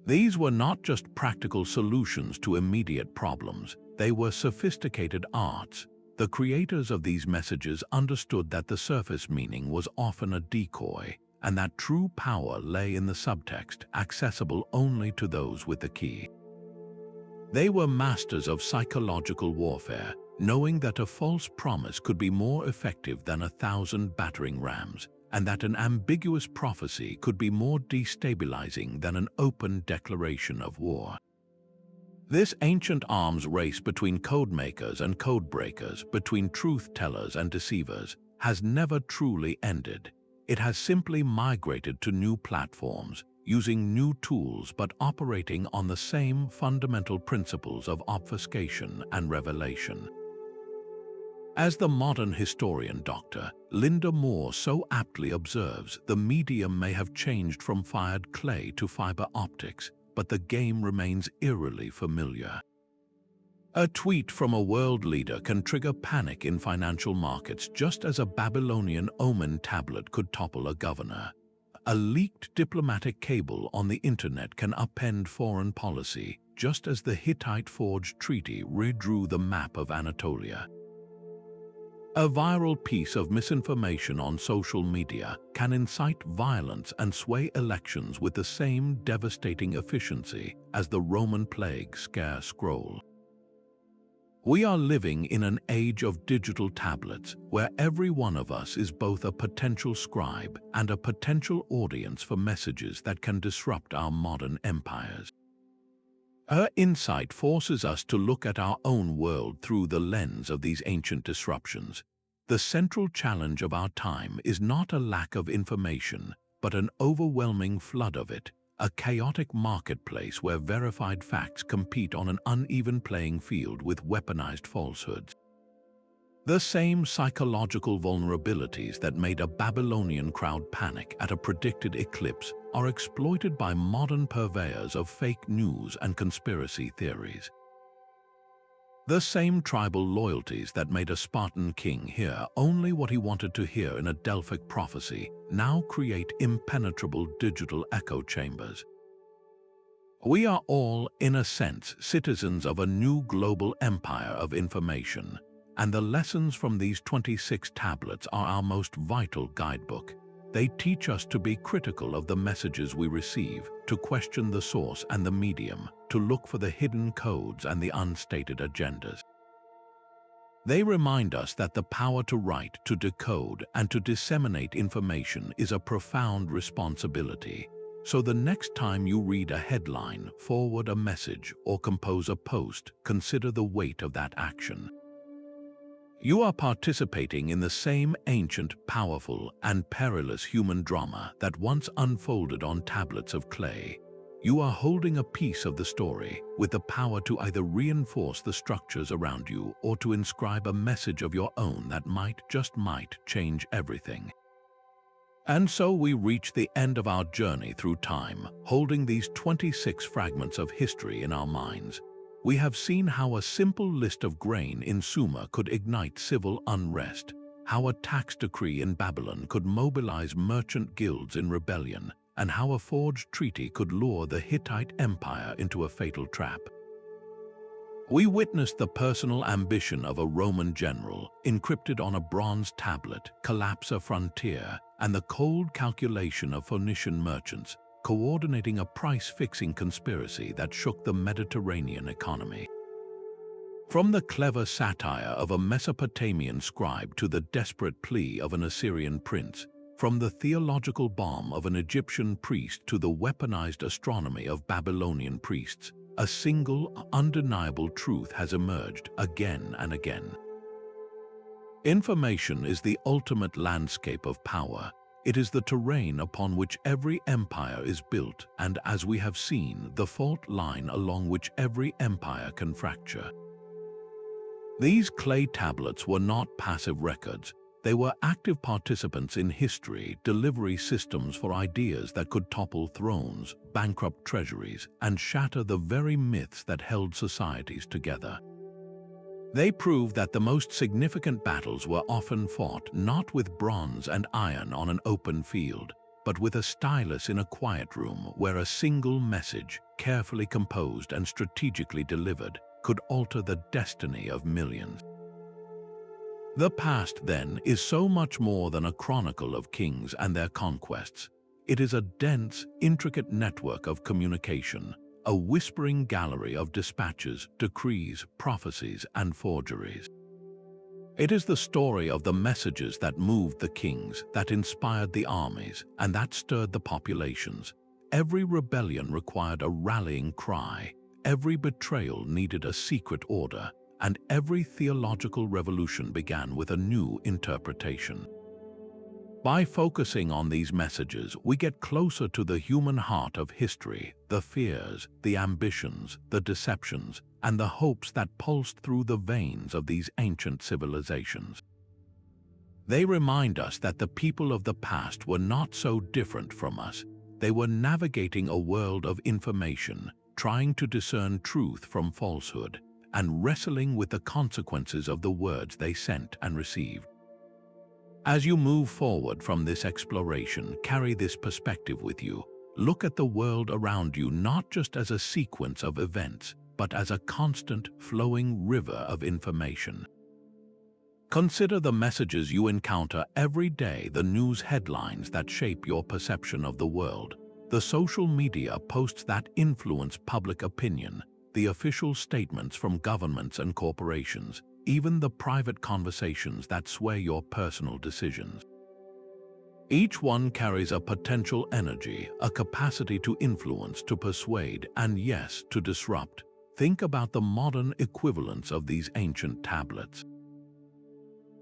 These were not just practical solutions to immediate problems, they were sophisticated arts. The creators of these messages understood that the surface meaning was often a decoy, and that true power lay in the subtext, accessible only to those with the key. They were masters of psychological warfare, knowing that a false promise could be more effective than 1,000 battering rams, and that an ambiguous prophecy could be more destabilizing than an open declaration of war. This ancient arms race between codemakers and codebreakers, between truth-tellers and deceivers, has never truly ended. It has simply migrated to new platforms, using new tools but operating on the same fundamental principles of obfuscation and revelation. As the modern historian Dr. Linda Moore so aptly observes, the medium may have changed from fired clay to fiber optics, but the game remains eerily familiar. A tweet from a world leader can trigger panic in financial markets just as a Babylonian Omen tablet could topple a governor. A leaked diplomatic cable on the internet can upend foreign policy, just as the Hittite forged treaty redrew the map of Anatolia. A viral piece of misinformation on social media can incite violence and sway elections with the same devastating efficiency as the Roman plague scare scroll. We are living in an age of digital tablets where every one of us is both a potential scribe and a potential audience for messages that can disrupt our modern empires. Her insight forces us to look at our own world through the lens of these ancient disruptions. The central challenge of our time is not a lack of information, but an overwhelming flood of it, a chaotic marketplace where verified facts compete on an uneven playing field with weaponized falsehoods. The same psychological vulnerabilities that made a Babylonian crowd panic at a predicted eclipse are exploited by modern purveyors of fake news and conspiracy theories. The same tribal loyalties that made a Spartan king hear only what he wanted to hear in a Delphic prophecy now create impenetrable digital echo chambers. We are all, in a sense, citizens of a new global empire of information, and the lessons from these 26 tablets are our most vital guidebook. They teach us to be critical of the messages we receive, to question the source and the medium, to look for the hidden codes and the unstated agendas. They remind us that the power to write, to decode, and to disseminate information is a profound responsibility. So the next time you read a headline, forward a message, or compose a post, consider the weight of that action. You are participating in the same ancient, powerful, and perilous human drama that once unfolded on tablets of clay. You are holding a piece of the story, with the power to either reinforce the structures around you or to inscribe a message of your own that might, just might, change everything. And so we reach the end of our journey through time, holding these 26 fragments of history in our minds. We have seen how a simple list of grain in Sumer could ignite civil unrest, how a tax decree in Babylon could mobilize merchant guilds in rebellion, and how a forged treaty could lure the Hittite Empire into a fatal trap. We witnessed the personal ambition of a Roman general, encrypted on a bronze tablet, collapse a frontier, and the cold calculation of Phoenician merchants, coordinating a price-fixing conspiracy that shook the Mediterranean economy. From the clever satire of a Mesopotamian scribe to the desperate plea of an Assyrian prince, from the theological bomb of an Egyptian priest to the weaponized astronomy of Babylonian priests, a single, undeniable truth has emerged again and again. Information is the ultimate landscape of power. It is the terrain upon which every empire is built, and as we have seen, the fault line along which every empire can fracture. These clay tablets were not passive records. They were active participants in history, delivery systems for ideas that could topple thrones, bankrupt treasuries, and shatter the very myths that held societies together. They prove that the most significant battles were often fought not with bronze and iron on an open field, but with a stylus in a quiet room where a single message, carefully composed and strategically delivered, could alter the destiny of millions. The past, then, is so much more than a chronicle of kings and their conquests. It is a dense, intricate network of communication, a whispering gallery of dispatches, decrees, prophecies, and forgeries. It is the story of the messages that moved the kings, that inspired the armies, and that stirred the populations. Every rebellion required a rallying cry, every betrayal needed a secret order, and every theological revolution began with a new interpretation. By focusing on these messages, we get closer to the human heart of history, the fears, the ambitions, the deceptions, and the hopes that pulsed through the veins of these ancient civilizations. They remind us that the people of the past were not so different from us. They were navigating a world of information, trying to discern truth from falsehood, and wrestling with the consequences of the words they sent and received. As you move forward from this exploration, carry this perspective with you. Look at the world around you not just as a sequence of events, but as a constant, flowing river of information. Consider the messages you encounter every day, the news headlines that shape your perception of the world, the social media posts that influence public opinion, the official statements from governments and corporations, even the private conversations that sway your personal decisions. Each one carries a potential energy, a capacity to influence, to persuade, and yes, to disrupt. Think about the modern equivalents of these ancient tablets.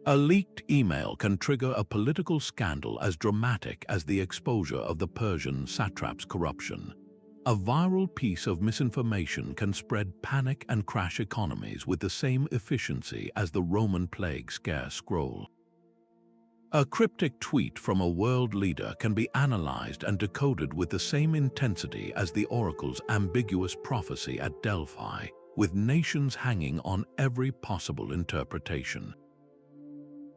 A leaked email can trigger a political scandal as dramatic as the exposure of the Persian satrap's corruption. A viral piece of misinformation can spread panic and crash economies with the same efficiency as the Roman plague scare scroll. A cryptic tweet from a world leader can be analyzed and decoded with the same intensity as the oracle's ambiguous prophecy at Delphi, with nations hanging on every possible interpretation.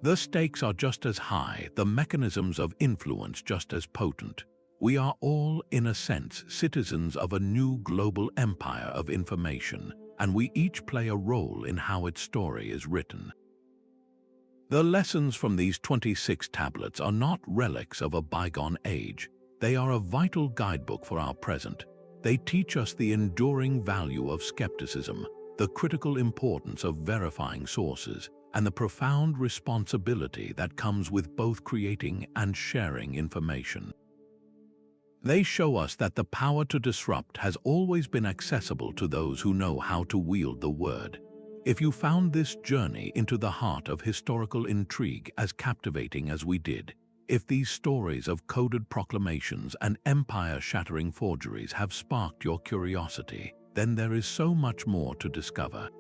The stakes are just as high, the mechanisms of influence just as potent. We are all, in a sense, citizens of a new global empire of information, and we each play a role in how its story is written. The lessons from these 26 tablets are not relics of a bygone age. They are a vital guidebook for our present. They teach us the enduring value of skepticism, the critical importance of verifying sources, and the profound responsibility that comes with both creating and sharing information. They show us that the power to disrupt has always been accessible to those who know how to wield the word. If you found this journey into the heart of historical intrigue as captivating as we did, if these stories of coded proclamations and empire-shattering forgeries have sparked your curiosity, then there is so much more to discover.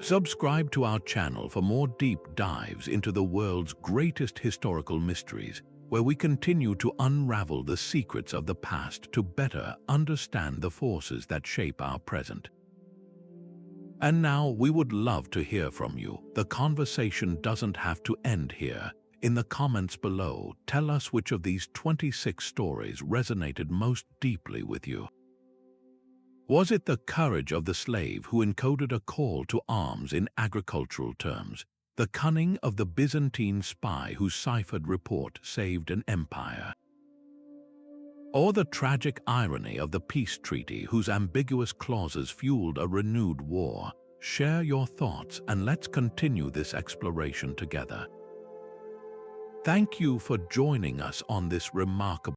Subscribe to our channel for more deep dives into the world's greatest historical mysteries, where we continue to unravel the secrets of the past to better understand the forces that shape our present. And now we would love to hear from you. The conversation doesn't have to end here. In the comments below, tell us which of these 26 stories resonated most deeply with you. Was it the courage of the slave who encoded a call to arms in agricultural terms? The cunning of the Byzantine spy whose ciphered report saved an empire? Or the tragic irony of the peace treaty whose ambiguous clauses fueled a renewed war? Share your thoughts and let's continue this exploration together. Thank you for joining us on this remarkable